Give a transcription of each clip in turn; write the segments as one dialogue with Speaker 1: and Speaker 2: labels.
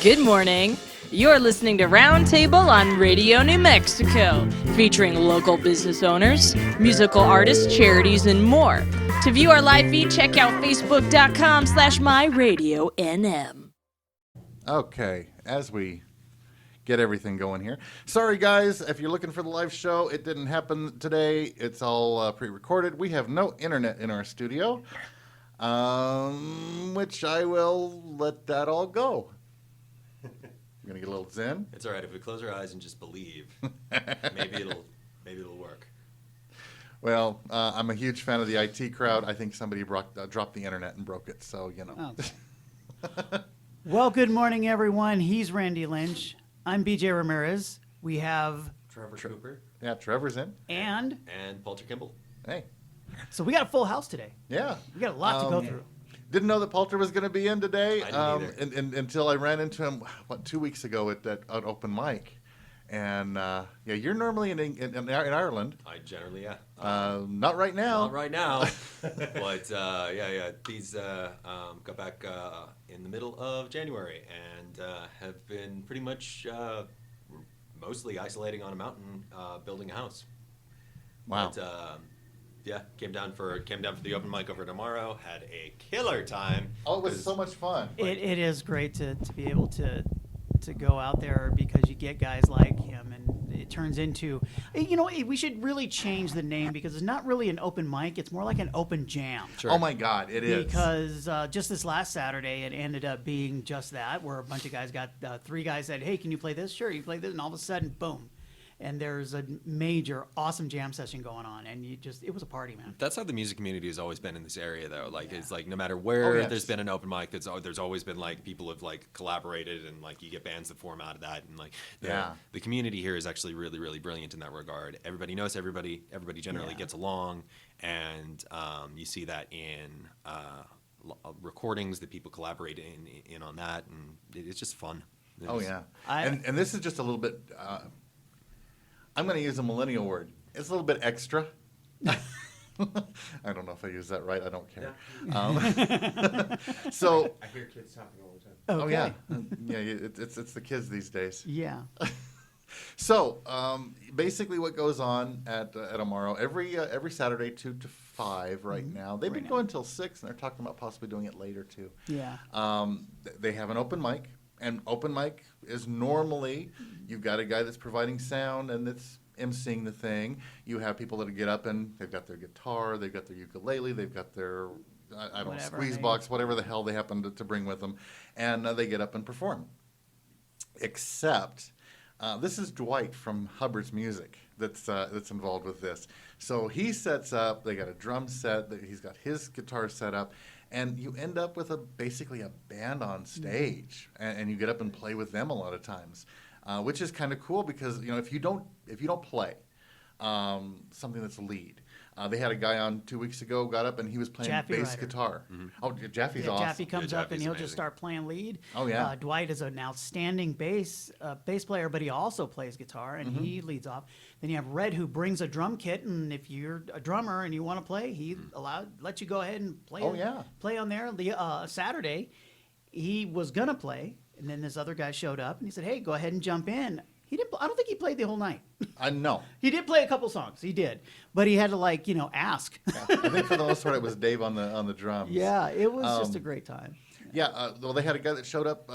Speaker 1: Good morning. You're listening to Roundtable on Radio New Mexico, featuring local business owners, musical artists, charities, and more. To view our live feed, check out facebook.com/myradionm.
Speaker 2: Okay, as we get everything going here. Sorry, guys, if you're looking for the live show, it didn't happen today. It's all pre-recorded. We have no internet in our studio, which I will let that all go. I'm gonna get a little zen.
Speaker 3: It's all right if we close our eyes and just believe. maybe it'll work.
Speaker 2: Well, I'm a huge fan of the IT crowd. I think somebody dropped the internet and broke it, so you know.
Speaker 4: Okay. Well, good morning, everyone. He's Randy Lynch. I'm BJ Ramirez. We have
Speaker 3: Trevor Cooper
Speaker 2: Yeah, Trevor's in.
Speaker 4: and
Speaker 3: Paulter Kimball.
Speaker 2: Hey.
Speaker 4: so we got a full house today.
Speaker 2: Yeah.
Speaker 4: We got a lot to go through.
Speaker 2: Didn't know that Paulter was going to be in today
Speaker 3: I didn't either.
Speaker 2: until I ran into him, 2 weeks ago at that open mic. And, yeah, you're normally in Ireland.
Speaker 3: I generally, yeah.
Speaker 2: Not right now.
Speaker 3: Not right now. But, yeah. These got back in the middle of January and have been pretty much mostly isolating on a mountain, building a house.
Speaker 2: Wow.
Speaker 3: But, yeah, came down for the open mic over tomorrow. Had a killer time.
Speaker 2: Oh, it was so much fun.
Speaker 4: It is great to be able to go out there because you get guys like him and it turns into, we should really change the name because it's not really an open mic. It's more like an open jam.
Speaker 3: Sure.
Speaker 2: Oh, my God, it is.
Speaker 4: Because just this last Saturday, it ended up being just that, where a bunch of guys got, 3 guys said, hey, can you play this? Sure, you play this. And all of a sudden, boom. And there's a major, awesome jam session going on. And it was a party, man.
Speaker 5: That's how the music community has always been in this area, though. Like, It's like no matter where
Speaker 2: yes.
Speaker 5: there's been an open mic, there's always been like people have like collaborated and like you get bands that form out of that. And like the community here is actually really, really brilliant in that regard. Everybody knows everybody. Everybody generally gets along. And you see that in recordings that people collaborate in on that. And it's just fun.
Speaker 2: Oh, yeah. And this is just a little bit... I'm going to use a millennial word. It's a little bit extra. I don't know if I use that right. I don't care. So
Speaker 6: I hear kids talking all the time.
Speaker 4: Okay.
Speaker 2: Oh yeah, it's the kids these days.
Speaker 4: Yeah.
Speaker 2: So basically, what goes on at Amaro every Saturday 2 to 5 right now. They've been going till 6, and they're talking about possibly doing it later too.
Speaker 4: Yeah.
Speaker 2: They have an open mic. And open mic is normally you've got a guy that's providing sound and that's emceeing the thing. You have people that get up and they've got their guitar, they've got their ukulele, they've got their squeeze box, whatever the hell they happen to bring with them, and they get up and perform. Except this is Dwight from Hubbard's Music that's involved with this. So he sets up. They got a drum set. He's got his guitar set up. And you end up with basically a band on stage, and you get up and play with them a lot of times, which is kind of cool because if you don't play something that's a lead, they had a guy on 2 weeks ago got up and he was playing bass guitar. Mm-hmm. Oh, Jaffe's awesome.
Speaker 4: Jaffe comes up and he'll
Speaker 5: amazing.
Speaker 4: just start playing lead.
Speaker 2: Oh yeah.
Speaker 4: Dwight is an outstanding bass player, but he also plays guitar and he leads off. Then you have Red who brings a drum kit, and if you're a drummer and you want to play, he let you go ahead and play.
Speaker 2: Oh yeah.
Speaker 4: Play on there. The Saturday, he was gonna play, and then this other guy showed up and he said, "Hey, go ahead and jump in." He didn't. I don't think he played the whole night.
Speaker 2: I know.
Speaker 4: He did play a couple songs. He did, but he had to ask.
Speaker 2: Yeah. I think for the most part it was Dave on the drums.
Speaker 4: Yeah, it was just a great time.
Speaker 2: Yeah, well, they had a guy that showed up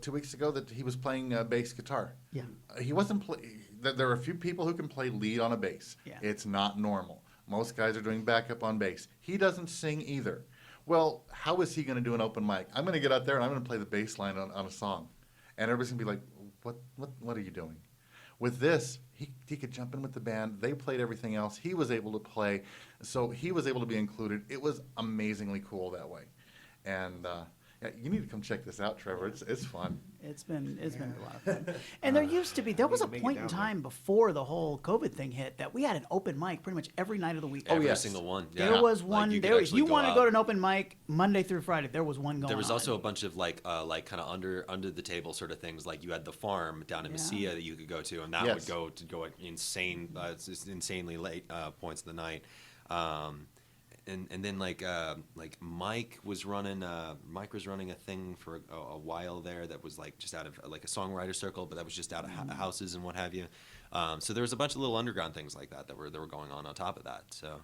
Speaker 2: 2 weeks ago that he was playing bass guitar.
Speaker 4: Yeah.
Speaker 2: He wasn't there are a few people who can play lead on a bass.
Speaker 4: Yeah.
Speaker 2: It's not normal. Most guys are doing backup on bass. He doesn't sing either. Well, how is he going to do an open mic? I'm going to get out there and I'm going to play the bass line on a song. And everybody's going to be like, what are you doing? With this, he could jump in with the band. They played everything else. He was able to play. So he was able to be included. It was amazingly cool that way. And you need to come check this out, Trevor. It's fun.
Speaker 4: It's been a lot of fun. And there was a point in time before the whole COVID thing hit that we had an open mic pretty much every night of the week.
Speaker 5: Every
Speaker 2: yes.
Speaker 5: single one. Yeah.
Speaker 4: There was one.
Speaker 5: Like
Speaker 4: If you want to
Speaker 5: out.
Speaker 4: go to an open mic Monday through Friday, there was one going on.
Speaker 5: There was also a bunch of like kind of under the table sort of things. Like you had the farm down in Mesilla that you could go to, and that
Speaker 2: Yes.
Speaker 5: would go at insanely late points of the night. and then like Mike was running a thing for a while there that was like just out of like a songwriter circle, but that was just out of houses and what have you. So there was a bunch of little underground things like that were going on top of that. So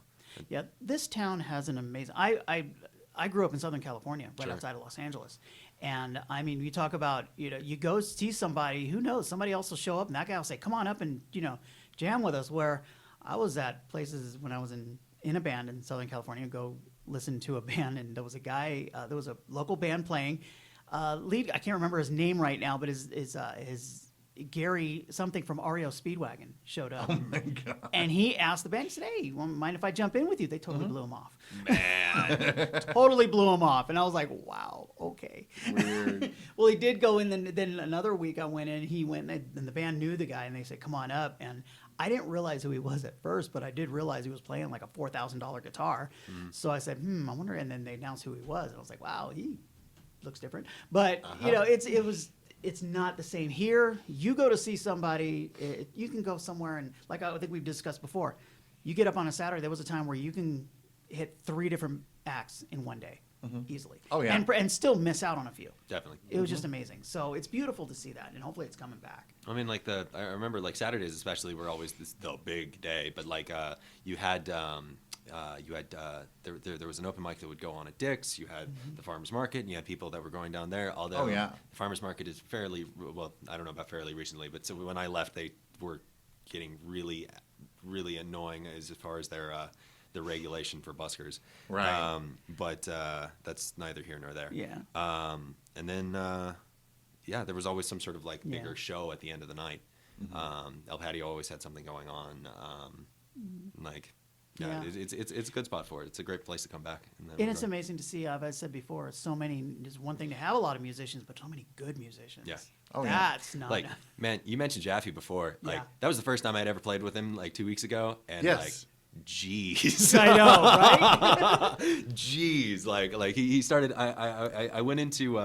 Speaker 4: Yeah, this town has an amazing. I grew up in Southern California, right outside of Los Angeles, and I mean, you talk about you go see somebody, who knows, somebody else will show up, and that guy will say, "Come on up and jam with us." Where I was at places when I was in a band in Southern California, go listen to a band, and there was a guy, there was a local band playing. Lead, I can't remember his name right now, but his Gary something from REO Speedwagon showed up.
Speaker 2: Oh my God.
Speaker 4: And he asked the band, he said, "Hey, mind if I jump in with you?" They totally blew him off.
Speaker 5: man,
Speaker 4: Totally blew him off. And I was like, wow, okay.
Speaker 2: Weird.
Speaker 4: Well, he did go in, then another week I went in, he went, and the band knew the guy, and they said, "Come on up." And I didn't realize who he was at first, but I did realize he was playing like a $4,000 guitar. So I said, I wonder, and then they announced who he was. And I was like, wow, he looks different. But, it's not the same here. You go to see somebody, you can go somewhere, and like I think we've discussed before, you get up on a Saturday, there was a time where you can hit 3 different acts in one day easily.
Speaker 2: Oh, yeah.
Speaker 4: And still miss out on a few.
Speaker 5: definitely.
Speaker 4: It was just amazing. So it's beautiful to see that, and hopefully it's coming back.
Speaker 5: I mean, like I remember like Saturdays especially were always the big day, but like you had there was an open mic that would go on at Dick's. You had the farmers market, and you had people that were going down there. Although the farmers market is fairly well, I don't know about fairly recently, but so when I left, they were getting really, really annoying as far as their regulation for buskers.
Speaker 2: Right.
Speaker 5: But that's neither here nor there.
Speaker 4: Yeah.
Speaker 5: And then there was always some sort of like bigger show at the end of the night. El Patio always had something going on. It's a good spot for it. It's a great place to come back.
Speaker 4: And it's amazing to see, as I said before, so many, it's one thing to have a lot of musicians, but so many good musicians.
Speaker 5: Yeah.
Speaker 2: Oh, yeah.
Speaker 4: That's not
Speaker 5: Like, man, you mentioned Jaffe before. Like,
Speaker 4: Yeah.
Speaker 5: that was the first time I'd ever played with him, like 2 weeks ago. And
Speaker 2: Yes.
Speaker 5: like, jeez.
Speaker 4: I know, right?
Speaker 5: Jeez. Like he started, I went into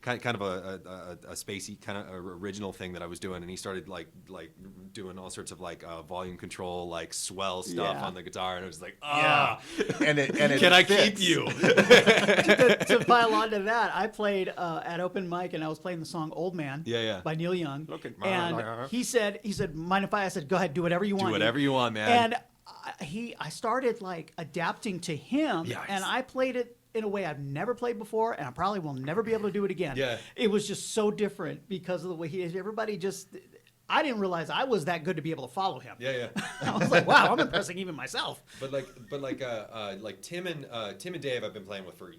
Speaker 5: kind of a spacey kind of original thing that I was doing, and he started like doing all sorts of like volume control, like swell stuff on the guitar, and it was like,
Speaker 2: And it
Speaker 5: can I
Speaker 2: fits.
Speaker 5: keep you?
Speaker 4: To pile on to that, I played at open mic, and I was playing the song "Old Man" by Neil Young.
Speaker 5: Okay.
Speaker 4: And he said, "Mind if I said, go ahead, do whatever you want."
Speaker 5: Do whatever you want, man.
Speaker 4: And I started like adapting to him,
Speaker 5: Yes.
Speaker 4: and I played it in a way I've never played before, and I probably will never be able to do it again.
Speaker 5: Yeah.
Speaker 4: It was just so different because of the way everybody just. I didn't realize I was that good to be able to follow him.
Speaker 5: Yeah.
Speaker 4: I was like, wow, I'm impressing even myself.
Speaker 5: But like Tim and Dave I've been playing with for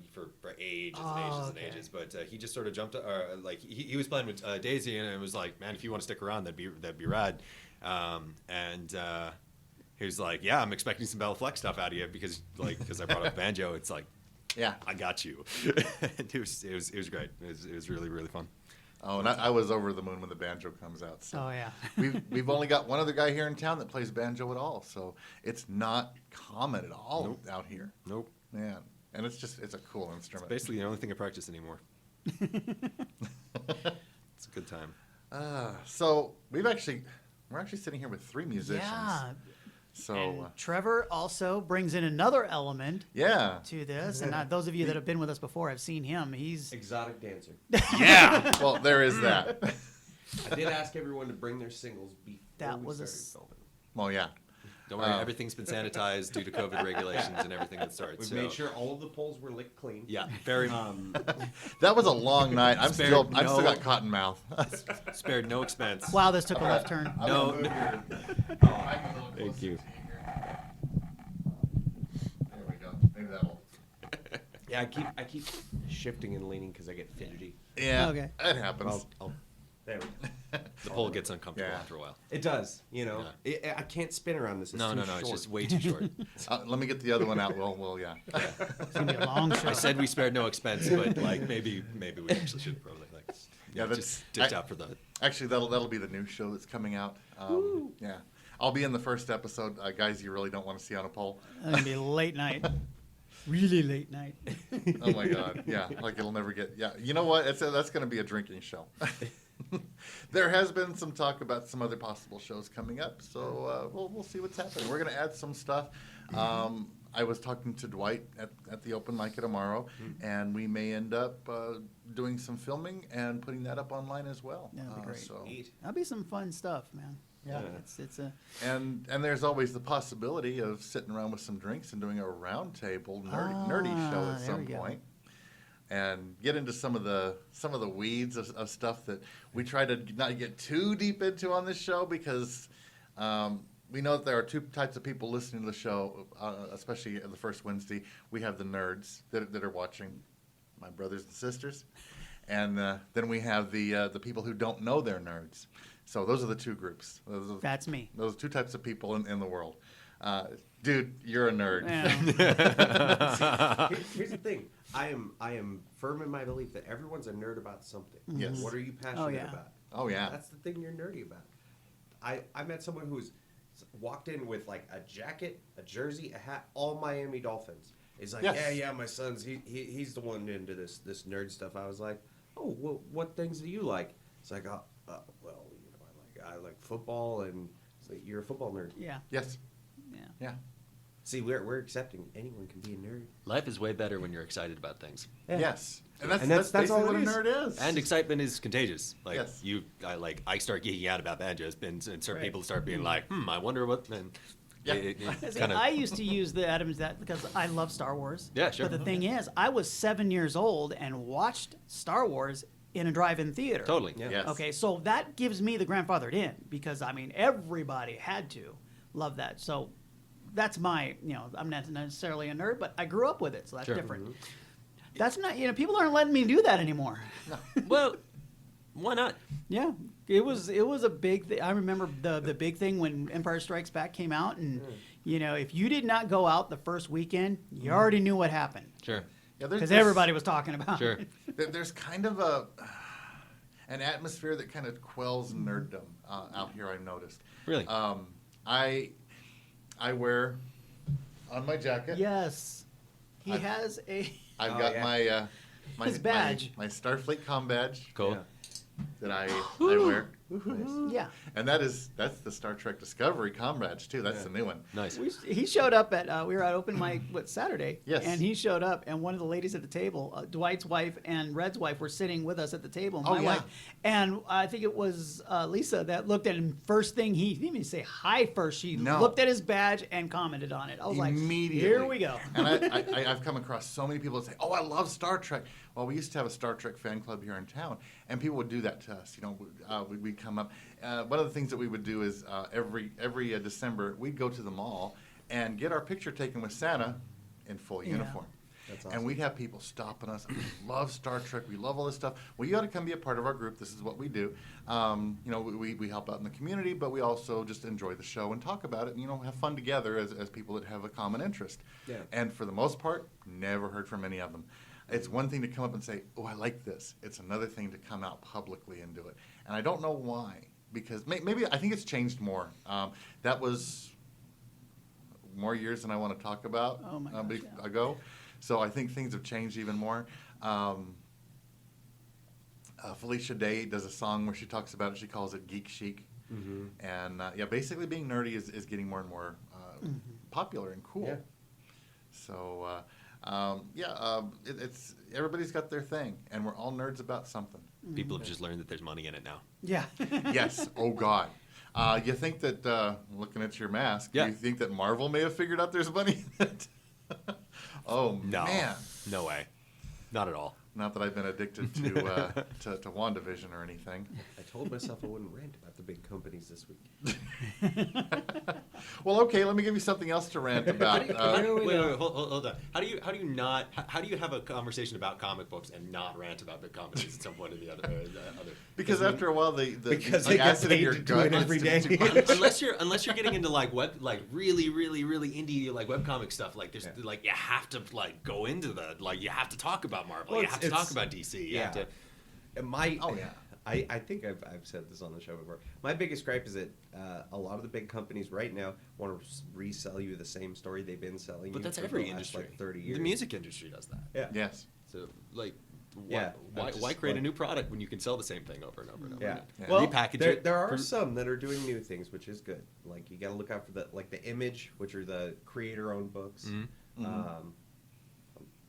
Speaker 5: ages and ages and ages. But he just sort of jumped. Like he was playing with Daisy, and it was like, man, if you want to stick around, that'd be rad. He was like, yeah, I'm expecting some Bella Fleck stuff out of you because I brought up banjo. It's like,
Speaker 2: Yeah.
Speaker 5: I got you. And it was great. It was really, really fun.
Speaker 2: Oh, and I was over the moon when the banjo comes out. So
Speaker 4: Oh, yeah.
Speaker 2: we've only got one other guy here in town that plays banjo at all, so it's not common at all out here.
Speaker 5: Nope.
Speaker 2: Man, and it's a cool instrument.
Speaker 5: Basically the only thing I practice anymore. It's a good time.
Speaker 2: So we're actually sitting here with 3 musicians.
Speaker 4: Yeah.
Speaker 2: So
Speaker 4: And Trevor also brings in another element
Speaker 2: yeah.
Speaker 4: to this. And those of you that have been with us before have seen him. He's
Speaker 6: Exotic dancer.
Speaker 2: Yeah. Well, there is that.
Speaker 6: I did ask everyone to bring their singles before
Speaker 4: That
Speaker 6: we
Speaker 4: was a
Speaker 6: started filming.
Speaker 2: Well, yeah.
Speaker 5: Don't worry, everything's been sanitized due to COVID regulations and everything that starts.
Speaker 6: We've made sure all of the poles were licked clean.
Speaker 5: Yeah, very
Speaker 2: That was a long night. I'm
Speaker 5: Spared
Speaker 2: still
Speaker 5: no-
Speaker 2: got cotton mouth.
Speaker 5: spared no expense.
Speaker 4: wow, this took a left turn.
Speaker 5: No.
Speaker 6: Thank you.
Speaker 2: There we go. Maybe that'll.
Speaker 6: Yeah, I keep shifting and leaning because I get fidgety.
Speaker 2: Yeah.
Speaker 4: Okay.
Speaker 2: It happens.
Speaker 6: There we go.
Speaker 5: The pole gets uncomfortable
Speaker 2: Yeah.
Speaker 5: after a while.
Speaker 6: It does, I can't spin around this. It's
Speaker 5: No,
Speaker 6: too
Speaker 5: it's
Speaker 6: short.
Speaker 5: just way too short.
Speaker 2: Let me get the other one out. Well, yeah.
Speaker 4: It's going to be a long show.
Speaker 5: I said we spared no expense, but like maybe we actually should probably
Speaker 2: Yeah, that's-
Speaker 5: just ditch out for the.
Speaker 2: Actually, that'll be the new show that's coming out. Yeah. I'll be in the first episode. Guys you really don't want to see on a pole.
Speaker 4: It's going to be late night. Really late night.
Speaker 2: Oh my God. Yeah. Like it'll never get. Yeah. You know what? That's going to be a drinking show. There has been some talk about some other possible shows coming up, so we'll see what's happening. We're going to add some stuff. I was talking to Dwight at the open mic tomorrow, and we may end up doing some filming and putting that up online as well.
Speaker 4: That'd be great.
Speaker 2: So.
Speaker 4: That'd be some fun stuff, man.
Speaker 2: Yeah.
Speaker 4: It's a
Speaker 2: And there's always the possibility of sitting around with some drinks and doing a roundtable nerdy show at
Speaker 4: there
Speaker 2: some
Speaker 4: we go.
Speaker 2: point, and get into some of the weeds of stuff that we try to not get too deep into on this show, because we know that there are two types of people listening to the show, especially the first Wednesday. We have the nerds that are watching, my brothers and sisters, and then we have the people who don't know they're nerds. So those are the two groups.
Speaker 4: That's me.
Speaker 2: Those are two types of people in the world. Dude, you're a nerd.
Speaker 4: Yeah.
Speaker 6: Here's the thing. I am firm in my belief that everyone's a nerd about something.
Speaker 2: Yes.
Speaker 6: What are you passionate
Speaker 4: yeah.
Speaker 6: about?
Speaker 2: Oh, yeah.
Speaker 6: That's the thing you're nerdy about. I met someone who's walked in with like a jacket, a jersey, a hat, all Miami Dolphins. He's like,
Speaker 2: Yes.
Speaker 6: yeah, my son's he's the one into this nerd stuff. I was like, oh, well, what things do you like? It's like, well, I like football, and it's like, you're a football nerd.
Speaker 4: Yeah.
Speaker 2: Yes.
Speaker 4: Yeah.
Speaker 2: Yeah.
Speaker 6: See, we're accepting anyone can be a nerd.
Speaker 5: Life is way better when you're excited about things.
Speaker 6: Yeah.
Speaker 2: Yes. And
Speaker 6: And
Speaker 2: that's
Speaker 6: that's
Speaker 2: basically
Speaker 6: all
Speaker 2: what
Speaker 6: it
Speaker 2: a
Speaker 6: is.
Speaker 2: nerd is.
Speaker 5: And excitement is contagious. Like
Speaker 2: Yes.
Speaker 5: I start geeking out about banjos, and certain
Speaker 4: Right.
Speaker 5: people start being like, I wonder what. And
Speaker 2: Yeah.
Speaker 4: See,
Speaker 5: kind of.
Speaker 4: I used to use the Adams that because I love Star Wars.
Speaker 5: Yeah, sure.
Speaker 4: But the thing is, I was 7 years old and watched Star Wars in a drive-in theater.
Speaker 5: Totally.
Speaker 6: Yeah.
Speaker 2: Yes.
Speaker 4: Okay, so that gives me the grandfathered in, because I mean everybody had to love that. So that's my, I'm not necessarily a nerd, but I grew up with it, so that's
Speaker 5: Sure.
Speaker 4: different. That's not, people aren't letting me do that anymore.
Speaker 5: Well, why not?
Speaker 4: Yeah, it was a big thing. I remember the big thing when Empire Strikes Back came out, and if you did not go out the first weekend, you already knew what happened,
Speaker 5: Sure.
Speaker 2: Yeah,
Speaker 4: because everybody was talking about
Speaker 5: Sure.
Speaker 4: it.
Speaker 2: There's kind of an atmosphere that kind of quells nerddom out here, I've noticed.
Speaker 5: Really?
Speaker 2: I wear on my jacket.
Speaker 4: Yes, he
Speaker 2: I've-
Speaker 4: has a.
Speaker 2: I've
Speaker 6: Oh,
Speaker 2: got
Speaker 6: yeah.
Speaker 2: my
Speaker 4: His badge.
Speaker 2: my Starfleet comm badge
Speaker 5: Cool.
Speaker 6: Yeah.
Speaker 2: that I wear.
Speaker 4: Yeah.
Speaker 2: And that's the Star Trek Discovery comm badge too. That's the new one.
Speaker 5: Nice.
Speaker 4: He showed up at we were at open mic Saturday.
Speaker 2: Yes.
Speaker 4: And he showed up, and one of the ladies at the table, Dwight's wife and Red's wife, were sitting with us at the table.
Speaker 2: Oh,
Speaker 4: My
Speaker 2: yeah.
Speaker 4: wife, and I think it was Lisa that looked at him first thing. He didn't even say hi first. She
Speaker 2: No.
Speaker 4: looked at his badge and commented on it. I was like,
Speaker 2: Immediately.
Speaker 4: here we go.
Speaker 2: And I've come across so many people that say, "Oh, I love Star Trek." Well, we used to have a Star Trek fan club here in town, and people would do that to us. We'd come up. One of the things that we would do is every December we'd go to the mall and get our picture taken with Santa in full uniform.
Speaker 6: That's
Speaker 2: And
Speaker 6: awesome.
Speaker 2: we'd have people stopping us. We love Star Trek. We love all this stuff. Well, you got to come be a part of our group. This is what we do. We help out in the community, but we also just enjoy the show and talk about it and, have fun together as people that have a common interest.
Speaker 6: Yeah.
Speaker 2: And for the most part, never heard from any of them. It's one thing to come up and say, "Oh, I like this." It's another thing to come out publicly and do it. And I don't know why, because maybe I think it's changed more. That was more years than I want to talk about
Speaker 4: Oh my gosh, yeah.
Speaker 2: ago. So I think things have changed even more. Felicia Day does a song where she talks about it. She calls it geek chic. And basically being nerdy is getting more and more popular and cool.
Speaker 6: Yeah.
Speaker 2: So it's everybody's got their thing, and we're all nerds about something.
Speaker 5: People have just learned that there's money in it now.
Speaker 4: Yeah.
Speaker 2: Yes. Oh God. You think that looking at your mask?
Speaker 5: Yeah.
Speaker 2: You think that Marvel may have figured out there's money in it? Oh
Speaker 5: No.
Speaker 2: man.
Speaker 5: No way. Not at all.
Speaker 2: Not that I've been addicted to WandaVision or anything.
Speaker 6: I told myself I wouldn't rant about the big companies this week.
Speaker 2: Well, okay. Let me give you something else to rant about.
Speaker 5: Wait, hold on. How do you have a conversation about comic books and not rant about big companies at some point or the other?
Speaker 2: Because after a while,
Speaker 6: Because
Speaker 2: the
Speaker 6: they get
Speaker 2: acid in
Speaker 6: paid
Speaker 2: your
Speaker 6: to do
Speaker 2: gut
Speaker 6: it every
Speaker 2: gets
Speaker 6: day.
Speaker 2: too much.
Speaker 5: unless you're getting into like really indie like webcomic stuff, like there's like you have to like go into you have to talk about Marvel,
Speaker 6: Well,
Speaker 5: you have to
Speaker 6: it's-
Speaker 5: talk about DC, you have to.
Speaker 2: Oh, yeah.
Speaker 6: I think I've said this on the show before. My biggest gripe is that a lot of the big companies right now want to resell you the same story they've been selling
Speaker 5: But
Speaker 6: you
Speaker 5: that's
Speaker 6: for
Speaker 5: every
Speaker 6: the last,
Speaker 5: industry.
Speaker 6: like 30 years.
Speaker 5: The music industry does that.
Speaker 6: Yeah.
Speaker 2: Yes.
Speaker 5: So like
Speaker 3: Why create a new product when you can sell the same thing over and over and over
Speaker 6: Yeah.
Speaker 3: again?
Speaker 6: Well,
Speaker 3: Repackage
Speaker 6: there,
Speaker 3: it.
Speaker 6: there are some that are doing new things, which is good. Like, you got to look out for the Image, which are the creator-owned books.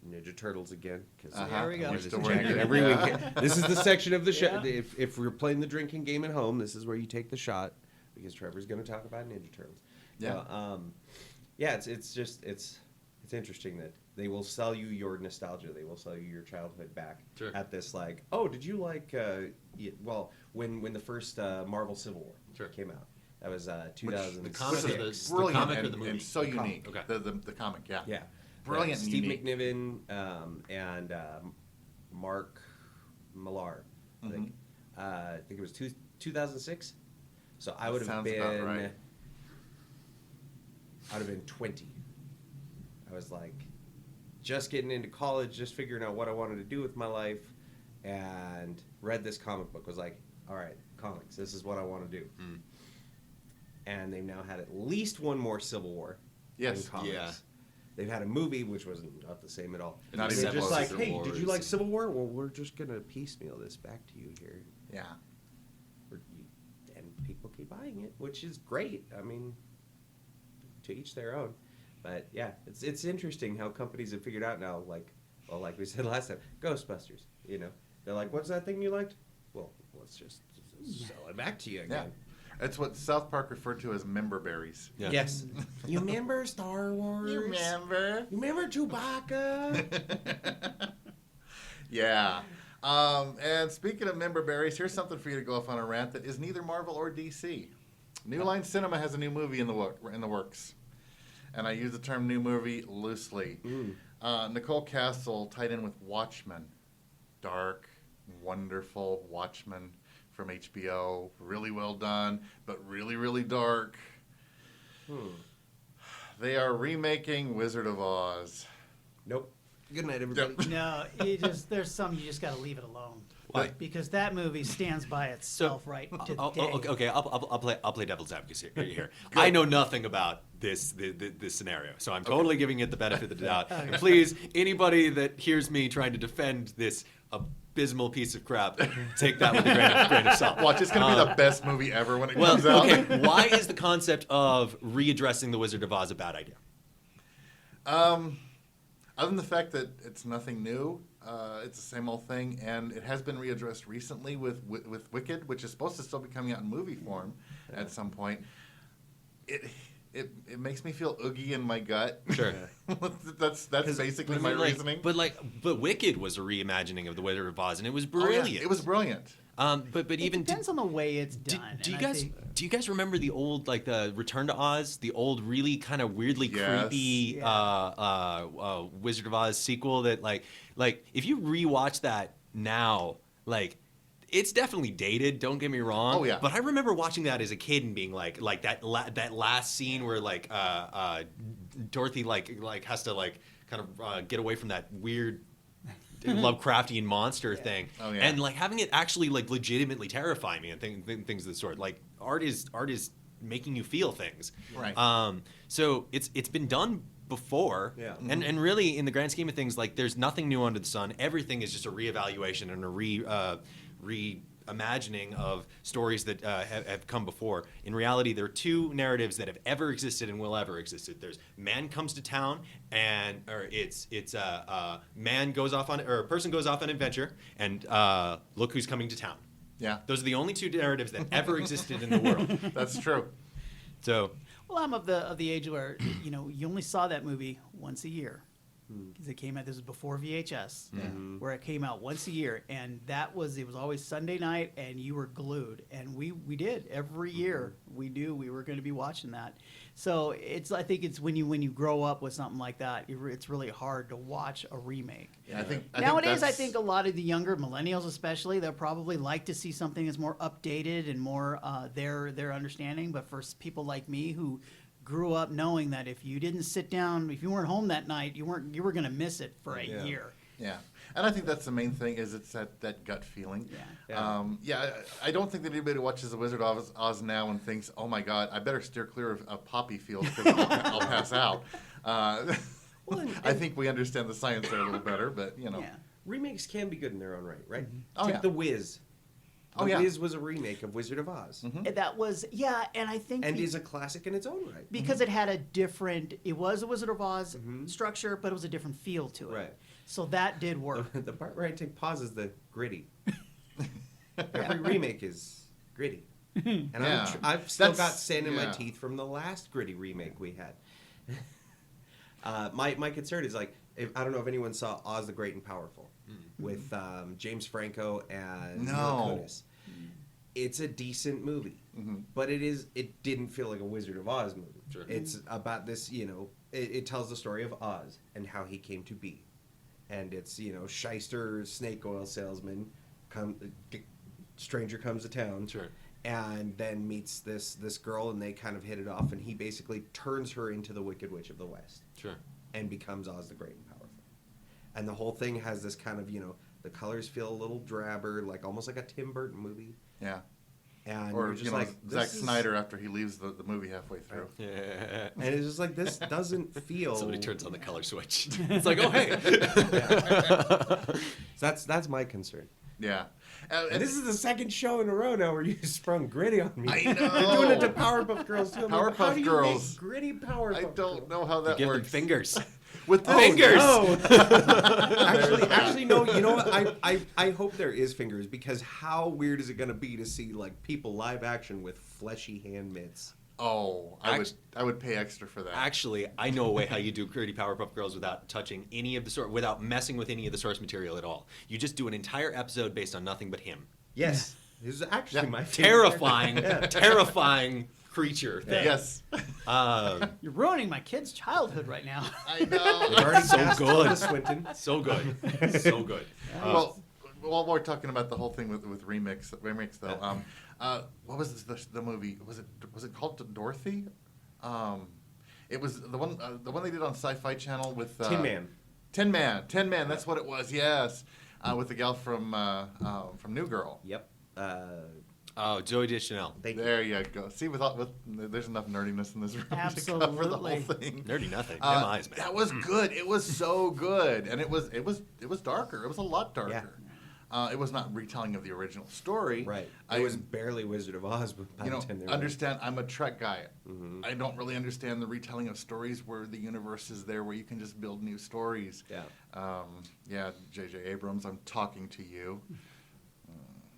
Speaker 6: Ninja Turtles again. Cause
Speaker 4: There we go.
Speaker 2: We're still working it.
Speaker 6: every week. This is the section of the show.
Speaker 4: Yeah.
Speaker 6: If we're playing the drinking game at home, this is where you take the shot, because Trevor's going to talk about Ninja Turtles.
Speaker 2: Yeah.
Speaker 6: It's interesting that they will sell you your nostalgia. They will sell you your childhood back at this, like, oh, did you like, when the first Marvel Civil War came out. That was 2006.
Speaker 3: the comic or the
Speaker 2: Brilliant
Speaker 3: comic or
Speaker 2: and,
Speaker 3: the movie?
Speaker 2: and so
Speaker 6: The comic.
Speaker 2: unique.
Speaker 3: Okay.
Speaker 2: The comic, yeah.
Speaker 6: Yeah.
Speaker 2: Brilliant and
Speaker 6: Steve
Speaker 2: unique.
Speaker 6: McNiven and Mark Millar. I think it was 2006. So I would have
Speaker 2: Sounds
Speaker 6: been
Speaker 2: about right.
Speaker 6: I would have been 20. I was like just getting into college, just figuring out what I wanted to do with my life, and read this comic book. Was like, all right, comics. This is what I want to do. And they've now had at least one more Civil War.
Speaker 2: Yes.
Speaker 6: In comics.
Speaker 3: Yeah.
Speaker 6: They've had a movie which was not the same at all.
Speaker 2: Not
Speaker 6: They're
Speaker 2: even
Speaker 6: just
Speaker 2: close.
Speaker 6: like,
Speaker 3: Civil
Speaker 6: hey,
Speaker 3: War
Speaker 6: did you
Speaker 3: is-
Speaker 6: like Civil War? Well, we're just gonna piecemeal this back to you here,
Speaker 2: Yeah.
Speaker 6: and people keep buying it, which is great. I mean, to each their own. But yeah, it's interesting how companies have figured out now, like we said last time, Ghostbusters. You know, they're like, what's that thing you liked? Well, let's just sell it back to you
Speaker 2: Yeah.
Speaker 6: again.
Speaker 2: It's what South Park referred to as member berries.
Speaker 3: Yeah.
Speaker 6: Yes. You remember Star Wars?
Speaker 2: You remember?
Speaker 6: You remember Chewbacca?
Speaker 2: Yeah. And speaking of member berries, here's something for you to go off on a rant that is neither Marvel or DC. New Line Cinema has a new movie in the works. And I use the term new movie loosely. Nicole Castle tied in with Watchmen. Dark, wonderful Watchmen from HBO. Really well done, but really, really dark. They are remaking Wizard of Oz.
Speaker 6: Nope. Good night, everybody.
Speaker 4: No, there's some you just got to leave it alone.
Speaker 3: Why?
Speaker 4: Because that movie stands by itself right to the day.
Speaker 3: Okay, I'll play devil's advocate here. I know nothing about this scenario, so I'm totally giving it the benefit of the doubt. And please, anybody that hears me trying to defend this abysmal piece of crap, take that with a grain of salt.
Speaker 2: Watch, it's going to be the best movie ever when it comes out.
Speaker 3: Okay, why is the concept of readdressing the Wizard of Oz a bad idea?
Speaker 2: Other than the fact that it's nothing new, it's the same old thing, and it has been readdressed recently with Wicked, which is supposed to still be coming out in movie form at some point. It makes me feel oogie in my gut.
Speaker 3: Sure.
Speaker 2: that's basically my reasoning.
Speaker 3: But Wicked was a reimagining of the Wizard of Oz, and it was brilliant.
Speaker 2: Oh, yeah, it was brilliant.
Speaker 3: But
Speaker 4: It
Speaker 3: even
Speaker 4: depends on the way it's done.
Speaker 3: do you
Speaker 4: and I
Speaker 3: guys
Speaker 4: think-
Speaker 3: do you guys remember the old the Return to Oz, the old really kind of weirdly
Speaker 2: Yes.
Speaker 3: creepy Wizard of Oz sequel that like if you rewatch that now, like it's definitely dated, don't get me wrong.
Speaker 2: Oh, yeah.
Speaker 3: But I remember watching that as a kid and being like that last scene where Dorothy has to kind of get away from that weird Lovecraftian monster thing.
Speaker 2: Oh, yeah.
Speaker 3: And having it actually legitimately terrify me and things of the sort. Like art is making you feel things.
Speaker 2: Right.
Speaker 3: So it's been done before.
Speaker 6: Yeah.
Speaker 3: And really in the grand scheme of things, there's nothing new under the sun. Everything is just a reevaluation and a reimagining of stories that have come before. In reality, there are two narratives that have ever existed and will ever exist. There's man comes to town, it's man goes off on, or a person goes off on an adventure, and look who's coming to town.
Speaker 2: Yeah,
Speaker 3: Those are the only two narratives that ever existed in the world.
Speaker 2: that's true.
Speaker 3: So,
Speaker 4: Well, I'm of the age where you only saw that movie once a year. Because it came out. This was before VHS, where it came out once a year, and it was always Sunday night, and you were glued. And we did every year. We were going to be watching that. So I think it's when you grow up with something like that, it's really hard to watch a remake.
Speaker 2: Yeah,
Speaker 4: Nowadays, I
Speaker 2: that's-
Speaker 4: think a lot of the younger millennials, especially, they'll probably like to see something that's more updated and more their understanding. But for people like me who grew up knowing that if you didn't sit down, if you weren't home that night, you were going to miss it for a year.
Speaker 2: Yeah, and I think that's the main thing is it's that gut feeling. I don't think that anybody watches The Wizard of Oz now and thinks, oh my God, I better steer clear of poppy fields because I'll pass out. I think we understand the science there a little better, but
Speaker 4: Yeah.
Speaker 6: remakes can be good in their own right, right?
Speaker 2: Oh,
Speaker 6: Take
Speaker 2: yeah.
Speaker 6: The Wiz. The
Speaker 2: Oh, yeah.
Speaker 6: Wiz was a remake of Wizard of Oz.
Speaker 4: And that was, and I think
Speaker 6: And is a classic in its own right.
Speaker 4: because it had a different, it was a Wizard of Oz structure, but it was a different feel to it.
Speaker 6: Right.
Speaker 4: So that did work.
Speaker 6: The part where I take pause is the gritty. Every remake is gritty. And
Speaker 2: Yeah.
Speaker 6: I've still got
Speaker 2: That's-
Speaker 6: sand in my
Speaker 2: yeah.
Speaker 6: teeth from the last gritty remake we had. My concern is like, I don't know if anyone saw Oz the Great and Powerful with James Franco and Mila
Speaker 2: No.
Speaker 6: Kunis. It's a decent movie, but it didn't feel like a Wizard of Oz movie.
Speaker 5: Sure.
Speaker 6: It's about this, it tells the story of Oz and how he came to be. And it's, shyster snake oil salesman, stranger comes to town.
Speaker 5: Sure.
Speaker 6: And then meets this girl, and they kind of hit it off, and he basically turns her into the Wicked Witch of the West.
Speaker 5: Sure.
Speaker 6: And becomes Oz the Great and Powerful. And the whole thing has this kind of, the colors feel a little drabber, like almost like a Tim Burton movie.
Speaker 2: Yeah.
Speaker 6: And
Speaker 2: Or
Speaker 6: you're just
Speaker 2: like
Speaker 6: this
Speaker 2: Zack
Speaker 6: is-
Speaker 2: Snyder after he leaves the movie halfway through.
Speaker 5: Yeah.
Speaker 6: And it's just like, this doesn't feel...
Speaker 5: Somebody turns on the color switch. It's like, oh hey.
Speaker 6: So that's my concern.
Speaker 2: Yeah.
Speaker 6: And this is the second show in a row now where you sprung gritty on me.
Speaker 2: I know.
Speaker 6: You're doing it to Powerpuff Girls too. I'm like, how
Speaker 2: Powerpuff
Speaker 6: do you
Speaker 2: Girls.
Speaker 6: make gritty Powerpuff
Speaker 2: I
Speaker 6: Girls?
Speaker 2: don't know how that
Speaker 5: Give them
Speaker 2: works.
Speaker 5: fingers.
Speaker 2: With this,
Speaker 5: Fingers!
Speaker 6: No. actually, no. You know what? I hope there is fingers, because how weird is it going to be to see like people live action with fleshy hand mitts?
Speaker 2: Oh, I would pay extra for that.
Speaker 5: Actually, I know a way how you do gritty Powerpuff Girls without touching any of the without messing with any of the source material at all. You just do an entire episode based on nothing but him.
Speaker 6: Yes, this is actually my favorite.
Speaker 5: Terrifying, terrifying creature thing.
Speaker 2: Yes.
Speaker 4: You're ruining my kid's childhood right now.
Speaker 2: I know.
Speaker 6: We've already
Speaker 5: So
Speaker 6: cast
Speaker 5: good.
Speaker 6: Tilda Swinton.
Speaker 5: So good, so good.
Speaker 2: Well, while we're talking about the whole thing with remakes though, what was the movie? Was it called Dorothy? It was the one they did on Sci-Fi Channel with
Speaker 6: Tin Man.
Speaker 2: Tin Man. That's what it was. Yes, with the gal from New Girl.
Speaker 6: Yep.
Speaker 5: Oh, Joey Deschanel.
Speaker 6: Thank you.
Speaker 2: There you go. See, with there's enough nerdiness in this room to cover the
Speaker 4: Absolutely.
Speaker 2: whole thing.
Speaker 5: Nerdy nothing. Them eyes, man.
Speaker 2: That was good. It was so good, and it was darker. It was a lot darker. It was not retelling of the original story.
Speaker 6: Right. It was barely Wizard of Oz, but by the time they were-
Speaker 2: understand. I'm a Trek guy. I don't really understand the retelling of stories where the universe is there, where you can just build new stories.
Speaker 6: Yeah.
Speaker 2: J.J. Abrams, I'm talking to you,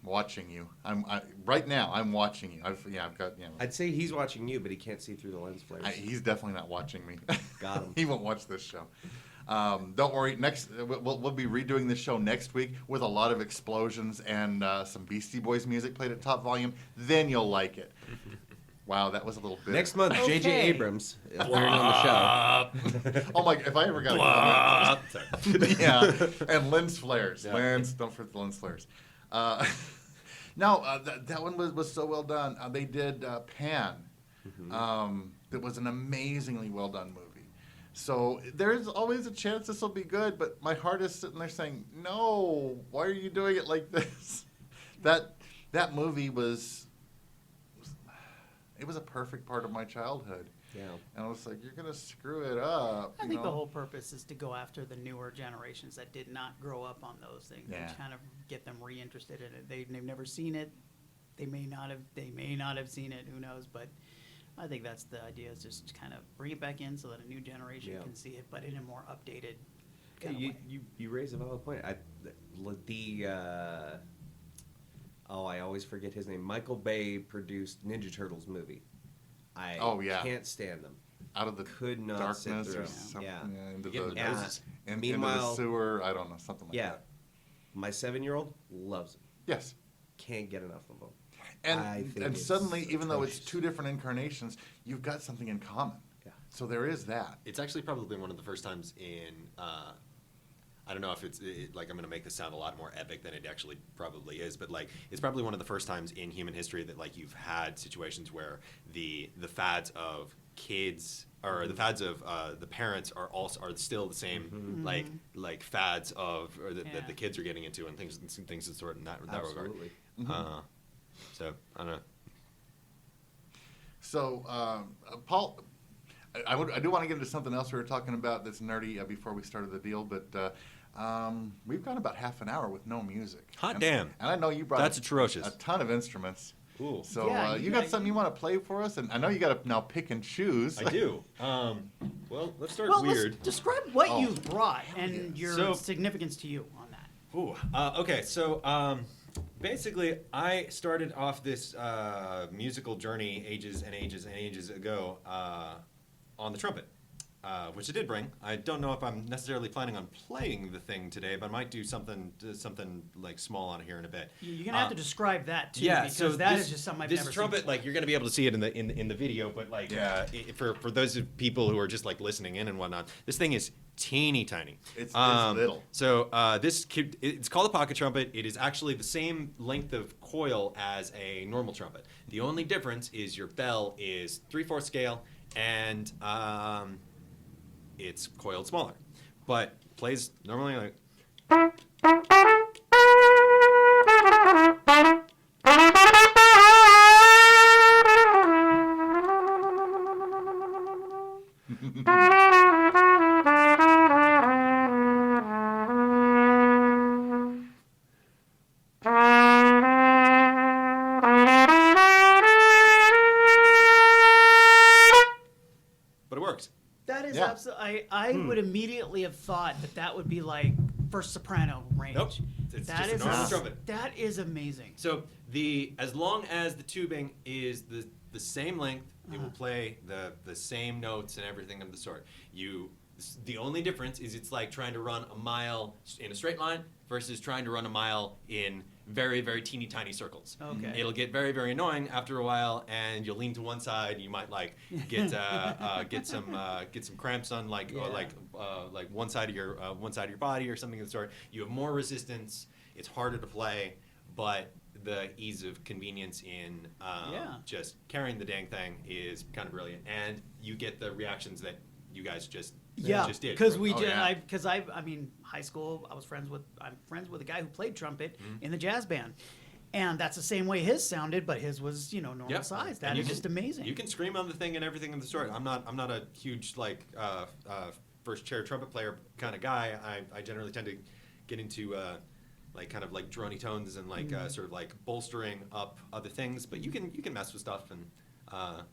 Speaker 2: watching you. Right now. I'm watching you. I've got.
Speaker 6: I'd say he's watching you, but he can't see through the lens flares.
Speaker 2: He's definitely not watching me.
Speaker 6: Got him.
Speaker 2: He won't watch this show. Don't worry. We'll be redoing this show next week with a lot of explosions and some Beastie Boys music played at top volume. Then you'll like it. Wow, that was a little bit.
Speaker 6: Next month,
Speaker 4: Okay.
Speaker 6: J.J. Abrams is appearing on the show.
Speaker 2: Oh my! If I ever got a comment. Yeah, and lens flares.
Speaker 5: Yeah.
Speaker 2: Don't forget the lens flares. No, that one was so well done. They did Pan. That was an amazingly well done movie. So there's always a chance this will be good, but my heart is sitting there saying, no, why are you doing it like this? That movie was a perfect part of my childhood.
Speaker 6: Yeah.
Speaker 2: And I was like, you're going to screw it up.
Speaker 4: I
Speaker 2: you
Speaker 4: think the
Speaker 2: know?
Speaker 4: whole purpose is to go after the newer generations that did not grow up on those things
Speaker 2: Yeah.
Speaker 4: and kind of get them reinterested in it. They've never seen it. They may not have seen it. Who knows? But I think that's the idea, is just kind of bring it back in so that a new generation
Speaker 6: Yeah.
Speaker 4: can see it, but in a more updated
Speaker 6: Yeah,
Speaker 4: kind of way.
Speaker 6: you raise a valid point. I always forget his name. Michael Bay produced Ninja Turtles movie. I can't stand them.
Speaker 2: Out of the
Speaker 6: Could not
Speaker 2: darkness
Speaker 6: sit
Speaker 2: or
Speaker 6: through.
Speaker 2: something.
Speaker 6: Yeah.
Speaker 2: Into
Speaker 5: Get in
Speaker 2: the
Speaker 5: the noses.
Speaker 2: into the
Speaker 6: Meanwhile-
Speaker 2: sewer. I don't know, something like
Speaker 6: Yeah.
Speaker 2: that.
Speaker 6: My 7-year-old loves them.
Speaker 2: Yes.
Speaker 6: Can't get enough of them. I
Speaker 2: And
Speaker 6: think
Speaker 2: and
Speaker 6: it's
Speaker 2: suddenly, even though it's
Speaker 6: atrocious.
Speaker 2: two different incarnations, you've got something in common.
Speaker 6: Yeah.
Speaker 2: So there is that.
Speaker 5: It's actually probably one of the first times in, I don't know if like I'm going to make this sound a lot more epic than it actually probably is, but like it's probably one of the first times in human history that like you've had situations where the fads of kids or the fads of the parents are still the same like fads of that the kids are getting into and things of sort in that regard.
Speaker 6: Absolutely.
Speaker 5: So I don't know.
Speaker 2: So Paul, I do want to get into something else we were talking about that's nerdy before we started the deal, but We've gone about half an hour with no music.
Speaker 5: Hot
Speaker 2: and,
Speaker 5: damn.
Speaker 2: And I know you brought
Speaker 5: That's atrocious.
Speaker 2: a ton of instruments.
Speaker 5: Cool.
Speaker 2: So
Speaker 4: Yeah,
Speaker 2: you got something you want to play for us? And I know you got to now pick and choose.
Speaker 5: I do. Well, let's start
Speaker 4: Well,
Speaker 5: weird.
Speaker 4: let's describe what
Speaker 2: Oh.
Speaker 4: you've brought and your
Speaker 5: So-
Speaker 4: significance to you on that.
Speaker 5: Ooh. Okay. So basically, I started off this musical journey ages and ages and ages ago on the trumpet. Which I did bring. I don't know if I'm necessarily planning on playing the thing today, but I might do something like small on here in a bit.
Speaker 4: You're gonna have to describe that too,
Speaker 5: Yeah,
Speaker 4: because
Speaker 5: so
Speaker 4: that
Speaker 5: this,
Speaker 4: is just something I've
Speaker 5: this
Speaker 4: never
Speaker 5: trumpet,
Speaker 4: seen.
Speaker 5: like you're gonna be able to see it in the video, but like for those of people who are just like listening in and whatnot, this thing is teeny tiny.
Speaker 2: It's little.
Speaker 5: So it's called a pocket trumpet. It is actually the same length of coil as a normal trumpet. The only difference is your bell is 3/4 scale and it's coiled smaller, but plays normally like. But it works.
Speaker 4: That is
Speaker 2: Yeah.
Speaker 4: absolutely. I would immediately have thought that would be like first soprano range.
Speaker 5: Nope. It's
Speaker 4: That
Speaker 5: just a
Speaker 4: is
Speaker 5: normal
Speaker 4: am-
Speaker 5: trumpet.
Speaker 4: That is amazing.
Speaker 5: So as long as the tubing is the same length, it will play the same notes and everything of the sort. The only difference is it's like trying to run a mile in a straight line versus trying to run a mile in very, very teeny tiny circles.
Speaker 4: Okay.
Speaker 5: It'll get very, very annoying after a while, and you'll lean to one side. You might like get some cramps on like one side of your body or something of the sort. You have more resistance. It's harder to play, but the ease of convenience in just carrying the dang thing is kind of brilliant, and you get the reactions that you guys just did.
Speaker 4: because we
Speaker 2: Oh,
Speaker 4: did.
Speaker 2: yeah.
Speaker 4: I mean, high school. I'm friends with a guy who played trumpet in the jazz band, and that's the same way his sounded, but his was normal
Speaker 5: Yep.
Speaker 4: size.
Speaker 5: And
Speaker 4: That
Speaker 5: you
Speaker 4: is just amazing.
Speaker 5: You can scream on the thing and everything of the sort. I'm not a huge first chair trumpet player kind of guy. I generally tend to get into kind of droney tones and sort of bolstering up other things. But you can mess with stuff and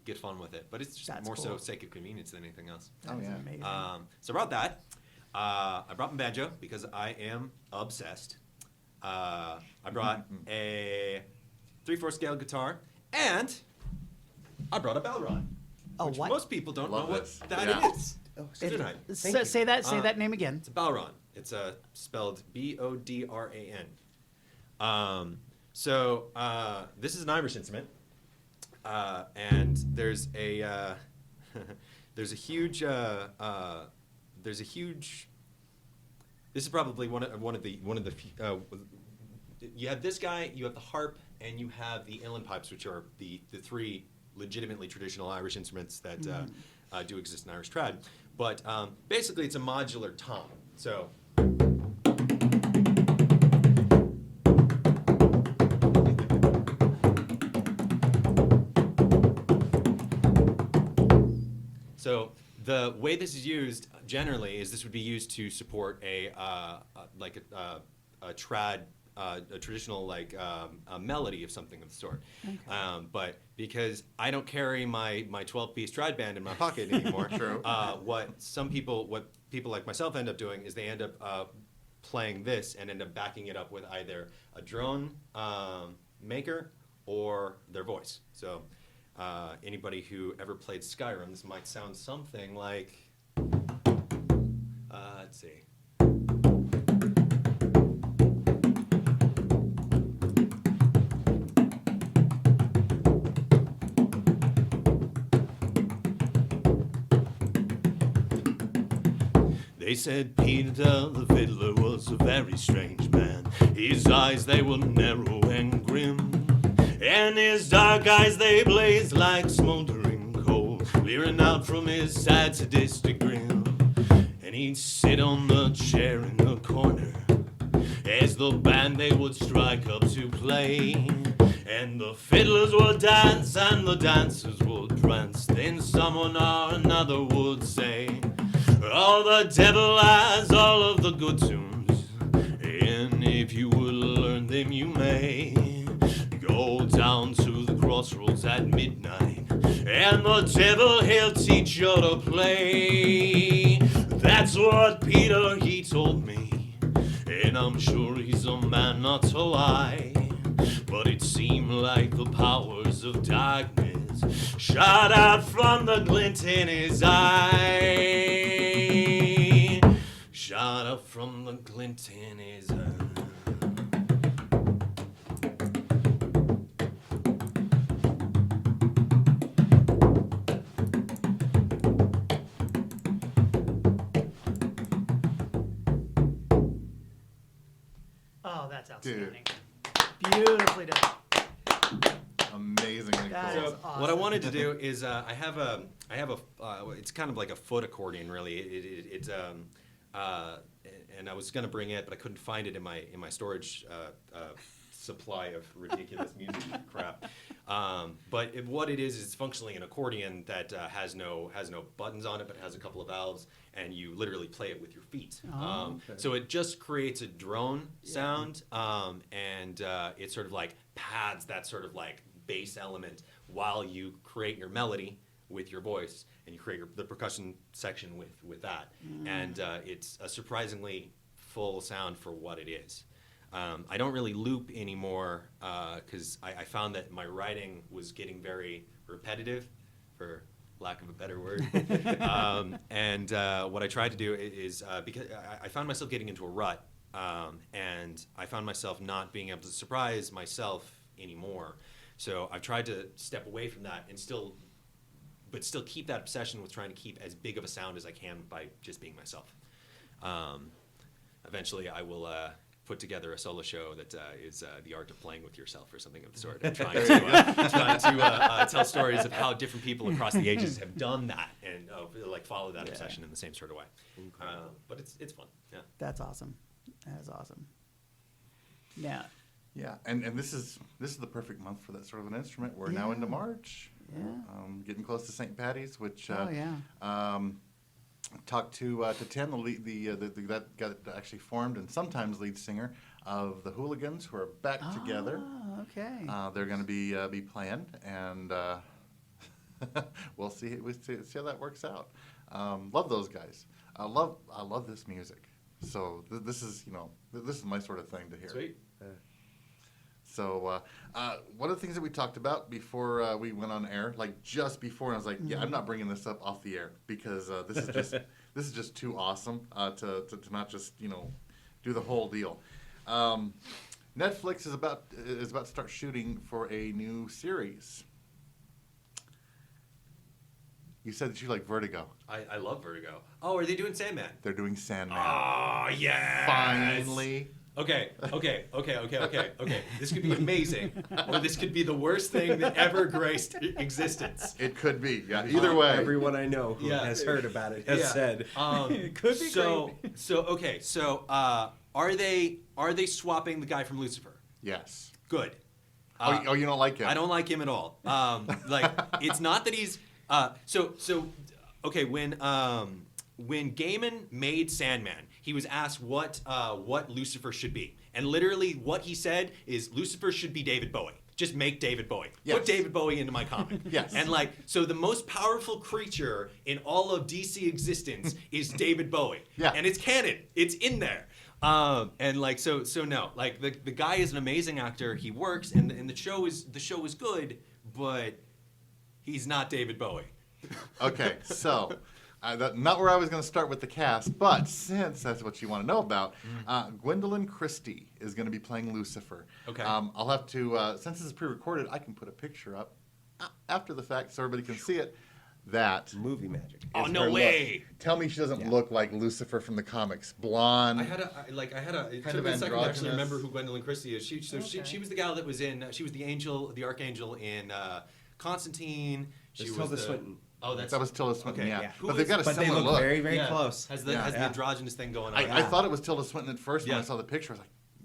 Speaker 5: get fun with it. But it's just
Speaker 4: That's
Speaker 5: more so
Speaker 4: cool.
Speaker 5: sake of convenience than anything else.
Speaker 4: That is
Speaker 2: yeah.
Speaker 4: amazing.
Speaker 5: So I brought that. I brought my banjo because I am obsessed. I brought a 3/4 scale guitar, and I brought a bell rod.
Speaker 4: A
Speaker 5: Which
Speaker 4: what?
Speaker 5: most people don't
Speaker 2: Love
Speaker 5: know
Speaker 2: this.
Speaker 5: what that
Speaker 2: Yeah.
Speaker 5: is.
Speaker 4: It-
Speaker 5: Didn't I?
Speaker 6: Thank you.
Speaker 4: say that name again.
Speaker 5: It's a Balron. It's spelled Bodran. This is an Irish instrument, and there's a there's a huge. This is probably one of the. You have this guy, you have the harp, and you have the uilleann pipes, which are the three legitimately traditional Irish instruments that do exist in Irish trad. But basically, it's a modular tom. So. So the way this is used generally is this would be used to support a trad, a traditional a melody of something of the sort. Okay. But because I don't carry my 12-piece trad band in my pocket anymore,
Speaker 2: True.
Speaker 5: what people like myself end up doing is they end up playing this and end up backing it up with either a drone maker or their voice. So. Anybody who ever played Skyrim, this might sound something like, let's see. They said Peter the fiddler was a very strange man. His eyes, they were narrow and grim. And his dark eyes, they blazed like smoldering coal, leering out from his sad, sadistic grin. And he'd sit on the chair in the corner as the band, they would strike up to play. And the fiddlers would dance and the dancers would prance. Then someone or another would say, "Oh, the devil has all of the good tunes. And if you would learn them, you may go down to the crossroads at midnight, and the devil he'll teach you to play. That's what Peter, he told me, and I'm sure he's a man not to lie. But it seemed like the powers of darkness shot out from the glint in his eye. Shot up from the glint in his eye.
Speaker 4: Oh, that's
Speaker 2: Dude.
Speaker 4: outstanding. Beautifully done.
Speaker 2: Amazingly
Speaker 4: That
Speaker 2: cool.
Speaker 4: is
Speaker 5: So
Speaker 4: awesome.
Speaker 5: what I wanted to do is I have a it's kind of like a foot accordion really. It's and I was gonna bring it, but I couldn't find it in my storage supply of ridiculous music crap. But what it is it's functionally an accordion that has no buttons on it, but has a couple of valves, and you literally play it with your feet. So it just creates a drone sound, and it sort of like pads that sort of like bass element while you create your melody with your voice, and you create the percussion section with that. And it's a surprisingly full sound for what it is. I don't really loop anymore because I found that my writing was getting very repetitive, for lack of a better word. And what I tried to do is because I found myself getting into a rut, and I found myself not being able to surprise myself anymore. So I've tried to step away from that and still keep that obsession with trying to keep as big of a sound as I can by just being myself. Eventually, I will put together a solo show that is the art of playing with yourself or something of the sort, and trying to tell stories of how different people across the ages have done that and like follow that obsession in the same sort of way. But it's fun. Yeah.
Speaker 4: That's awesome. That is awesome. Now,
Speaker 2: Yeah, and this is the perfect month for that sort of an instrument. We're now into March.
Speaker 4: Yeah.
Speaker 2: Getting close to St. Patty's, which talked to Tim, the that got actually formed and sometimes lead singer of the Hooligans, who are back together.
Speaker 4: Oh, okay.
Speaker 2: They're going to be playing, and we'll see how that works out. Love those guys. I love this music. So this is my sort of thing to hear.
Speaker 3: Sweet.
Speaker 2: So one of the things that we talked about before we went on air, like just before, and I was like, yeah, I'm not bringing this up off the air because this is just too awesome to not just do the whole deal. Netflix is about to start shooting for a new series. You said that you like Vertigo.
Speaker 5: I love Vertigo. Oh, are they doing Sandman?
Speaker 2: They're doing Sandman.
Speaker 5: Oh, yes.
Speaker 2: Finally.
Speaker 5: Okay. This could be amazing, or this could be the worst thing that ever graced existence.
Speaker 2: It could be. Yeah. Either way.
Speaker 6: Everyone I know who has heard about it has said
Speaker 4: it could be great.
Speaker 5: So are they swapping the guy from Lucifer?
Speaker 2: Yes.
Speaker 5: Good.
Speaker 2: You don't like him?
Speaker 5: I don't like him at all. It's not that he's when Gaiman made Sandman, he was asked what Lucifer should be, and literally what he said is Lucifer should be David Bowie. Just make David Bowie.
Speaker 2: Yes.
Speaker 5: Put David Bowie into my comic.
Speaker 2: Yes.
Speaker 5: And so the most powerful creature in all of DC existence is David Bowie.
Speaker 2: Yeah.
Speaker 5: And it's canon. It's in there. No. The guy is an amazing actor. He works, and the show is good, but he's not David Bowie.
Speaker 2: Okay, so not where I was going to start with the cast, but since that's what you want to know about, Gwendolyn Christie is going to be playing Lucifer.
Speaker 5: Okay.
Speaker 2: I'll have to, since this is pre-recorded, I can put a picture up after the fact so everybody can see it. That
Speaker 6: movie magic.
Speaker 5: Oh,
Speaker 2: is
Speaker 5: no
Speaker 2: her
Speaker 5: way.
Speaker 2: Look. Tell me she doesn't look like Lucifer from the comics. Blonde.
Speaker 5: I had a. It
Speaker 2: Kind
Speaker 5: took
Speaker 2: of
Speaker 5: me a second to actually
Speaker 2: androgynous.
Speaker 5: remember who Gwendolyn Christie is. She was the gal that was in. She was the archangel in Constantine. She was
Speaker 6: Tilda Swinton.
Speaker 5: Oh, that
Speaker 2: was Tilda Swinton,
Speaker 5: okay.
Speaker 2: yeah.
Speaker 5: Who
Speaker 2: But they've
Speaker 5: is-
Speaker 2: got a
Speaker 6: But they
Speaker 2: similar
Speaker 6: look
Speaker 2: look.
Speaker 6: very, very close.
Speaker 5: Has the androgynous thing going on.
Speaker 2: I thought it was Tilda Swinton at first when I
Speaker 5: Yeah.
Speaker 2: saw the picture. I was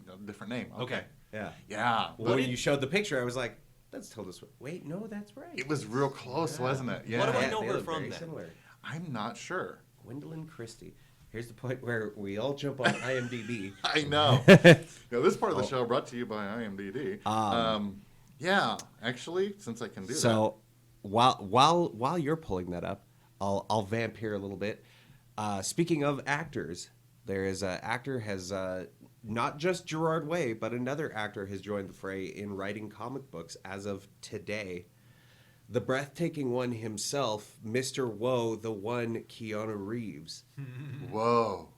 Speaker 2: like, different name.
Speaker 5: Okay.
Speaker 6: Yeah.
Speaker 2: Yeah.
Speaker 6: When
Speaker 2: But
Speaker 6: you showed the picture, I was like, that's Tilda Swinton. Wait, no, that's right.
Speaker 2: it was real close, wasn't it? Yeah.
Speaker 5: What do I know
Speaker 6: they
Speaker 5: her
Speaker 6: look
Speaker 5: from
Speaker 6: very
Speaker 5: then?
Speaker 6: similar.
Speaker 2: I'm not sure.
Speaker 6: Gwendolyn Christie. Here's the point where we all jump on IMDb.
Speaker 2: I know. Now, this part of the show brought to you by IMDb. Yeah, actually, since I can do that.
Speaker 6: So while you're pulling that up, I'll vamp here a little bit. Speaking of actors, there is an actor has not just Gerard Way, but another actor has joined the fray in writing comic books as of today. The breathtaking one himself, Mr. Woe, the one Keanu Reeves.
Speaker 2: Whoa.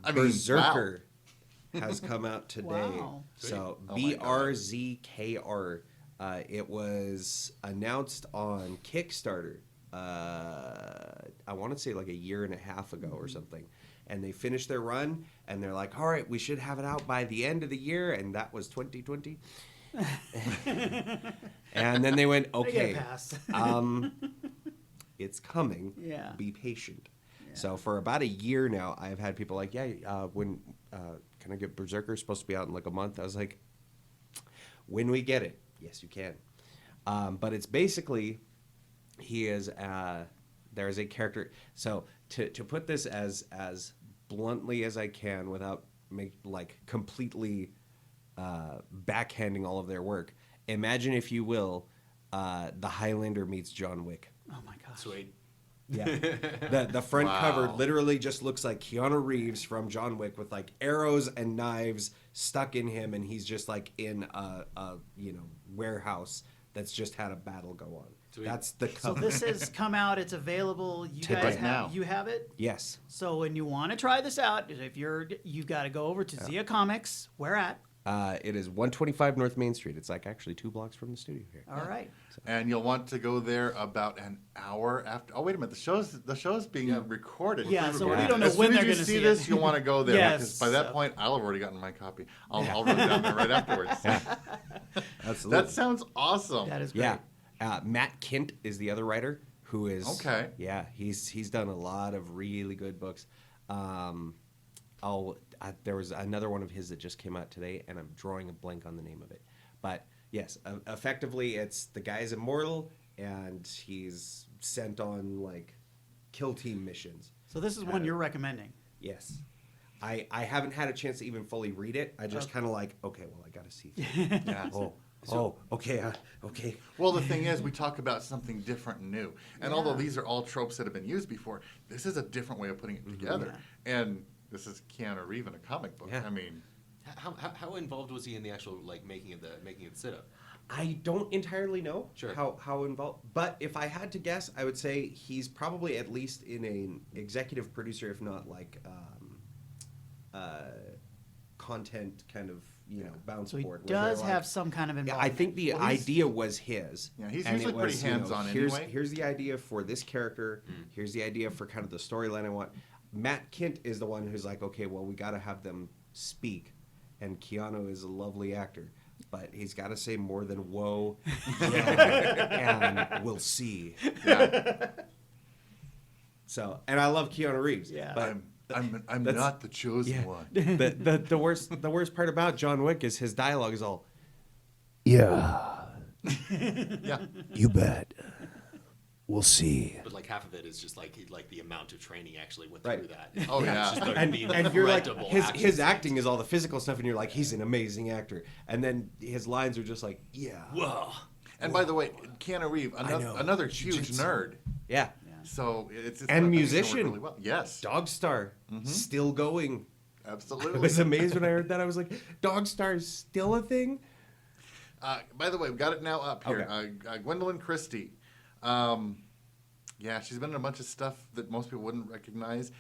Speaker 2: I mean,
Speaker 6: Berserker has come out today.
Speaker 4: Wow.
Speaker 6: So
Speaker 2: Oh my God.
Speaker 6: BRZKR. It was announced on Kickstarter. I want to say like a year and a half ago or something. And they finished their run, and they're like, all right, we should have it out by the end of the year, and that was 2020. And then they went,
Speaker 4: I get a
Speaker 6: okay,
Speaker 4: pass.
Speaker 6: it's coming.
Speaker 4: Yeah.
Speaker 6: Be patient. So for about a year now, I've had people like, when can I get Berserker? Supposed to be out in like a month. I was like, when we get it, yes, you can. But it's basically, he is there's a character. So to put this as bluntly as I can without completely backhanding all of their work, imagine, if you will, the Highlander meets John Wick.
Speaker 4: Oh my gosh.
Speaker 5: Sweet.
Speaker 6: Yeah. The front cover literally just looks like Keanu Reeves from John Wick with like arrows and knives stuck in him, and he's just like in a warehouse that's just had a battle go on.
Speaker 5: Sweet.
Speaker 6: That's the
Speaker 4: So
Speaker 6: cover.
Speaker 4: this has come out. It's available. You
Speaker 6: Today.
Speaker 4: guys
Speaker 2: Right
Speaker 4: have
Speaker 2: now.
Speaker 4: you have it.
Speaker 6: Yes.
Speaker 4: So when you want to try this out, if you got to go over to Zia Comics. Where at?
Speaker 6: It is 125 North Main Street. It's like actually 2 blocks from the studio here.
Speaker 4: All right.
Speaker 2: And you'll want to go there about an hour after. Oh, wait a minute. The show's being recorded.
Speaker 4: Yeah, so
Speaker 6: we
Speaker 4: don't know
Speaker 2: as
Speaker 4: when
Speaker 2: soon
Speaker 4: they're
Speaker 2: as you
Speaker 4: gonna
Speaker 2: see
Speaker 4: see
Speaker 2: this,
Speaker 4: it.
Speaker 2: you'll want to go there.
Speaker 4: Yes,
Speaker 2: Because by that
Speaker 4: so-
Speaker 2: point, I'll have already gotten my copy. I'll run down there right afterwards.
Speaker 6: Absolutely.
Speaker 2: That sounds awesome.
Speaker 4: That is great.
Speaker 6: Yeah. Matt Kint is the other writer who is
Speaker 2: Okay.
Speaker 6: Yeah, he's done a lot of really good books. There was another one of his that just came out today, and I'm drawing a blank on the name of it. But yes, effectively, it's the guy's immortal, and he's sent on like kill team missions.
Speaker 4: So this is one you're recommending.
Speaker 6: Yes. I haven't had a chance to even fully read it. I just kind of like, okay, well, I got to see.
Speaker 2: Yeah.
Speaker 6: Okay. Okay.
Speaker 2: Well, the thing is, we talk about something different and new. And although these are all tropes that have been used before, this is a different way of putting it together. And this is Keanu Reeves in a comic book.
Speaker 6: Yeah.
Speaker 2: I mean,
Speaker 5: How involved was he in the actual making of the sit-up?
Speaker 6: I don't entirely know
Speaker 5: Sure.
Speaker 6: how involved, but if I had to guess, I would say he's probably at least in an executive producer, if not like content kind of bounce
Speaker 4: So he
Speaker 6: board. where they're
Speaker 4: does
Speaker 6: like-
Speaker 4: have some kind of
Speaker 6: Yeah,
Speaker 4: involvement.
Speaker 6: I think the
Speaker 2: Well, he's-
Speaker 6: idea was his.
Speaker 2: Yeah, he's
Speaker 6: and
Speaker 2: usually
Speaker 6: it was,
Speaker 2: pretty hands-on
Speaker 6: here's,
Speaker 2: anyway.
Speaker 6: Here's the idea for this character. Here's the idea for kind of the storyline I want. Matt Kint is the one who's like, okay, well, we got to have them speak. And Keanu is a lovely actor, but he's got to say more than "whoa," and we'll see.
Speaker 2: yeah,
Speaker 6: So, and I love Keanu Reeves.
Speaker 4: Yeah.
Speaker 6: but
Speaker 2: I'm
Speaker 6: that's-
Speaker 2: not the chosen
Speaker 6: yeah.
Speaker 2: one.
Speaker 6: the worst part about John Wick is his dialogue is all,
Speaker 2: Yeah.
Speaker 7: You bet. We'll see.
Speaker 5: But like half of it is just like the amount of training he actually went
Speaker 6: Right.
Speaker 5: through that.
Speaker 2: Oh, yeah.
Speaker 5: It's just the
Speaker 6: and you're like
Speaker 5: incredible
Speaker 6: his
Speaker 5: action
Speaker 6: acting is all the physical stuff, and you're like, he's an amazing actor. And then his lines are just like, yeah,
Speaker 5: Whoa.
Speaker 2: And by the way, Keanu Reeves,
Speaker 6: know.
Speaker 2: another huge
Speaker 6: Jiu-jitsu.
Speaker 2: nerd.
Speaker 6: yeah.
Speaker 2: So it's
Speaker 6: And
Speaker 2: I think it's gonna work
Speaker 6: musician.
Speaker 2: really well. Yes,
Speaker 6: Dog Star still going. I
Speaker 2: absolutely.
Speaker 6: was amazed when I heard that. I was like, Dog Star is still a thing.
Speaker 2: By the way, we've got it now up here.
Speaker 6: Okay.
Speaker 2: Gwendolyn Christie. Yeah, she's been in a bunch of stuff that most people wouldn't recognize.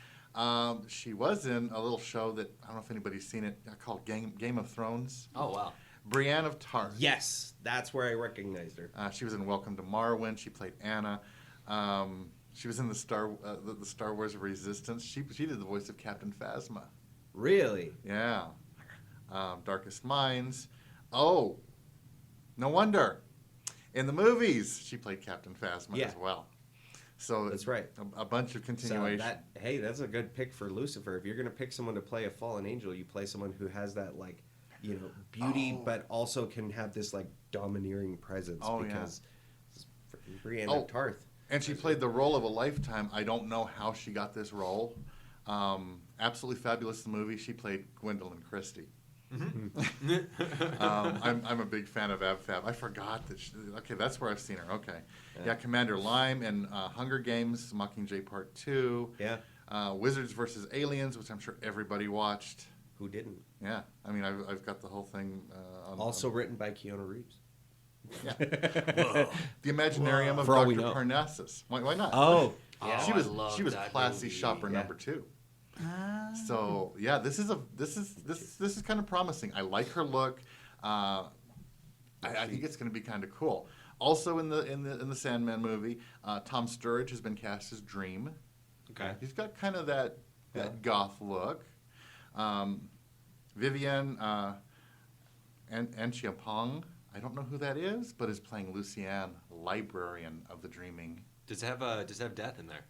Speaker 2: She was in a little show that I don't know if anybody's seen it called Game of Thrones.
Speaker 5: Oh wow.
Speaker 2: Brienne of Tarth.
Speaker 6: Yes, that's where I recognized her.
Speaker 2: She was in Welcome to Marwyn. She played Anna. She was in the Star Wars Resistance. She did the voice of Captain Phasma.
Speaker 6: Really?
Speaker 2: Yeah. Darkest Minds. Oh, no wonder. In the movies, she played Captain Phasma
Speaker 6: Yeah.
Speaker 2: as well. So
Speaker 6: That's right.
Speaker 2: A bunch of
Speaker 6: So
Speaker 2: continuation.
Speaker 6: that's a good pick for Lucifer. If you're gonna pick someone to play a fallen angel, you play someone who has that beauty, but also can have this domineering presence.
Speaker 2: Oh, yeah.
Speaker 6: because it's freaking Brienne
Speaker 2: Oh.
Speaker 6: of Tarth.
Speaker 2: And she played the role of a lifetime. I don't know how she got this role. absolutely fabulous in the movie. She played Gwendolyn Christie. I'm a big fan of Fab. I forgot that. Okay, that's where I've seen her. Okay, yeah, Commander Lime and Hunger Games, Mockingjay Part 2.
Speaker 6: Yeah.
Speaker 2: Wizards versus Aliens, which I'm sure everybody watched.
Speaker 6: Who didn't?
Speaker 2: Yeah, I mean, I've got the whole thing.
Speaker 6: Also written by Keanu Reeves.
Speaker 2: Yeah. The Imaginarium of
Speaker 6: For all we
Speaker 2: Dr.
Speaker 6: know.
Speaker 2: Parnassus. Why not?
Speaker 6: Oh,
Speaker 3: Yeah.
Speaker 2: She
Speaker 3: I
Speaker 2: was
Speaker 3: love that
Speaker 2: classy
Speaker 3: movie.
Speaker 2: shopper
Speaker 6: Yeah.
Speaker 2: number 2. So yeah, this is kind of promising. I like her look. I think it's going to be kind of cool. Also in the Sandman movie, Tom Sturridge has been cast as Dream.
Speaker 3: Okay.
Speaker 2: He's got kind of that goth look. Vivienne Anchiapong, I don't know who that is, but is playing Lucienne, librarian of the Dreaming.
Speaker 3: Does it have Death in there?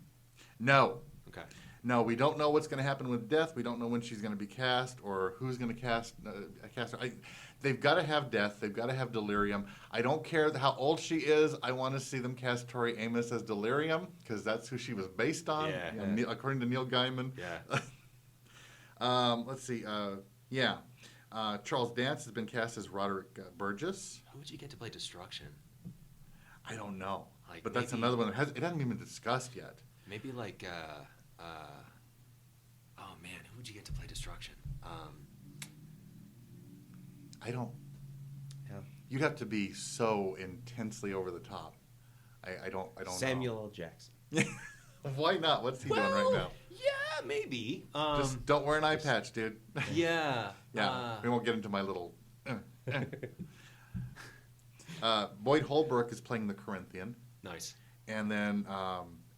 Speaker 2: No.
Speaker 3: Okay.
Speaker 2: No, we don't know what's going to happen with Death. We don't know when she's going to be cast or who's going to cast her. They've got to have Death. They've got to have Delirium. I don't care how old she is. I want to see them cast Tori Amos as Delirium because that's who she was based on,
Speaker 3: Yeah.
Speaker 2: according to Neil Gaiman.
Speaker 3: Yeah.
Speaker 2: Let's see. Charles Dance has been cast as Roderick Burgess.
Speaker 3: Who would you get to play Destruction?
Speaker 2: I don't know.
Speaker 3: Like
Speaker 2: But that's
Speaker 3: maybe-
Speaker 2: another one. It hasn't even been discussed yet.
Speaker 3: Maybe like, oh man, who would you get to play Destruction?
Speaker 2: I don't.
Speaker 6: Yeah.
Speaker 2: You'd have to be so intensely over the top. I don't
Speaker 6: Samuel L. Jackson.
Speaker 2: know. Why not? What's he doing right now?
Speaker 3: Yeah, maybe.
Speaker 2: Just don't wear an eye patch, dude.
Speaker 3: Yeah.
Speaker 2: Yeah, we won't get into my little. Boyd Holbrook is playing the Corinthian,
Speaker 3: Nice.
Speaker 2: and then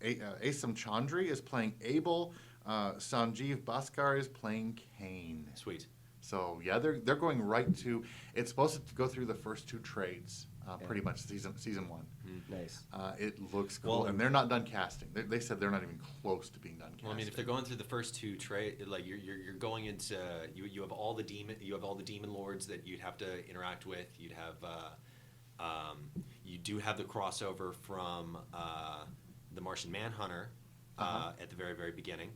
Speaker 2: Asam Chandri is playing Abel. Sanjeev Bhaskar is playing Cain.
Speaker 3: Sweet.
Speaker 2: So yeah, they're going right to. It's supposed to go through the first 2 trades, pretty much season 1.
Speaker 6: Nice.
Speaker 2: It looks cool,
Speaker 6: Well,
Speaker 2: and they're not done casting. They said they're not even close to being done casting.
Speaker 3: Well, I mean, if they're going through the first 2 like you're going into you have all the demon lords that you'd have to interact with. You'd have you do have the crossover from the Martian Manhunter at the very, very beginning.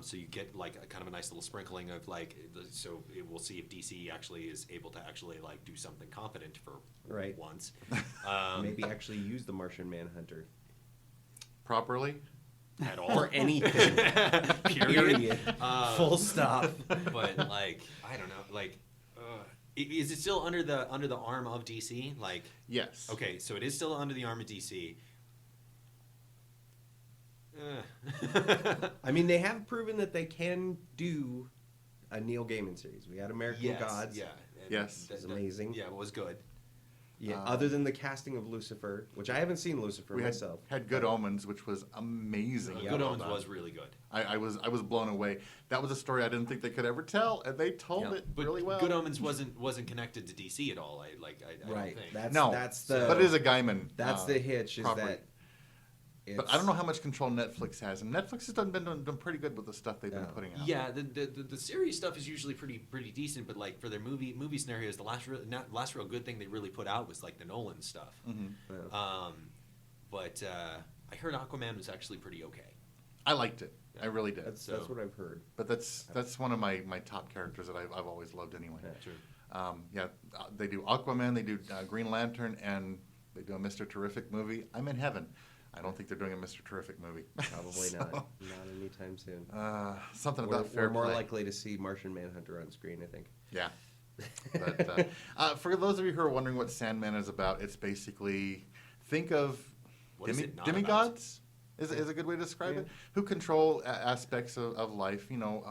Speaker 3: So you get like a kind of a nice little sprinkling of like, so we'll see if DC actually is able to actually like do something competent for
Speaker 6: Right.
Speaker 3: once.
Speaker 6: Maybe actually use the Martian Manhunter
Speaker 2: properly.
Speaker 3: At all.
Speaker 6: for anything.
Speaker 3: Period.
Speaker 6: Full stop.
Speaker 3: But like, I don't know, like, is it still under the arm of DC? Like,
Speaker 2: Yes.
Speaker 3: okay, so it is still under the arm of DC.
Speaker 6: I mean, they have proven that they can do a Neil Gaiman series. We had American
Speaker 3: Yes,
Speaker 6: Gods.
Speaker 3: yeah.
Speaker 2: Yes.
Speaker 6: It's amazing.
Speaker 3: Yeah, it was good.
Speaker 6: Yeah. Other than the casting of Lucifer, which I haven't seen Lucifer
Speaker 2: We
Speaker 6: myself.
Speaker 2: had Good Omens, which was amazing.
Speaker 6: Yeah.
Speaker 3: Good
Speaker 2: Well
Speaker 3: Omens
Speaker 2: done.
Speaker 3: was really good.
Speaker 2: I was blown away. That was a story I didn't think they could ever tell, and they told
Speaker 6: Yeah.
Speaker 2: it
Speaker 3: But
Speaker 2: really well.
Speaker 3: Good Omens wasn't connected to DC at all. I
Speaker 6: Right.
Speaker 3: don't think.
Speaker 6: That's the.
Speaker 2: but it is a Gaiman.
Speaker 6: That's the hitch. Is
Speaker 2: property.
Speaker 6: that.
Speaker 2: But I don't know how much control Netflix has, and Netflix has done pretty good with the stuff they've been
Speaker 6: Yeah.
Speaker 2: putting out.
Speaker 3: Yeah, the series stuff is usually pretty decent, but like for their movie scenarios, the last real good thing they really put out was like the Nolan stuff.
Speaker 2: Mm-hmm.
Speaker 3: But I heard Aquaman was actually pretty okay.
Speaker 2: I liked it. I really did.
Speaker 6: That's
Speaker 3: So-
Speaker 6: what I've heard.
Speaker 2: But that's one of my top characters that I've always loved anyway.
Speaker 6: Yeah.
Speaker 3: True.
Speaker 2: They do Aquaman, they do Green Lantern, and they do a Mr. Terrific movie. I'm in heaven. I don't think they're doing a Mr. Terrific movie.
Speaker 6: Probably
Speaker 2: So,
Speaker 6: not. Not anytime soon.
Speaker 2: Something
Speaker 6: We're,
Speaker 2: about fair
Speaker 6: we're more
Speaker 2: play.
Speaker 6: likely to see Martian Manhunter on screen, I think.
Speaker 2: Yeah. But for those of you who are wondering what Sandman is about, it's basically think of
Speaker 3: What is it not
Speaker 2: demigods. Is a good way to describe it. Who control aspects of life. You know.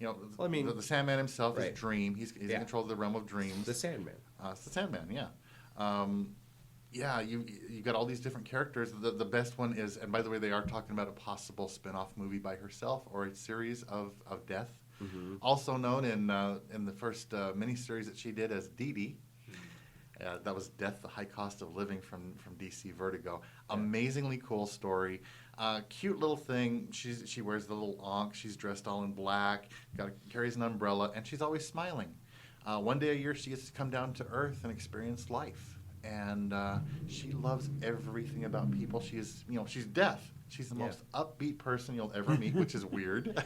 Speaker 6: Well, I mean,
Speaker 2: the Sandman himself
Speaker 6: right.
Speaker 2: is Dream. He's in control of the realm of dreams.
Speaker 6: The Sandman.
Speaker 2: It's the Sandman. Yeah. Yeah, you got all these different characters. The best one is, and by the way, they are talking about a possible spin-off movie by herself or a series of Death, also known in the first miniseries that she did as Dee Dee. That was Death: The High Cost of Living from DC Vertigo. Amazingly cool story. Cute little thing. She wears the little ankh. She's dressed all in black. Carries an umbrella, and she's always smiling. One day a year, she gets to come down to Earth and experience life. And she loves everything about people. She's deaf. She's the most upbeat person you'll ever meet, which is weird.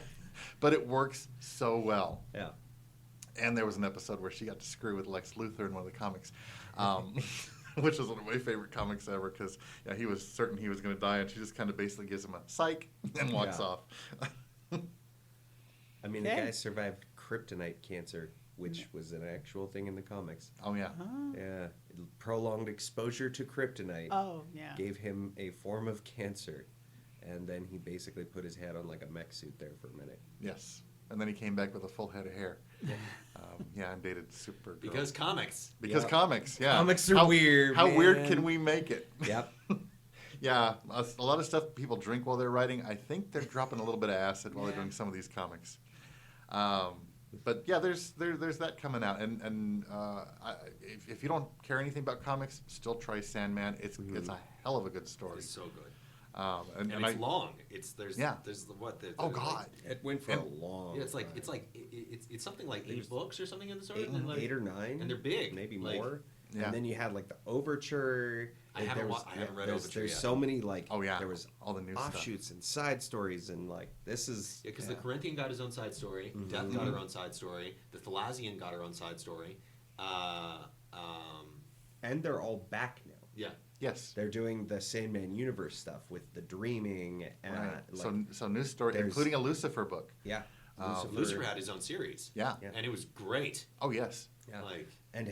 Speaker 2: but it works so well.
Speaker 6: Yeah.
Speaker 2: And there was an episode where she got to screw with Lex Luthor in one of the comics, which was one of my favorite comics ever because he was certain he was going to die, and she just kind of basically gives him a psych and walks off.
Speaker 6: I mean, the guy survived kryptonite cancer, which was an actual thing in the comics.
Speaker 2: Oh, yeah.
Speaker 6: Yeah. Prolonged exposure to kryptonite gave him a form of cancer. And then he basically put his head on like a mech suit there for a minute.
Speaker 2: Yes. And then he came back with a full head of hair. And dated Supergirl.
Speaker 3: Because comics.
Speaker 2: Because comics, yeah.
Speaker 6: Comics are weird,
Speaker 2: How weird
Speaker 6: man.
Speaker 2: can we make it?
Speaker 6: Yep.
Speaker 2: Yeah, a lot of stuff people drink while they're writing. I think they're dropping a little bit of acid while they're doing some of these comics. But yeah, there's that coming out, and if you don't care anything about comics, still try Sandman. It's a hell of a good story.
Speaker 3: It's so good.
Speaker 2: And
Speaker 3: it's long. There's
Speaker 2: oh God,
Speaker 6: It went for a long.
Speaker 3: Yeah, it's
Speaker 6: time.
Speaker 3: It's something like 8 books or something in the sort.
Speaker 6: Eight or nine,
Speaker 3: and they're big,
Speaker 6: maybe
Speaker 3: like,
Speaker 6: more.
Speaker 2: Yeah.
Speaker 6: And then you had like the overture.
Speaker 3: I haven't read Overture
Speaker 6: There's
Speaker 3: yet.
Speaker 6: so many like.
Speaker 2: Oh yeah,
Speaker 6: There was
Speaker 2: all the new
Speaker 6: offshoots and side stories and like this is.
Speaker 3: Yeah, because the Corinthian got his own side story, Death got her own side story, the Thalassian got her own side story.
Speaker 6: And they're all back now.
Speaker 3: Yeah.
Speaker 2: Yes.
Speaker 6: They're doing the Sandman universe stuff with the dreaming and
Speaker 2: Right. So new story, including a Lucifer book.
Speaker 6: yeah.
Speaker 3: Lucifer had his own series.
Speaker 2: Yeah.
Speaker 3: And it was great.
Speaker 2: Oh yes.
Speaker 6: Yeah.
Speaker 3: Like,
Speaker 6: And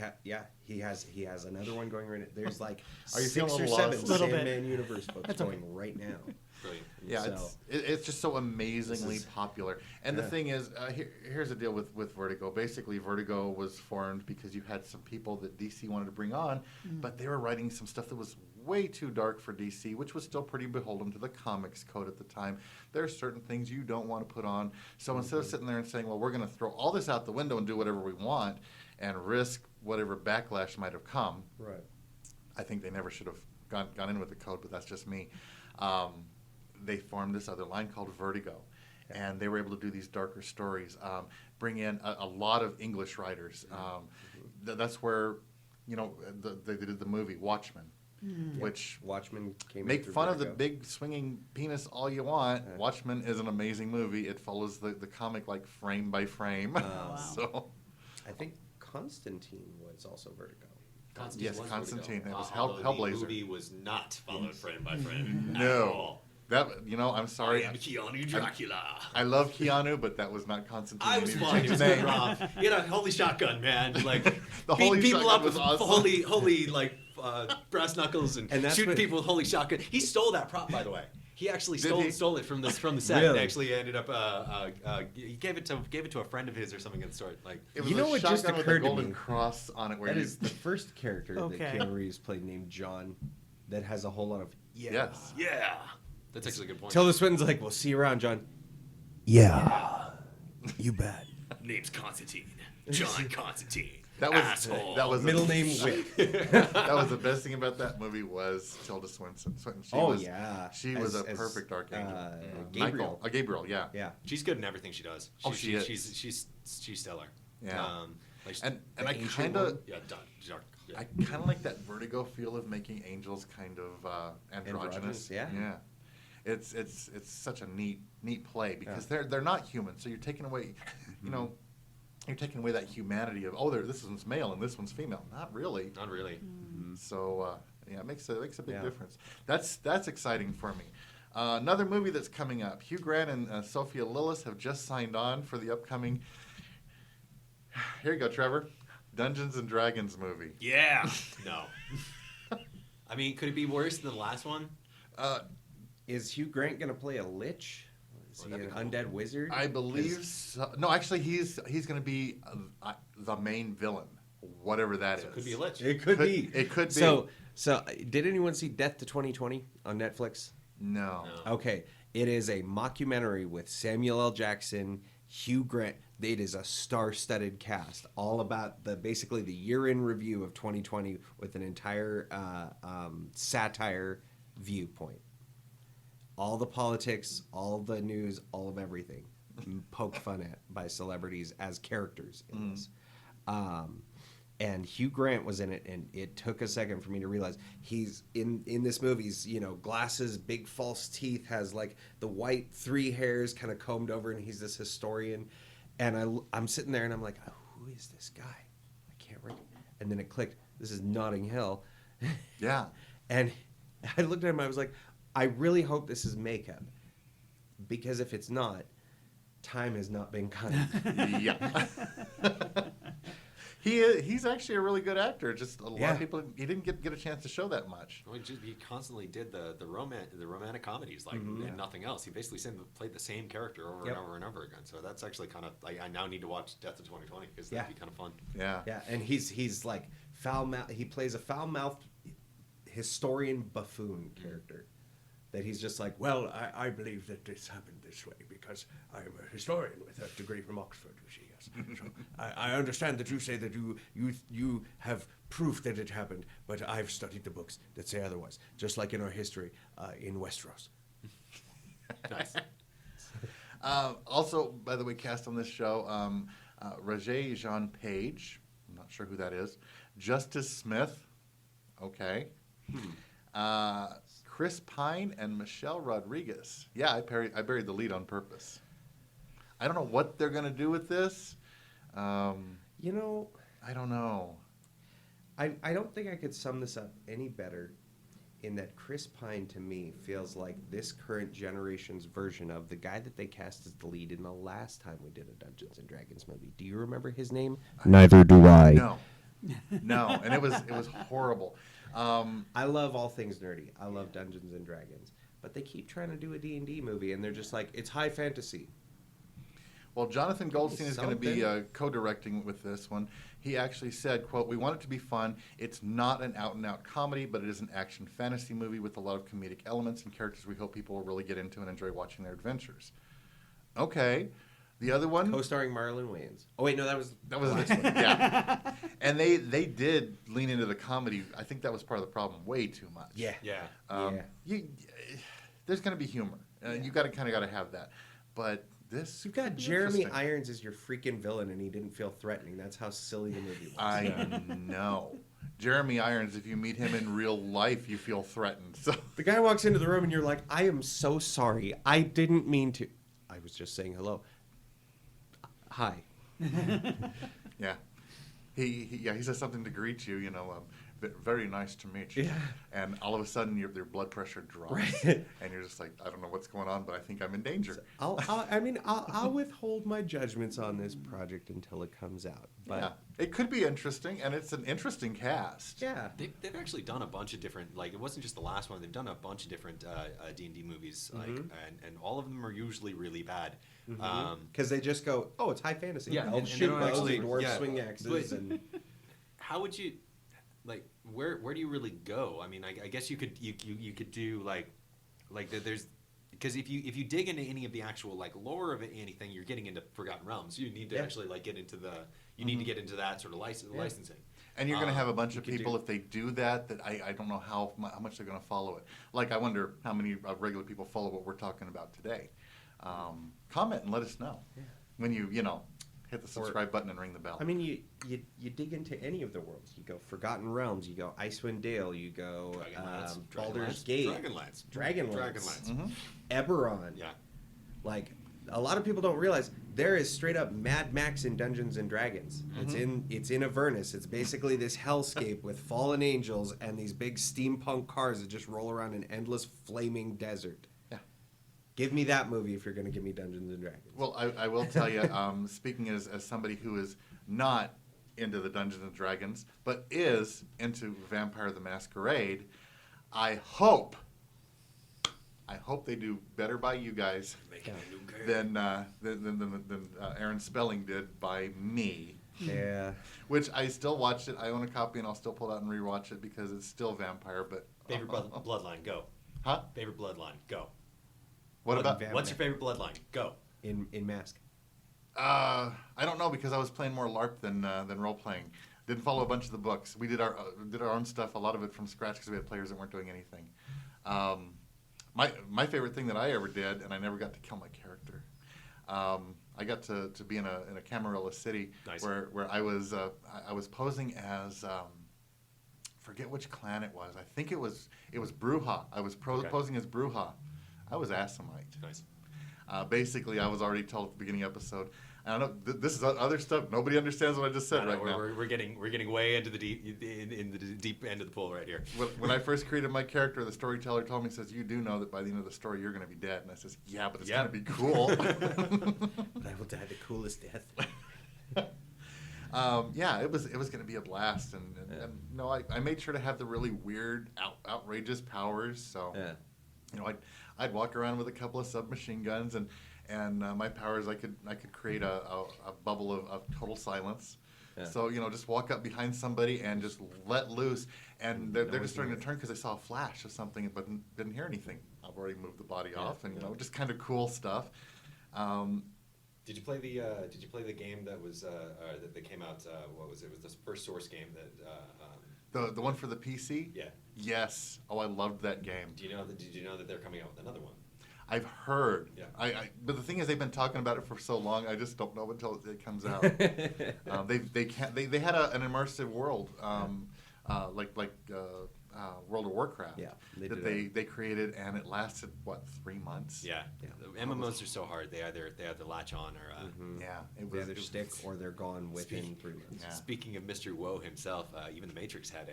Speaker 6: he has another one going right now. There's like
Speaker 2: Are you
Speaker 6: 6
Speaker 2: feeling a
Speaker 6: or
Speaker 2: little
Speaker 6: 7
Speaker 2: lost?
Speaker 4: Little bit.
Speaker 6: Sandman universe books
Speaker 4: That's
Speaker 6: going right now.
Speaker 3: brilliant.
Speaker 2: Yeah,
Speaker 6: So-
Speaker 2: it's just so amazingly popular. And the
Speaker 6: Yeah.
Speaker 2: thing is, here's the deal with Vertigo. Basically, Vertigo was formed because you had some people that DC wanted to bring on, but they were writing some stuff that was way too dark for DC, which was still pretty beholden to the comics code at the time. There are certain things you don't want to put on. So instead of sitting there and saying, well, we're going to throw all this out the window and do whatever we want and risk whatever backlash might have come,
Speaker 6: Right.
Speaker 2: I think they never should have gone in with the code, but that's just me. They formed this other line called Vertigo, and they were able to do these darker stories, bring in a lot of English writers. That's where, they did the movie Watchmen, which
Speaker 6: Watchmen came.
Speaker 2: make
Speaker 6: through
Speaker 2: fun of the
Speaker 6: Vertigo.
Speaker 2: big swinging penis all you want. Watchmen is an amazing movie. It follows the comic like frame by frame.
Speaker 4: wow.
Speaker 2: So
Speaker 6: I think Constantine was also Vertigo.
Speaker 2: Yes,
Speaker 3: was
Speaker 2: Constantine.
Speaker 3: Vertigo.
Speaker 2: It was
Speaker 3: Although
Speaker 2: Hellblazer.
Speaker 3: The movie was not followed frame by frame. At
Speaker 2: No.
Speaker 3: all.
Speaker 2: That I'm sorry.
Speaker 3: I am Keanu Dracula.
Speaker 2: I love Keanu, but that was not Constantine.
Speaker 3: I
Speaker 2: They
Speaker 3: was
Speaker 2: need to
Speaker 3: fun.
Speaker 2: change
Speaker 3: He was
Speaker 2: his
Speaker 3: good,
Speaker 2: name.
Speaker 3: Rob. He had a holy shotgun, man. Like
Speaker 2: The
Speaker 3: beating
Speaker 2: holy
Speaker 3: people
Speaker 2: shotgun
Speaker 3: up
Speaker 2: was
Speaker 3: with
Speaker 2: awesome.
Speaker 3: holy brass knuckles and
Speaker 6: that's
Speaker 3: shooting
Speaker 6: what-
Speaker 3: people with holy shotgun. He stole that prop, by the way. He actually
Speaker 2: Did he?
Speaker 3: stole it from the set.
Speaker 6: Really?
Speaker 3: And actually ended up he gave it to a friend of his or something of the sort. Like
Speaker 2: It was
Speaker 6: You know
Speaker 2: a
Speaker 6: what just
Speaker 2: shotgun with
Speaker 6: occurred
Speaker 2: a
Speaker 6: to
Speaker 2: golden
Speaker 6: me?
Speaker 2: cross on it. Where
Speaker 6: That
Speaker 2: you,
Speaker 6: is the first character
Speaker 4: Okay.
Speaker 6: that Keanu Reeves played named John that has a whole lot of
Speaker 2: yes.
Speaker 3: yeah, that's actually a good point.
Speaker 6: Tilda Swinton's like, we'll see you around, John.
Speaker 7: Yeah. You bet.
Speaker 3: Name's Constantine. John Constantine.
Speaker 2: That was
Speaker 3: Asshole.
Speaker 2: that was
Speaker 6: Middle
Speaker 2: the,
Speaker 6: name Wick.
Speaker 2: that was the best thing about that movie was Tilda Swinton. She was a perfect archangel.
Speaker 6: Gabriel.
Speaker 2: Michael, Gabriel, yeah.
Speaker 6: Yeah.
Speaker 3: She's good in everything she does.
Speaker 2: She is.
Speaker 3: She's stellar.
Speaker 2: Yeah.
Speaker 3: Like,
Speaker 2: And I
Speaker 6: ancient
Speaker 2: kind of
Speaker 6: one.
Speaker 3: yeah, dark. Yeah.
Speaker 2: I kind of like that Vertigo feel of making angels kind of androgynous.
Speaker 6: Androgynous, yeah.
Speaker 2: Yeah. It's such a neat play because they're not human. So you're taking away, you're taking away that humanity of this one's male and this one's female. Not really.
Speaker 3: Not really.
Speaker 2: So it makes a big
Speaker 6: Yeah.
Speaker 2: difference. That's exciting for me. Another movie that's coming up. Hugh Grant and Sophia Lillis have just signed on for the upcoming. Here you go, Trevor. Dungeons and Dragons movie.
Speaker 3: Yeah. No. I mean, could it be worse than the last one?
Speaker 6: Is Hugh Grant going to play a lich? Is he
Speaker 3: that'd
Speaker 6: an
Speaker 3: be cool.
Speaker 6: undead wizard?
Speaker 2: I believe so. No, actually, he's going to be the main villain, whatever that is.
Speaker 3: So it could be a lich.
Speaker 6: It could be.
Speaker 2: It could be.
Speaker 6: So, did anyone see Death to 2020 on Netflix?
Speaker 2: No.
Speaker 6: Okay. It is a mockumentary with Samuel L. Jackson, Hugh Grant. It is a star-studded cast, all about basically the year-in review of 2020 with an entire satire viewpoint. All the politics, all the news, all of everything poked fun at by celebrities as characters in this. and Hugh Grant was in it, and it took a second for me to realize he's in this movie. He's, you know, glasses, big false teeth, has like the white 3 hairs kind of combed over, and he's this historian. And I'm sitting there and I'm like, oh, who is this guy? I can't remember. And then it clicked. This is Notting Hill.
Speaker 2: Yeah.
Speaker 6: And I looked at him. I was like, I really hope this is makeup, because if it's not, time has not been kind.
Speaker 2: Yeah. He's actually a really good actor. Just a lot of people, he didn't get a chance to show that much.
Speaker 5: Well, he constantly did the romantic comedies, like and nothing else. He basically played the same character over and over and over again. So that's actually kind of like, I now need to watch Death of 2020 because that'd be kind of fun.
Speaker 2: Yeah.
Speaker 6: Yeah, and he's like he plays a foul-mouthed historian buffoon character. That he's just like, well, I believe that this happened this way because I'm a historian with a degree from Oxford, you see, yes. So I understand that you say that you have proof that it happened, but I've studied the books that say otherwise, just like in our history in Westeros.
Speaker 5: Nice.
Speaker 2: Also, by the way, cast on this show, Roger Jean Page. I'm not sure who that is. Justice Smith. Okay. Chris Pine and Michelle Rodriguez. Yeah, I buried the lead on purpose. I don't know what they're going to do with this.
Speaker 6: You know,
Speaker 2: I don't know.
Speaker 6: I don't think I could sum this up any better in that Chris Pine, to me, feels like this current generation's version of the guy that they cast as the lead in the last time we did a Dungeons & Dragons movie. Do you remember his name?
Speaker 7: Neither do I.
Speaker 2: No, and it was horrible.
Speaker 6: I love all things nerdy. I love Dungeons & Dragons. But they keep trying to do a D&D movie, and they're just like, it's high fantasy.
Speaker 2: Well, Jonathan Goldstein is going to be co-directing with this one. He actually said, quote, "We want it to be fun. It's not an out-and-out comedy, but it is an action fantasy movie with a lot of comedic elements and characters we hope people will really get into and enjoy watching their adventures." Okay. The other one?
Speaker 6: Co-starring Marlon Wayans. Oh, wait, no, that was
Speaker 2: this one. Yeah. And they did lean into the comedy. I think that was part of the problem. Way too much.
Speaker 6: Yeah.
Speaker 2: There's going to be humor. You got to have that. But this,
Speaker 6: you've got Jeremy Irons as your freaking villain, and he didn't feel threatening. That's how silly the movie was.
Speaker 2: I know. Jeremy Irons, if you meet him in real life, you feel threatened. So
Speaker 6: the guy walks into the room, and you're like, I am so sorry. I didn't mean to. I was just saying hello. Hi.
Speaker 2: Yeah. He says something to greet you, very nice to meet you.
Speaker 6: Yeah.
Speaker 2: And all of a sudden, your blood pressure drops.
Speaker 6: Right.
Speaker 2: And you're just like, I don't know what's going on, but I think I'm in danger.
Speaker 6: I'll withhold my judgments on this project until it comes out. But
Speaker 2: yeah. It could be interesting, and it's an interesting cast.
Speaker 6: Yeah.
Speaker 5: They've actually done a bunch of different, like, it wasn't just the last one. They've done a bunch of different D&D movies, like, and all of them are usually really bad.
Speaker 6: Because they just go, oh, it's high fantasy.
Speaker 5: Yeah,
Speaker 6: Elves shoot bows, dwarves swing axes.
Speaker 5: But
Speaker 6: and
Speaker 5: how would you, like, where do you really go? I mean, I guess you could do like there's, because if you dig into any of the actual like lore of anything, you're getting into Forgotten Realms. You need to actually like get into need to get into that sort of licensing.
Speaker 2: And you're going to have a bunch of people, if they do that I don't know how much they're going to follow it. Like, I wonder how many regular people follow what we're talking about today. Comment and let us know when you hit the subscribe button and ring the bell.
Speaker 6: I mean, you dig into any of the worlds. You go Forgotten Realms. You go Icewind Dale. You go Baldur's Gate.
Speaker 5: Dragonlance.
Speaker 6: Eberron.
Speaker 5: Yeah.
Speaker 6: Like, a lot of people don't realize there is straight up Mad Max in Dungeons and Dragons. It's in Avernus. It's basically this hellscape with fallen angels and these big steampunk cars that just roll around an endless flaming desert. Give me that movie if you're going to give me Dungeons & Dragons.
Speaker 2: Well, I will tell you, speaking as somebody who is not into the Dungeons & Dragons, but is into Vampire the Masquerade, I hope they do better by you guys than Aaron Spelling did by me.
Speaker 6: Yeah.
Speaker 2: Which I still watched it. I own a copy, and I'll still pull it out and rewatch it because it's still Vampire. But
Speaker 5: Favorite bloodline, go.
Speaker 2: Huh?
Speaker 5: Favorite bloodline, go.
Speaker 2: What's
Speaker 5: your favorite bloodline? Go.
Speaker 6: In Mask.
Speaker 2: I don't know, because I was playing more LARP than role playing. Didn't follow a bunch of the books. We did our own stuff, a lot of it from scratch, because we had players that weren't doing anything. My favorite thing that I ever did, and I never got to kill my character. I got to be in a Camarilla City
Speaker 5: Nice.
Speaker 2: where I was posing as forget which clan it was. I think it was Bruja. I was posing as Bruja. I was Assamite.
Speaker 5: Nice.
Speaker 2: Basically, I was already told at the beginning episode. I don't know. This is other stuff. Nobody understands what I just said right now.
Speaker 5: We're getting way into the deep end of the pool right here.
Speaker 2: When I first created my character, the storyteller told me, says, "You do know that by the end of the story, you're going to be dead." And I says, "Yeah, but it's going to be cool."
Speaker 6: But I will die the coolest death.
Speaker 2: Yeah, it was going to be a blast, and no, I made sure to have the really weird, outrageous powers. So, you know, I'd walk around with a couple of submachine guns, and my powers, I could create a bubble of total silence. Yeah. So, you know, just walk up behind somebody and just let loose, and they're just starting to turn because they saw a flash of something but didn't hear anything. I've already moved the body off, and you know, just kind of cool stuff.
Speaker 5: Did you play the game that was that came out? What was it? It was the first Source game that.
Speaker 2: The one for the PC?
Speaker 5: Yeah.
Speaker 2: Yes. Oh, I loved that game.
Speaker 5: Did you know that they're coming out with another one?
Speaker 2: I've heard.
Speaker 5: Yeah.
Speaker 2: But the thing is, they've been talking about it for so long. I just don't know until it comes out. They had an immersive world, like World of Warcraft.
Speaker 6: Yeah.
Speaker 2: They created, and it lasted 3 months.
Speaker 5: Yeah. The MMOs are so hard. They either latch on or.
Speaker 2: Yeah.
Speaker 6: They either stick or they're gone within 3 months.
Speaker 2: Yeah.
Speaker 5: Speaking of Mr. Woe himself, even the Matrix had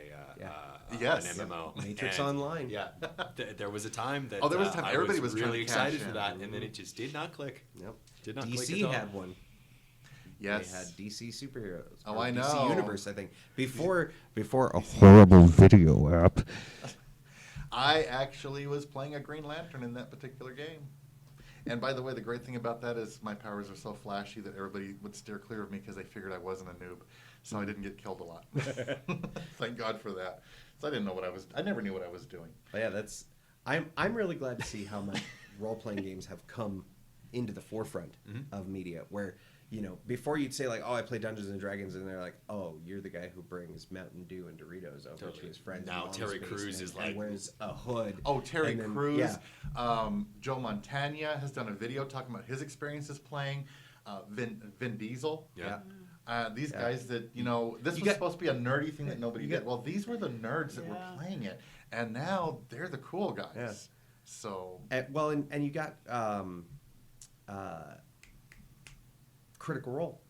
Speaker 2: Yes.
Speaker 5: an MMO.
Speaker 6: Matrix
Speaker 5: And,
Speaker 6: Online.
Speaker 5: Yeah, there was a time that
Speaker 2: there was a time everybody was trying
Speaker 5: really
Speaker 2: to
Speaker 5: excited
Speaker 2: cash
Speaker 5: for
Speaker 2: in.
Speaker 5: that, and then it just did not click.
Speaker 6: Yep.
Speaker 5: Did not click
Speaker 6: DC
Speaker 5: at all.
Speaker 6: had one.
Speaker 2: Yes.
Speaker 6: They had DC superheroes.
Speaker 2: Oh,
Speaker 6: or
Speaker 2: I know.
Speaker 6: DC Universe, I think. Before a horrible video app.
Speaker 2: I actually was playing a Green Lantern in that particular game. And by the way, the great thing about that is my powers are so flashy that everybody would steer clear of me because they figured I wasn't a noob. So I didn't get killed a lot. Thank God for that. So I never knew what I was doing.
Speaker 6: But yeah, I'm really glad to see how much role-playing games have come into the forefront of media, where, you know, before you'd say like, oh, I play Dungeons and Dragons, and they're like, oh, you're the guy who brings Mountain Dew and Doritos over to his friends.
Speaker 5: Now Terry Crews is like,
Speaker 6: wears a hood.
Speaker 2: Oh, Terry Crews.
Speaker 6: Yeah.
Speaker 2: Joe Montana has done a video talking about his experiences playing. Vin Diesel.
Speaker 5: Yeah.
Speaker 2: These guys that, you know, this was supposed to be a nerdy thing that nobody did. Well, these were the nerds that were playing it, and now they're the cool guys.
Speaker 6: Yeah.
Speaker 2: So.
Speaker 6: And you got Critical Role.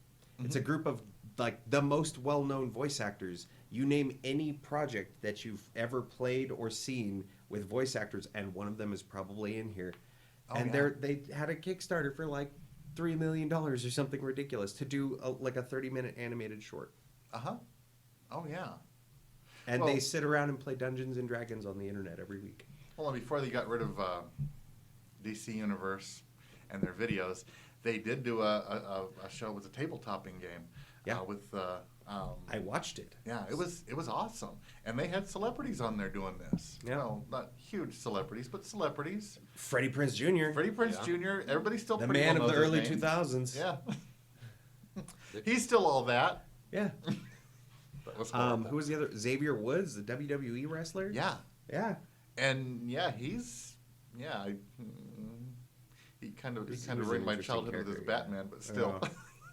Speaker 6: It's a group of like the most well-known voice actors. You name any project that you've ever played or seen with voice actors, and one of them is probably in here.
Speaker 2: Oh,
Speaker 6: and
Speaker 2: yeah.
Speaker 6: they had a Kickstarter for like $3 million or something ridiculous to do a 30-minute animated short.
Speaker 2: Uh-huh. Oh, yeah.
Speaker 6: And they sit around and play Dungeons and Dragons on the internet every week.
Speaker 2: Well, and before they got rid of DC Universe and their videos, they did do a show with a table-topping game.
Speaker 6: Yeah. I watched it.
Speaker 2: Yeah, it was awesome, and they had celebrities on there doing this.
Speaker 6: Yeah.
Speaker 2: Well, not huge celebrities, but celebrities.
Speaker 6: Freddie Prinze Jr.
Speaker 2: Freddie Prinze Jr. Everybody still
Speaker 6: The
Speaker 2: pretty
Speaker 6: man
Speaker 2: well
Speaker 6: of the
Speaker 2: knows
Speaker 6: early
Speaker 2: his name.
Speaker 6: 2000s.
Speaker 2: Yeah, he's still all that.
Speaker 6: Yeah.
Speaker 2: That was horrible.
Speaker 6: Who was the other? Xavier Woods, the WWE wrestler?
Speaker 2: Yeah,
Speaker 6: Yeah.
Speaker 2: and yeah, he kind of
Speaker 6: was
Speaker 2: ruined
Speaker 6: an
Speaker 2: my
Speaker 6: interesting
Speaker 2: childhood with his
Speaker 6: character, yeah.
Speaker 2: Batman, but still,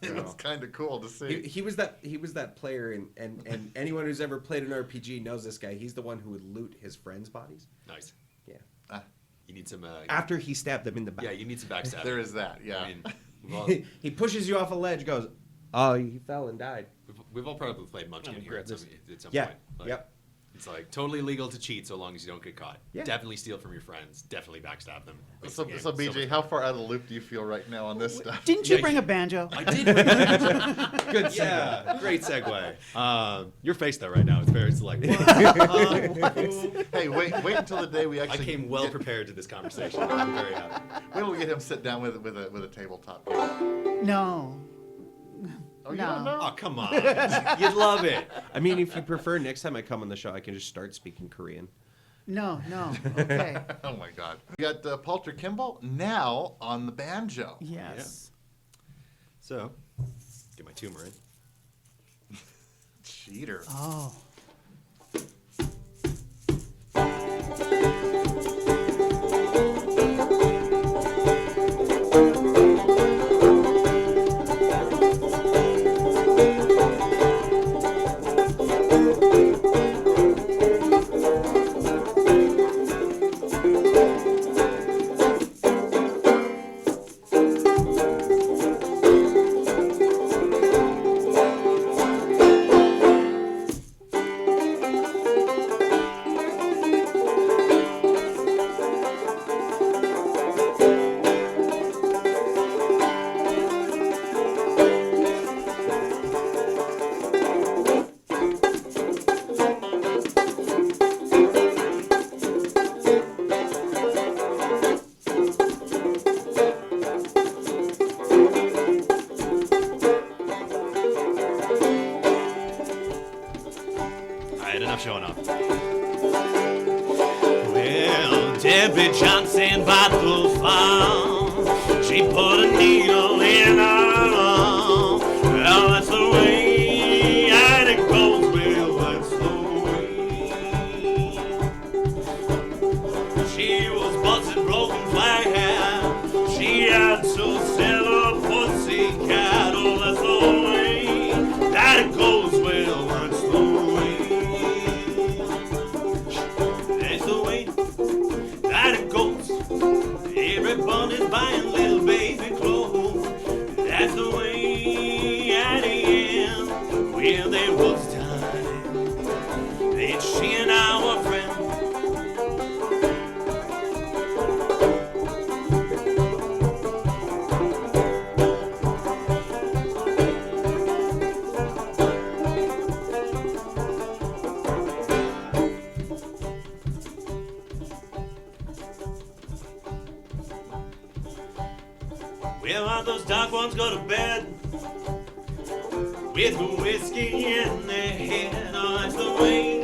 Speaker 2: it
Speaker 6: Yeah.
Speaker 2: was kind of cool to see.
Speaker 6: He was that player, and anyone who's ever played an RPG knows this guy. He's the one who would loot his friends' bodies.
Speaker 5: nice.
Speaker 6: Yeah.
Speaker 5: You need some.
Speaker 6: After he stabbed them in the back.
Speaker 5: Yeah, you need some backstabbing.
Speaker 2: There is that. Yeah.
Speaker 5: I mean, well,
Speaker 6: He pushes you off a ledge, goes, oh, he fell and died.
Speaker 5: we've all probably played Munchkin here at some
Speaker 6: Yeah.
Speaker 5: point. Like,
Speaker 6: Yep.
Speaker 5: It's like totally legal to cheat so long as you don't get caught.
Speaker 6: Yeah.
Speaker 5: Definitely steal from your friends. Definitely backstab them. Makes
Speaker 2: So,
Speaker 5: the game
Speaker 2: so BJ,
Speaker 5: much
Speaker 2: how
Speaker 5: fun.
Speaker 2: far out of the loop do you feel right now on this stuff?
Speaker 4: Didn't you
Speaker 5: Yeah,
Speaker 4: bring a banjo?
Speaker 5: I did. Good segue. Yeah, great segue. Your face though right now, it's like, what?
Speaker 2: Hey, wait until the day we
Speaker 5: I
Speaker 2: actually.
Speaker 5: came well prepared to this conversation. I'm very happy.
Speaker 2: Wait till we get him sit down with a tabletop game.
Speaker 4: No.
Speaker 2: Oh, you
Speaker 4: No.
Speaker 2: don't know?
Speaker 5: Oh, come on. You'd love it.
Speaker 6: I mean, if you prefer, next time I come on the show, I can just start speaking Korean.
Speaker 4: No. Okay.
Speaker 2: Oh my God. We got Paulter Kimball now on the banjo.
Speaker 4: Yes.
Speaker 5: So, get my tumor in.
Speaker 2: Cheater.
Speaker 4: Oh.
Speaker 5: right, enough showing off. Well, Debbie Johnson battles found. She put a needle in her arm. Well, that's the way that it goes. Well, that's the way. She was busted, broken flag hat. She had to sell a pussycat. Oh, that's the way that it goes. Well, that's the way. That's the way that it goes. Everybody's buying little baby clothes. That's the way at the end. Well, there was time that she and I were friends. Well, all those dark ones go to bed with the whiskey in their head. Oh, that's the way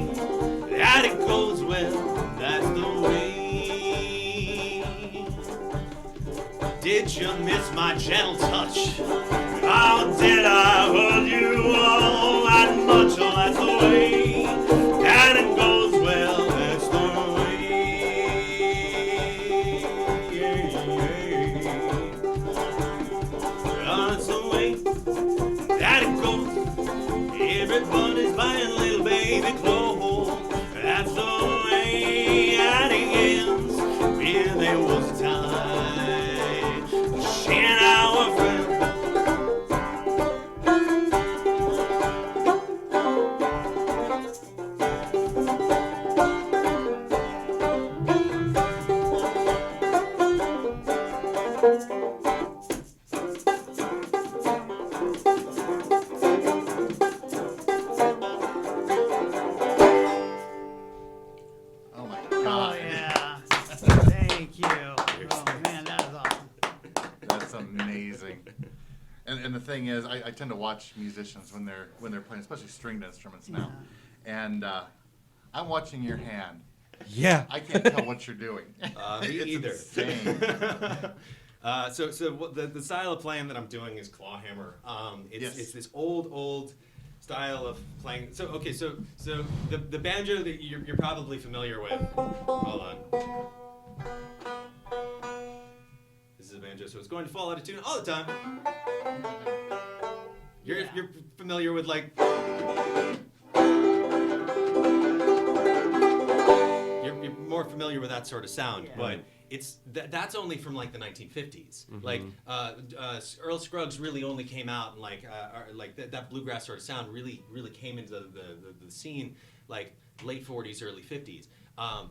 Speaker 5: that it goes. Well, that's the way. Did you miss my gentle touch? How did I hurt you all that much? Oh, that's the way that it goes. Well, that's the way. Yeah, yeah. Well, that's the way that it goes. Everybody's buying little baby clothes. That's the way that it ends. Well, there was time. She and I were friends.
Speaker 2: Oh my
Speaker 4: Oh,
Speaker 2: God.
Speaker 4: yeah. Thank you. Oh, man, that is awesome.
Speaker 2: That's amazing. And the thing is, I tend to watch musicians when they're playing, especially stringed instruments now. And I'm watching your hand.
Speaker 5: Yeah.
Speaker 2: I can't tell what you're doing.
Speaker 5: Me
Speaker 2: It's
Speaker 5: either.
Speaker 2: insane.
Speaker 5: So what the style of playing that I'm doing is claw hammer.
Speaker 2: Yes.
Speaker 5: It's this old style of playing. So okay, so the banjo that you're probably familiar with. Hold on. This is a banjo, so it's going to fall out of tune all the time. You're familiar with like. You're more familiar with that sort of sound,
Speaker 4: Yeah.
Speaker 5: but it's that's only from like the 1950s. Like Earl Scruggs really only came out and like that bluegrass sort of sound really came into the scene like late 40s, early 50s.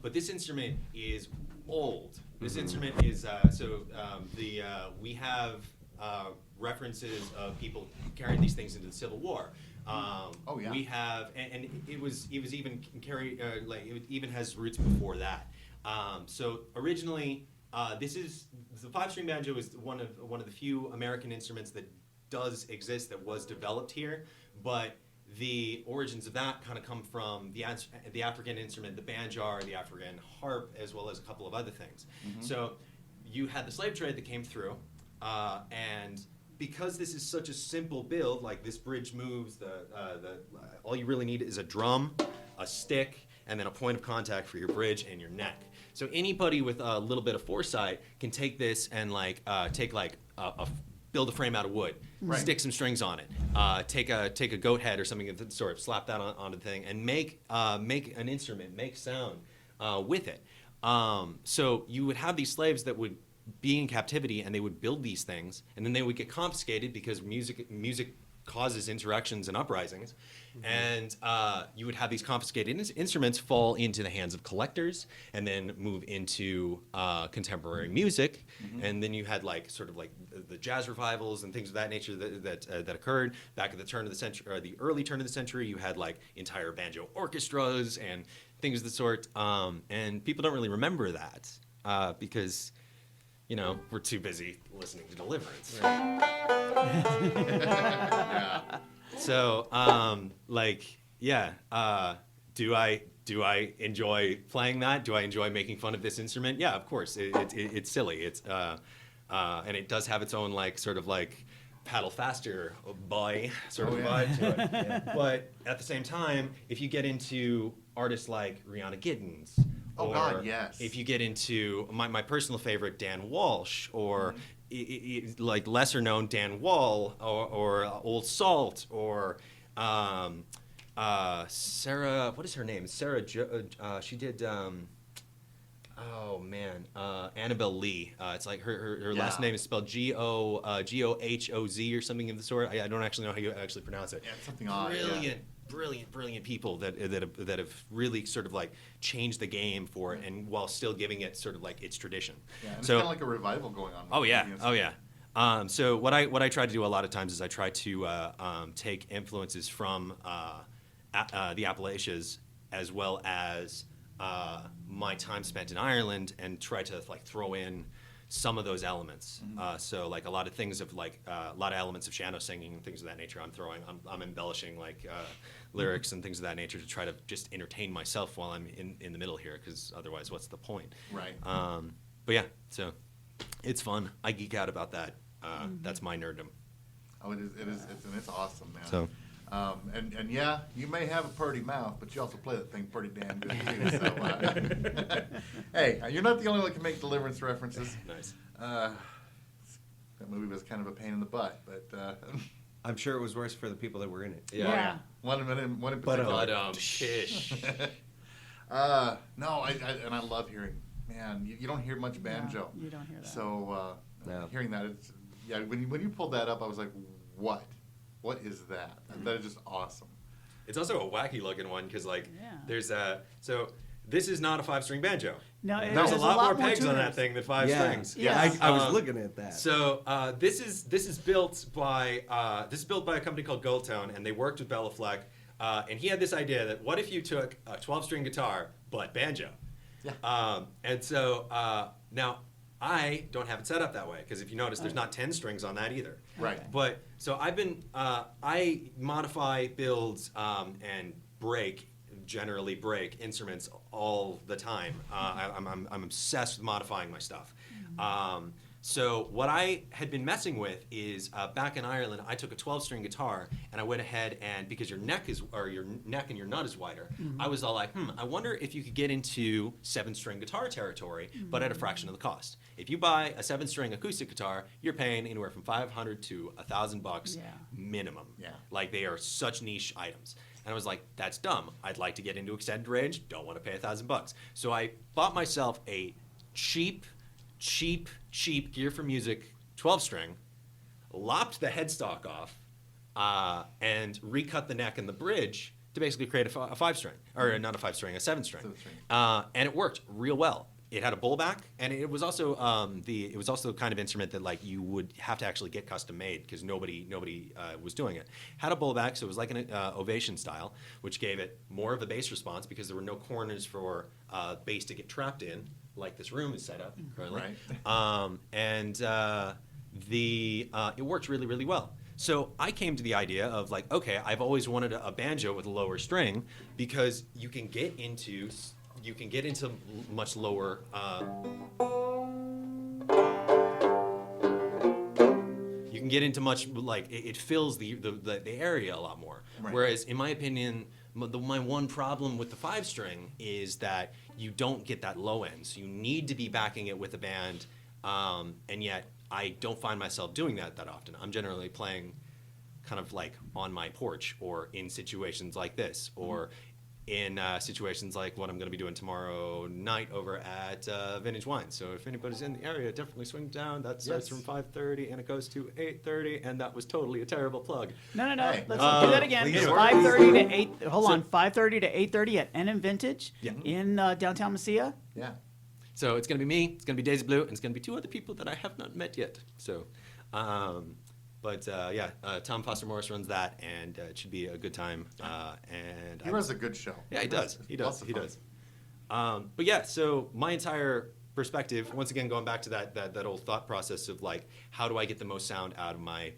Speaker 5: But this instrument is old. This instrument is we have references of people carrying these things into the Civil War.
Speaker 2: Oh, yeah.
Speaker 5: We have, and it was even carried like it even has roots before that. So originally, this is the 5-string banjo is one of the few American instruments that does exist that was developed here, but the origins of that kind of come from the African instrument, the banjar, the African harp, as well as a couple of other things. So you had the slave trade that came through, and because this is such a simple build, like this bridge moves, all you really need is a drum, a stick, and then a point of contact for your bridge and your neck. So anybody with a little bit of foresight can take this and build a frame out of wood,
Speaker 2: Right.
Speaker 5: stick some strings on it, take a goat head or something of the sort, slap that onto the thing, and make an instrument, make sound with it. So you would have these slaves that would be in captivity, and they would build these things, and then they would get confiscated because music causes insurrections and uprisings, and you would have these confiscated instruments fall into the hands of collectors, and then move into contemporary music, and then you had like sort of like the jazz revivals and things of that nature that occurred back at the turn of the century, or the early turn of the century. You had like entire banjo orchestras and things of the sort, and people don't really remember that because. You know, we're too busy listening to Deliverance.
Speaker 2: Yeah.
Speaker 5: So, do I enjoy playing that? Do I enjoy making fun of this instrument? Yeah, of course. It's silly. It's and it does have its own like sort of like paddle faster boy sort of vibe to it. Yeah. But at the same time, if you get into artists like Rihanna Giddens,
Speaker 2: Oh,
Speaker 5: or
Speaker 2: God, yes.
Speaker 5: if you get into my personal favorite Dan Walsh, or like lesser known Dan Wall, or Old Salt, or Sarah, what is her name? Sarah she did oh man, Annabelle Lee. It's like her last name is spelled Gohoz or something of the sort. I don't actually know how you actually pronounce it.
Speaker 2: Yeah, it's something odd.
Speaker 5: Brilliant people that have really sort of like changed the game for it, and while still giving it sort of like its tradition.
Speaker 2: Yeah, and
Speaker 5: so,
Speaker 2: it's kind of like a revival going on.
Speaker 5: Oh yeah. So what I try to do a lot of times is I try to take influences from the Appalachians, as well as my time spent in Ireland, and try to like throw in some of those elements. So like a lot of things of like a lot of elements of Shano singing and things of that nature. I'm embellishing like lyrics and things of that nature to try to just entertain myself while I'm in the middle here, because otherwise, what's the point?
Speaker 2: Right.
Speaker 5: But yeah, so it's fun. I geek out about that. That's my nerddom.
Speaker 2: Oh, it's awesome, man.
Speaker 5: So.
Speaker 2: And yeah, you may have a pretty mouth, but you also play that thing pretty damn good too. So, hey, you're not the only one that can make Deliverance references.
Speaker 5: Nice.
Speaker 2: That movie was kind of a pain in the butt, but
Speaker 6: I'm sure it was worse for the people that were in it.
Speaker 4: Yeah.
Speaker 2: one in particular.
Speaker 5: But shish.
Speaker 2: No, and I love hearing. Man, you don't hear much banjo.
Speaker 4: You don't hear that.
Speaker 2: So
Speaker 6: No.
Speaker 2: hearing that, it's when you pulled that up, I was like, what? What is that? That is just awesome.
Speaker 5: It's also a wacky looking one because like
Speaker 4: Yeah.
Speaker 5: there's so this is not a 5-string banjo.
Speaker 4: No,
Speaker 5: There's a lot more pegs on
Speaker 4: tuners.
Speaker 5: that thing than 5 strings.
Speaker 4: Yeah.
Speaker 6: I was looking at that.
Speaker 5: So this is built by a company called Goldtone, and they worked with Bela Fleck, and he had this idea that what if you took a 12-string guitar but banjo?
Speaker 2: Yeah.
Speaker 5: And so now I don't have it set up that way, because if you notice, there's not 10 strings on that either.
Speaker 2: Right.
Speaker 5: But so I've been I modify, builds, and generally break instruments all the time. I'm obsessed with modifying my stuff. So what I had been messing with is back in Ireland, I took a 12-string guitar and I went ahead and because your neck and your nut is wider, I was all like, I wonder if you could get into 7-string guitar territory, but at a fraction of the cost. If you buy a 7-string acoustic guitar, you're paying anywhere from $500 to $1,000 minimum.
Speaker 2: Yeah.
Speaker 5: Like they are such niche items. And I was like, that's dumb. I'd like to get into extended range. Don't want to pay $1,000. So I bought myself a cheap Gear for Music 12-string, lopped the headstock off, and recut the neck and the bridge to basically create a 5-string, or not a 5-string, a 7-string. And it worked real well. It had a bull back, and it was also the kind of instrument that like you would have to actually get custom made because nobody was doing it. Had a bull back, so it was like an ovation style, which gave it more of a bass response because there were no corners for bass to get trapped in, like this room is set up currently.
Speaker 2: Right.
Speaker 5: It worked really, really well. So I came to the idea of like, okay, I've always wanted a banjo with a lower string because you can get into much lower. You can get into much like it fills the area a lot more.
Speaker 2: Right.
Speaker 5: Whereas in my opinion, my one problem with the 5-string is that you don't get that low end. So you need to be backing it with a band, and yet I don't find myself doing that often. I'm generally playing kind of like on my porch or in situations like this, or in situations like what I'm going to be doing tomorrow night over at Vintage Wine. So if anybody's in the area, definitely swing down. That starts from 5:30 and it goes to 8:30, and that was totally a terrible plug.
Speaker 4: No.
Speaker 2: Hey.
Speaker 4: Let's do that again.
Speaker 6: please.
Speaker 4: 5:30 to 8. Hold on. 5:30 to 8:30 at NM Vintage in downtown Mesilla.
Speaker 2: Yeah.
Speaker 5: So it's going to be me, it's going to be Daisy Blue, and it's going to be 2 other people that I have not met yet. So, Tom Foster Morris runs that, and it should be a good time. And
Speaker 2: He runs a good show.
Speaker 5: Yeah, he does. He
Speaker 2: Lots
Speaker 5: does.
Speaker 2: of
Speaker 5: He
Speaker 2: fun.
Speaker 5: does. But yeah, so my entire perspective, once again, going back to that old thought process of like, how do I get the most sound out of my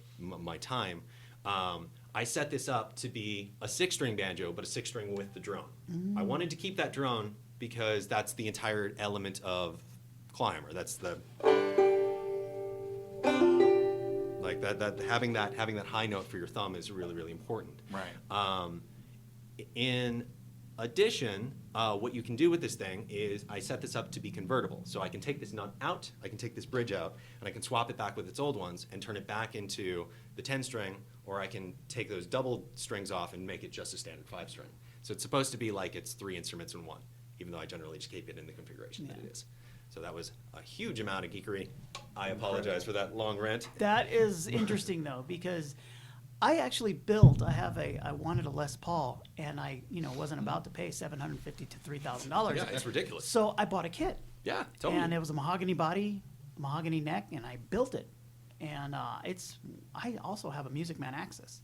Speaker 5: time? I set this up to be a 6-string banjo, but a 6-string with the drone. I wanted to keep that drone because that's the entire element of claw hammer. That's the like that having that high note for your thumb is really, really important.
Speaker 2: Right.
Speaker 5: In addition, what you can do with this thing is I set this up to be convertible. So I can take this nut out, I can take this bridge out, and I can swap it back with its old ones and turn it back into the 10-string, or I can take those double strings off and make it just a standard 5-string. So it's supposed to be like it's 3 instruments in one, even though I generally just keep it in the configuration that it is. So that was a huge amount of geekery. I apologize for that long rant.
Speaker 4: That is interesting though, because I actually I wanted a Les Paul, and I, wasn't about to pay $750 to $3,000.
Speaker 5: Yeah, it's ridiculous.
Speaker 4: So I bought a kit.
Speaker 5: Yeah, totally.
Speaker 4: And it was a mahogany body, mahogany neck, and I built it. And I also have a Music Man Axis.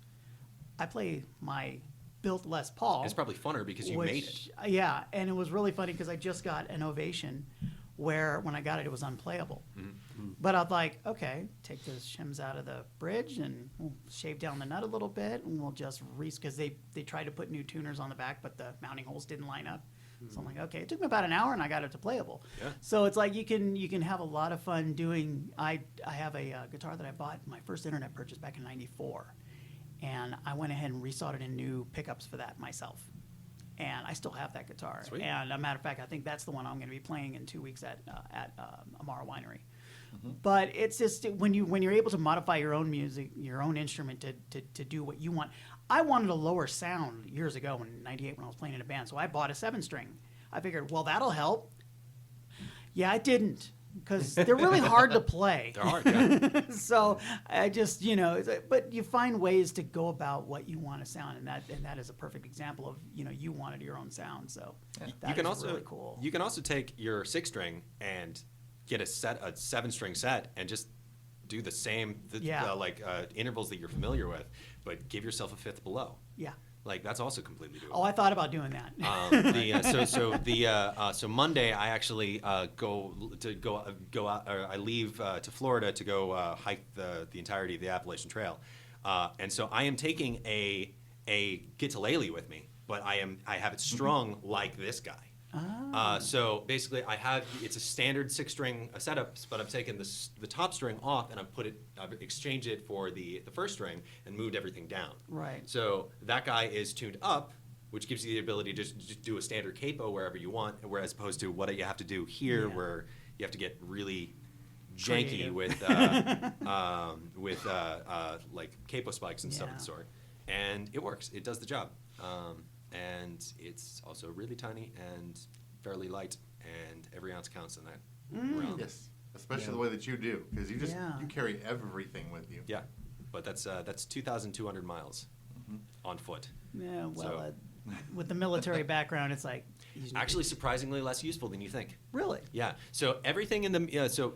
Speaker 4: I play my built Les Paul.
Speaker 5: It's probably funner because you made it.
Speaker 4: Yeah, and it was really funny because I just got an Ovation where when I got it, it was unplayable. But I was like, okay, take those shims out of the bridge and we'll shave down the nut a little bit, and we'll just because they tried to put new tuners on the back, but the mounting holes didn't line up. So I'm like, okay, it took me about an hour and I got it to playable.
Speaker 5: Yeah.
Speaker 4: So it's like you can have a lot of fun doing. I have a guitar that I bought my first internet purchase back in '94, and I went ahead and resoldered in new pickups for that myself. And I still have that guitar.
Speaker 5: Sweet.
Speaker 4: And a matter of fact, I think that's the one I'm going to be playing in 2 weeks at Amara Winery. But it's just when you're able to modify your own music, your own instrument to do what you want. I wanted a lower sound years ago in '98 when I was playing in a band, so I bought a 7-string. I figured, well, that'll help. Yeah, it didn't, because they're really hard to play.
Speaker 5: They're hard, yeah.
Speaker 4: So I just, but you find ways to go about what you want to sound, and that is a perfect example of, you wanted your own sound. So that
Speaker 5: You can
Speaker 4: is
Speaker 5: also
Speaker 4: really cool.
Speaker 5: You can also take your 6-string and get a 7-string set and just do the same intervals that you're familiar with, but give yourself a fifth below.
Speaker 4: Yeah.
Speaker 5: Like that's also completely doable.
Speaker 4: Oh, I thought about doing that.
Speaker 5: So Monday I actually go out. Or I leave to Florida to go hike the entirety of the Appalachian Trail, and so I am taking a guitarlele with me, but I have it strung like this guy. So basically, it's a standard 6-string setup, but I've taken the top string off and I've exchanged it for the first string and moved everything down.
Speaker 4: Right.
Speaker 5: So that guy is tuned up, which gives you the ability to just do a standard capo wherever you want, as opposed to what you have to do here, where you have to get really janky with like capo spikes and stuff of the sort. And it works. It does the job. And it's also really tiny and fairly light, and every ounce counts in that realm.
Speaker 2: Yes, especially the way that you do, because you carry everything with you.
Speaker 5: Yeah, but that's 2,200 miles on foot.
Speaker 4: Yeah, well,
Speaker 5: So-
Speaker 4: with the military background, it's like
Speaker 5: Actually, surprisingly less useful than you think.
Speaker 4: really.
Speaker 5: Yeah. So everything in the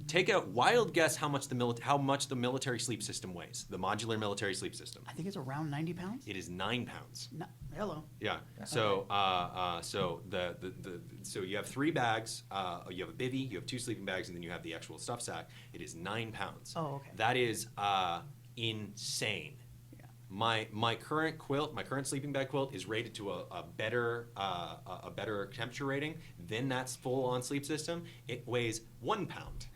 Speaker 5: take a wild guess how much the military sleep system weighs. The modular military sleep system.
Speaker 4: I think it's around 90 pounds.
Speaker 5: It is 9 pounds.
Speaker 4: No, hello.
Speaker 5: Yeah. So so you have 3 bags. You have a bivvy. You have 2 sleeping bags, and then you have the actual stuff sack. It is 9 pounds.
Speaker 4: Oh, okay.
Speaker 5: That is insane. My current quilt, my current sleeping bag quilt, is rated to a better temperature rating than that full-on sleep system. It weighs 1 pound.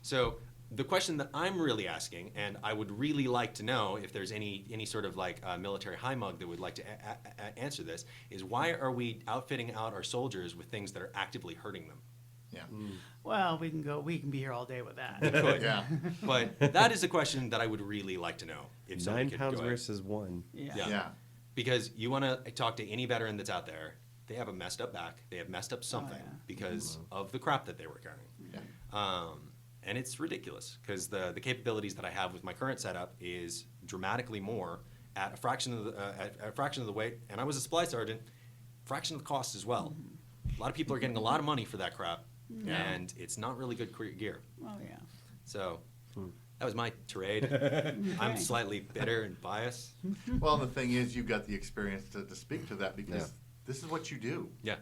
Speaker 5: So the question that I'm really asking, and I would really like to know if there's any sort of like military high mug that would like to answer this, is why are we outfitting out our soldiers with things that are actively hurting them?
Speaker 2: Yeah.
Speaker 4: Well, we can be here all day with that.
Speaker 5: Could.
Speaker 2: Yeah.
Speaker 5: But that is a question that I would really like to know. If somebody
Speaker 6: 9
Speaker 5: could
Speaker 6: pounds
Speaker 5: go ahead.
Speaker 6: versus 1.
Speaker 5: Yeah.
Speaker 2: Yeah.
Speaker 5: Because you want to talk to any veteran that's out there, they have a messed up back, they have messed up something because of the crap that they were carrying.
Speaker 2: Yeah.
Speaker 5: And it's ridiculous because the capabilities that I have with my current setup is dramatically more at a fraction of the weight. And I was a supply sergeant, fraction of the cost as well. A lot of people are getting a lot of money for that crap, and it's not really good gear.
Speaker 4: Oh yeah.
Speaker 5: So that was my tirade. I'm slightly bitter and biased.
Speaker 2: Well, the thing is, you've got the experience to speak to that because this is what you do.
Speaker 5: Yeah.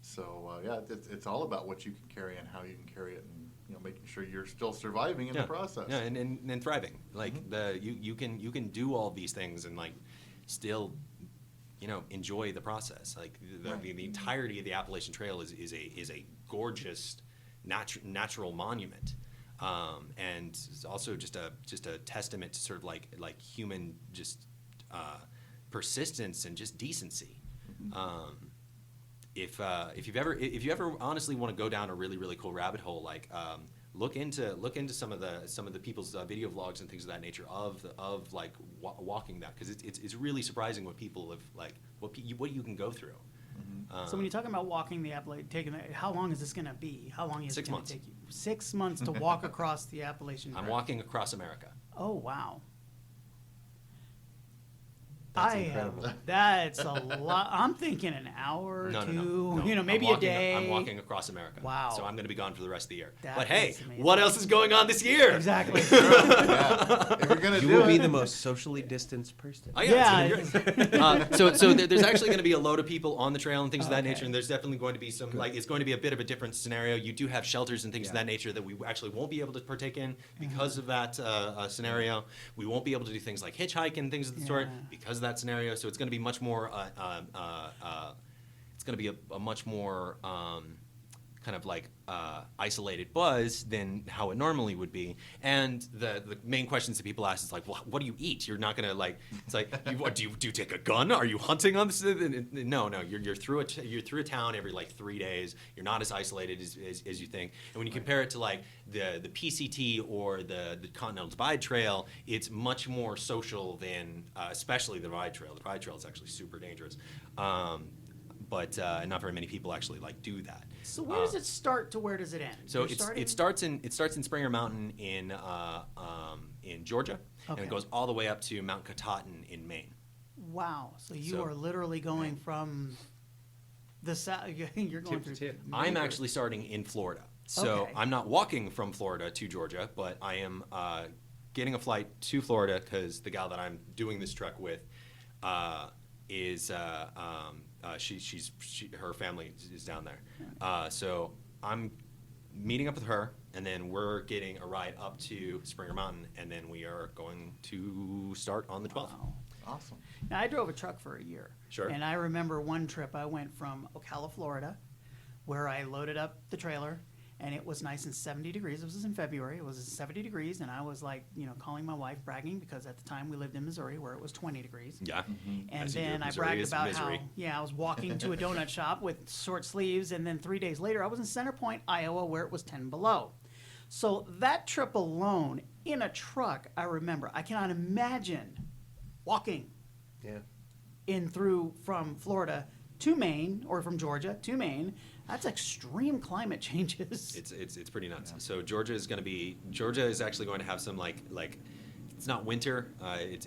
Speaker 2: So, it's all about what you can carry and how you can carry it. And making sure you're still surviving in the process.
Speaker 5: Yeah, and thriving. Like you can do all these things and like still, enjoy the process. Like the entirety of the Appalachian Trail is a gorgeous natural monument, and it's also just a testament to sort of like human just persistence and just decency. If you ever honestly want to go down a really really cool rabbit hole, like look into some of the people's video vlogs and things of that nature of like walking that, because it's really surprising what people have like what you can go through.
Speaker 4: So when you're talking about walking the Appalachian, how long is this going to be? How long is it going to take you? 6 months to walk across the Appalachian Trail.
Speaker 5: I'm walking across America.
Speaker 4: Oh wow.
Speaker 6: That's incredible.
Speaker 4: That's a lot. I'm thinking an hour or two,
Speaker 5: No.
Speaker 4: maybe a day.
Speaker 5: I'm walking across America.
Speaker 4: Wow.
Speaker 5: So I'm going to be gone for the rest of the year.
Speaker 4: That
Speaker 5: but hey,
Speaker 4: is amazing.
Speaker 5: what else is going on this year?
Speaker 4: Exactly.
Speaker 2: Yeah. If you're gonna
Speaker 6: You
Speaker 2: do
Speaker 6: will be
Speaker 2: it,
Speaker 6: the most socially distanced person.
Speaker 5: Oh, yeah.
Speaker 4: Yeah.
Speaker 5: It's gonna be great. So there's actually going to be a load of people on the trail and things of that
Speaker 4: Okay.
Speaker 5: nature, and there's definitely going to be some it's going to be a bit of a different scenario. You do have shelters and things of that nature that we actually won't be able to partake in because of that scenario. We won't be able to do things like hitchhike and things of the sort because of that scenario. So it's going to be much more. It's going to be a much more kind of like isolated buzz than how it normally would be. And the main questions that people ask is like, well, what do you eat? You're not gonna like. It's like, do you take a gun? Are you hunting on this? No. You're through a town every like 3 days. You're not as isolated as you think. And when you compare it to like the PCT or the Continental Divide Trail, it's much more social than especially the Divide Trail. The Divide Trail is actually super dangerous. But not very many people actually like do that.
Speaker 4: So where does it start to where does it end?
Speaker 5: So it starts in Springer Mountain in Georgia, and
Speaker 4: Okay.
Speaker 5: it goes all the way up to Mount Katahdin in Maine.
Speaker 4: Wow. So you are literally going from the south. You're going
Speaker 6: Tip to
Speaker 4: through.
Speaker 6: tip.
Speaker 5: I'm actually starting in Florida, so
Speaker 4: Okay.
Speaker 5: I'm not walking from Florida to Georgia, but I am getting a flight to Florida because the gal that I'm doing this trek with is her family is down there. So I'm meeting up with her, and then we're getting a ride up to Springer Mountain, and then we are going to start on the 12th.
Speaker 4: Wow.
Speaker 2: awesome.
Speaker 4: Now, I drove a truck for a year.
Speaker 5: Sure.
Speaker 4: And I remember one trip I went from Ocala, Florida, where I loaded up the trailer, and it was nice and 70 degrees. This was in February. It was 70 degrees, and I was like, calling my wife, bragging, because at the time we lived in Missouri where it was 20 degrees.
Speaker 5: Yeah.
Speaker 4: And
Speaker 5: As you do.
Speaker 4: then I
Speaker 5: Missouri
Speaker 4: bragged
Speaker 5: is
Speaker 4: about
Speaker 5: misery.
Speaker 4: how, I was walking to a donut shop with short sleeves, and then 3 days later, I was in Center Point, Iowa, where it was 10 below. So that trip alone, in a truck, I remember, I cannot imagine walking
Speaker 6: Yeah.
Speaker 4: from Florida to Maine, or from Georgia to Maine. That's extreme climate changes.
Speaker 5: It's pretty nuts. So Georgia is actually going to have some like it's not winter.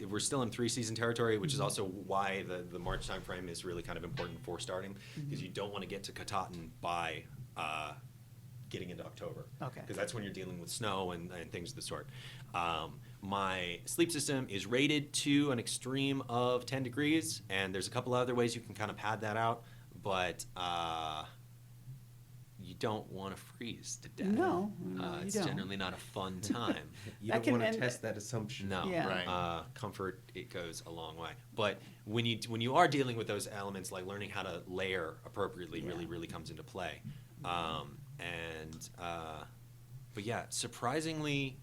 Speaker 5: We're still in 3-season territory, which is also why the March time frame is really kind of important for starting, because you don't want to get to Katahdin by getting into October.
Speaker 4: Okay.
Speaker 5: Because that's when you're dealing with snow and things of the sort. My sleep system is rated to an extreme of 10 degrees, and there's a couple other ways you can kind of pad that out, but you don't want to freeze to death.
Speaker 4: No, you
Speaker 5: It's
Speaker 4: don't.
Speaker 5: generally not a fun time.
Speaker 6: You
Speaker 4: That
Speaker 6: don't want
Speaker 4: can
Speaker 6: to
Speaker 4: end-
Speaker 6: test that assumption.
Speaker 5: No.
Speaker 4: Yeah.
Speaker 2: Right.
Speaker 5: Comfort, it goes a long way. But when you are dealing with those elements, like learning how to layer appropriately really comes into play. But yeah, surprisingly,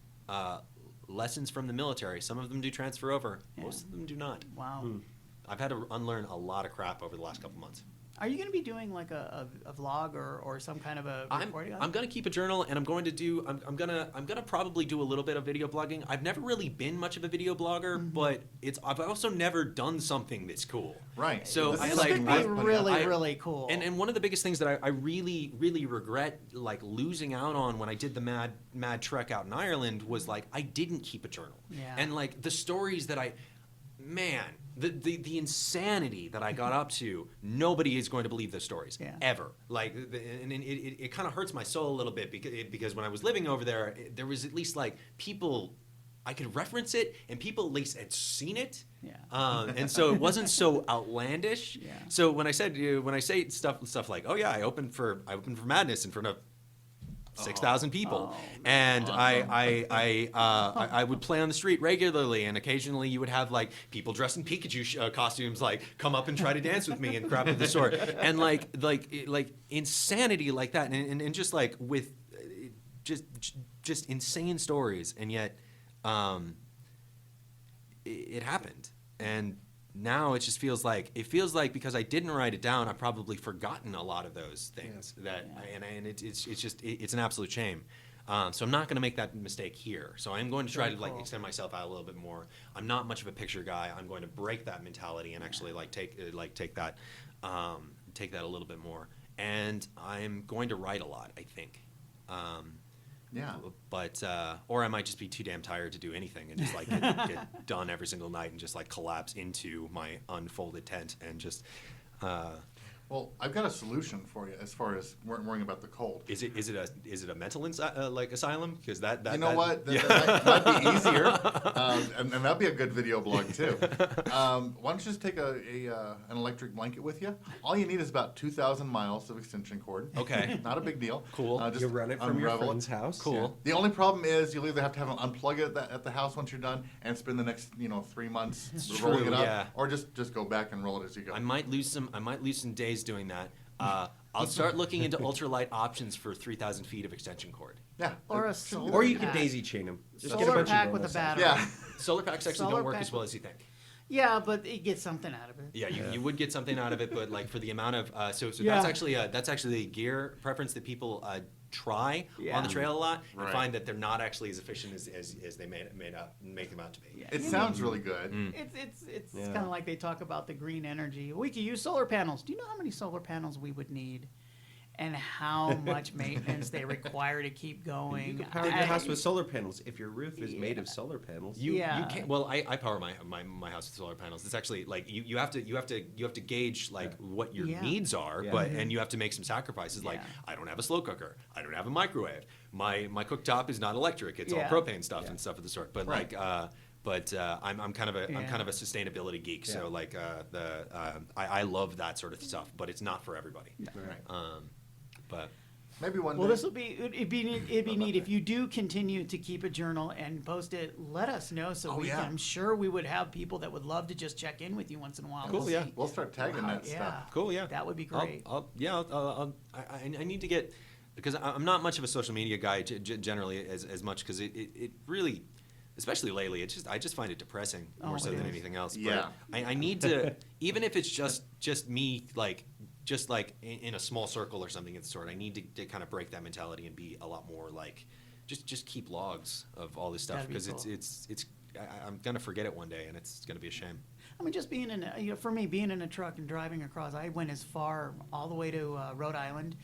Speaker 5: lessons from the military. Some of them do transfer over. Most of them do not.
Speaker 4: Wow.
Speaker 5: I've had to unlearn a lot of crap over the last couple months.
Speaker 4: Are you going to be doing like a vlog or some kind of a recording?
Speaker 5: I'm gonna keep a journal, and I'm going to do. I'm gonna probably do a little bit of video blogging. I've never really been much of a video blogger, but I've also never done something this cool.
Speaker 2: Right.
Speaker 5: So
Speaker 2: This
Speaker 5: I
Speaker 2: is
Speaker 5: like
Speaker 4: could be
Speaker 2: I-
Speaker 4: really cool.
Speaker 5: And one of the biggest things that I really regret like losing out on when I did the mad trek out in Ireland was like I didn't keep a journal.
Speaker 4: Yeah.
Speaker 5: And like the stories that the insanity that I got up to, nobody is going to believe those stories ever. Like, and it kind of hurts my soul a little bit because when I was living over there, there was at least like people, I could reference it, and people at least had seen it.
Speaker 4: Yeah.
Speaker 5: And so it wasn't so outlandish.
Speaker 4: Yeah.
Speaker 5: So when I say stuff like, oh yeah, I opened for Madness in front of 6,000 people,
Speaker 2: Oh,
Speaker 5: and I would play on the street regularly, and occasionally you would have like people dressed in Pikachu costumes like come up and try to dance with me and crap of the sort, and like insanity like that, and just like with just insane stories, and yet it happened, and now it just feels like because I didn't write it down, I've probably forgotten a lot of those things and it's an absolute shame. So I'm not going to make that mistake here. So I'm going to try to like extend myself out a little bit more. I'm not much of a picture guy. I'm going to break that mentality and actually take that a little bit more. And I'm going to write a lot, I think. But or I might just be too damn tired to do anything and just like get done every single night and just like collapse into my unfolded tent and just.
Speaker 2: Well, I've got a solution for you as far as worrying about the cold.
Speaker 5: Is it a mental like asylum? Because that
Speaker 2: you know what?
Speaker 5: Yeah.
Speaker 2: That might be easier, and that'd be a good video blog too. Why don't you just take an electric blanket with you? All you need is about 2,000 miles of extension cord.
Speaker 5: Okay.
Speaker 2: Not a big deal.
Speaker 5: Cool.
Speaker 2: Just
Speaker 6: You'll run it from your friend's house.
Speaker 5: Cool.
Speaker 2: Yeah. The only problem is you'll either have to unplug it at the house once you're done and spend the next 3 months rolling
Speaker 5: true,
Speaker 2: it up,
Speaker 5: yeah.
Speaker 2: or just go back and roll it as you go.
Speaker 5: I might lose some days doing that. I'll start looking into ultralight options for 3,000 feet of extension cord.
Speaker 2: Yeah.
Speaker 4: Or a solar
Speaker 6: Or you
Speaker 4: pack.
Speaker 6: can daisy chain them.
Speaker 4: Solar pack with a battery.
Speaker 2: Yeah.
Speaker 5: Solar packs actually
Speaker 4: Solar
Speaker 5: don't work
Speaker 4: pack-
Speaker 5: as well as you think.
Speaker 4: Yeah, but you get something out of it.
Speaker 5: Yeah, you would get something out of it, but like for the amount of so
Speaker 4: Yeah.
Speaker 5: that's actually a gear preference that people try
Speaker 4: Yeah.
Speaker 5: on the trail a lot and
Speaker 2: Right.
Speaker 5: find that they're not actually as efficient as they make them out to be.
Speaker 4: Yeah.
Speaker 2: It sounds really good.
Speaker 4: It's
Speaker 6: Yeah.
Speaker 4: kind of like they talk about the green energy. We could use solar panels. Do you know how many solar panels we would need, and how much maintenance they require to keep going?
Speaker 6: You can power your house with solar panels if your roof is made of solar panels.
Speaker 5: You
Speaker 4: Yeah.
Speaker 5: can't. Well, I power my house with solar panels. It's actually like you have to gauge like what your
Speaker 4: Yeah.
Speaker 5: needs are,
Speaker 6: Yeah.
Speaker 5: but and you have to make some sacrifices. Like
Speaker 4: Yeah.
Speaker 5: I don't have a slow cooker. I don't have a microwave. My cooktop is not electric. It's
Speaker 4: Yeah.
Speaker 5: all propane stuff and stuff of the sort. But
Speaker 2: Right.
Speaker 5: I'm kind of a sustainability geek. So
Speaker 6: Yeah.
Speaker 5: like I love that sort of stuff, but it's not for everybody.
Speaker 2: Right.
Speaker 5: But
Speaker 2: Maybe one
Speaker 4: Well,
Speaker 2: day.
Speaker 4: this will be it'd be neat if you do continue to keep a journal and post it. Let us know so
Speaker 2: Oh,
Speaker 4: we
Speaker 2: yeah.
Speaker 4: can. I'm sure we would have people that would love to just check in with you once in a while.
Speaker 5: Cool,
Speaker 4: to
Speaker 5: yeah.
Speaker 4: see-
Speaker 2: We'll start tagging
Speaker 4: Wow,
Speaker 2: that
Speaker 4: yeah.
Speaker 2: stuff.
Speaker 5: cool, yeah.
Speaker 4: That would be great.
Speaker 5: I need to get, because I'm not much of a social media guy generally as much, because it really, especially lately, I just find it depressing more so
Speaker 4: it
Speaker 5: than
Speaker 4: is.
Speaker 5: anything else.
Speaker 2: Yeah.
Speaker 5: But I need to, even if it's just me, just like in a small circle or something of the sort, I need to kind of break that mentality and be a lot more like, just keep logs of all this stuff,
Speaker 4: That'd be
Speaker 5: because
Speaker 4: cool.
Speaker 5: I'm gonna forget it one day, and it's gonna be a shame.
Speaker 4: I mean, just being for me, being in a truck and driving across, I went as far all the way to Rhode Island,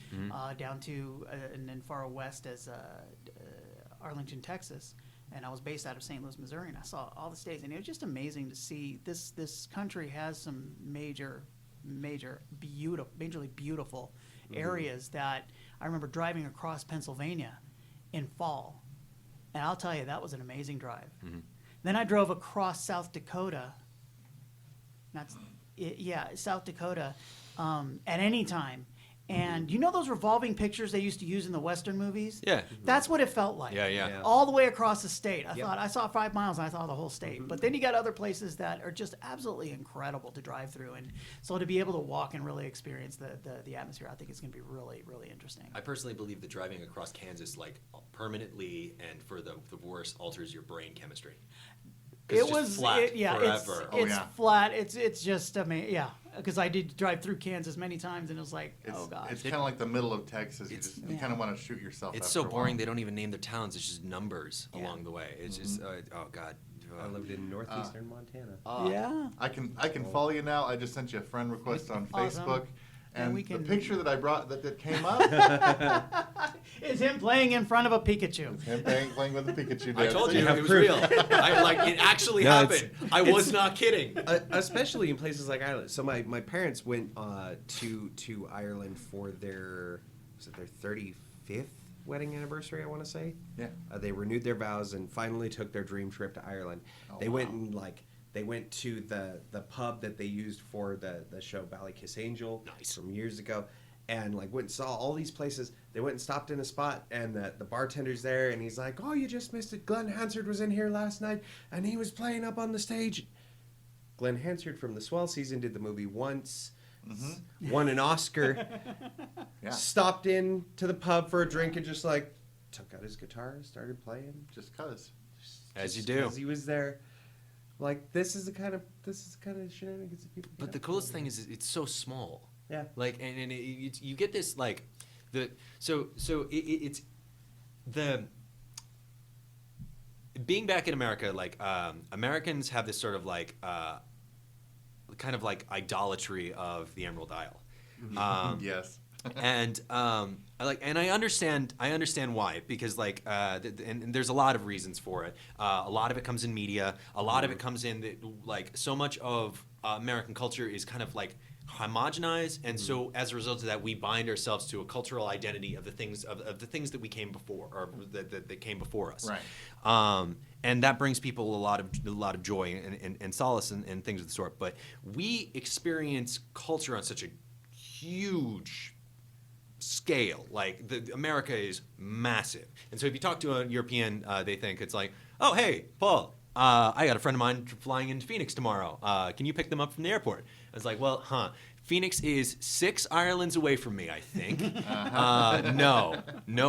Speaker 4: down to and then far west as Arlington, Texas, and I was based out of St. Louis, Missouri, and I saw all the states, and it was just amazing to see this country has some majorly beautiful areas that I remember driving across Pennsylvania in fall, and I'll tell you that was an amazing drive. Then I drove across South Dakota. South Dakota, at any time. And you know those revolving pictures they used to use in the Western movies?
Speaker 5: Yeah.
Speaker 4: That's what it felt like.
Speaker 5: Yeah.
Speaker 4: All the way across the state. I saw 5 miles and I saw the whole state. But then you got other places that are just absolutely incredible to drive through. And so to be able to walk and really experience the atmosphere, I think it's going to be really, really interesting.
Speaker 5: I personally believe that driving across Kansas, like, permanently and for the worse, alters your brain chemistry. 'Cause it's just flat forever.
Speaker 4: It's flat. It's just, because I did drive through Kansas many times and it was like,
Speaker 2: It's,
Speaker 4: oh gosh.
Speaker 2: it's kind of like the middle of Texas. You kind of want to shoot yourself.
Speaker 5: It's
Speaker 2: after
Speaker 5: so
Speaker 2: a while.
Speaker 5: boring. They don't even name their towns. It's just numbers along the way. It's just, oh God.
Speaker 6: I lived in northeastern Montana.
Speaker 4: Yeah.
Speaker 2: I can follow you now. I just sent you a friend request on
Speaker 4: Awesome.
Speaker 2: Facebook.
Speaker 4: And
Speaker 2: And
Speaker 4: we
Speaker 2: the
Speaker 4: can-
Speaker 2: picture that I brought that came up,
Speaker 4: Is him playing in front of a Pikachu.
Speaker 2: him playing with the Pikachu.
Speaker 5: I
Speaker 2: dance.
Speaker 5: told you
Speaker 6: have
Speaker 5: it was
Speaker 6: proof.
Speaker 5: real. It actually
Speaker 6: No,
Speaker 5: happened. I was not kidding.
Speaker 6: Especially in places like Ireland. So my parents went to Ireland for their 35th wedding anniversary, I want to say.
Speaker 2: Yeah.
Speaker 6: They renewed their vows and finally took their dream trip to Ireland.
Speaker 2: Oh,
Speaker 6: They
Speaker 2: wow.
Speaker 6: went and they went to the pub that they used for the show Ballykiss Angel
Speaker 5: Nice.
Speaker 6: from years ago. and like went and saw all these places. They went and stopped in a spot, and the bartender's there, and he's like, "Oh, you just missed it. Glenn Hansard was in here last night, and he was playing up on the stage." Glenn Hansard from the Swell season did the movie once, won an Oscar, stopped in to the pub for a drink, and just like took out his guitar, started playing,
Speaker 2: Just cause.
Speaker 5: As you do.
Speaker 6: Because he was there. Like this is the kind of shenanigans that people.
Speaker 5: But the coolest thing is it's so small.
Speaker 6: Yeah.
Speaker 5: Like, and you get this like it's the being back in America. Like Americans have this sort of like kind of like idolatry of the Emerald Isle.
Speaker 2: Yes.
Speaker 5: And I understand why, because like and there's a lot of reasons for it. A lot of it comes in media. A lot of it comes in that, like, so much of American culture is kind of like homogenized, and so as a result of that, we bind ourselves to a cultural identity of the things that we came before, or that came before us.
Speaker 2: Right.
Speaker 5: And that brings people a lot of joy and solace and things of the sort. But we experience culture on such a huge scale. Like America is massive, and so if you talk to a European, they think it's like, oh hey, Paul, I got a friend of mine flying into Phoenix tomorrow. Can you pick them up from the airport? I was like, well, Phoenix is 6 Irelands away from me, I think. No,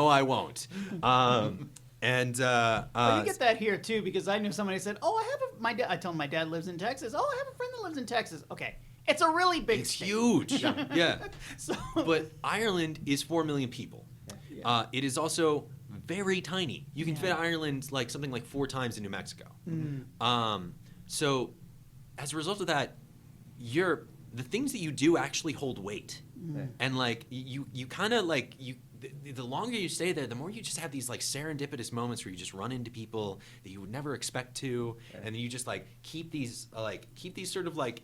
Speaker 5: I won't.
Speaker 4: Well, you get that here too, because I knew somebody said, "Oh, I told him my dad lives in Texas. Oh, I have a friend that lives in Texas." Okay, it's a really big.
Speaker 5: It's
Speaker 4: state.
Speaker 5: huge. Yeah.
Speaker 4: So,
Speaker 5: But Ireland is 4 million people. It is also very tiny. You can fit Ireland like something like 4 times in New Mexico. So as a result of that, the things that you do actually hold weight. And like you kind of like the longer you stay there, the more you just have these like serendipitous moments where you just run into people that you would never expect to, and then you just like keep these sort of like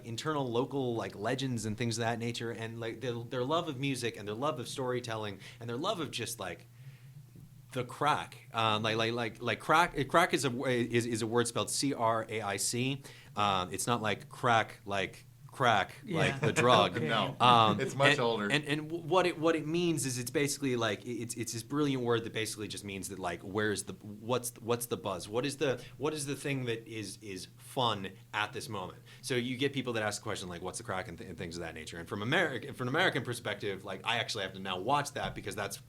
Speaker 5: internal local like legends and things of that nature, and like their love of music and their love of storytelling and their love of just like the crack. Like crack is a word spelled CRAIC. It's not like crack like the drug.
Speaker 4: Okay.
Speaker 2: No, it's much older.
Speaker 5: And what it means is it's basically like it's this brilliant word that basically just means that like what's the buzz? What is the thing that is fun at this moment? So you get people that ask the question like what's the crack and things of that nature. And from an American perspective, like I actually have to now watch that because that's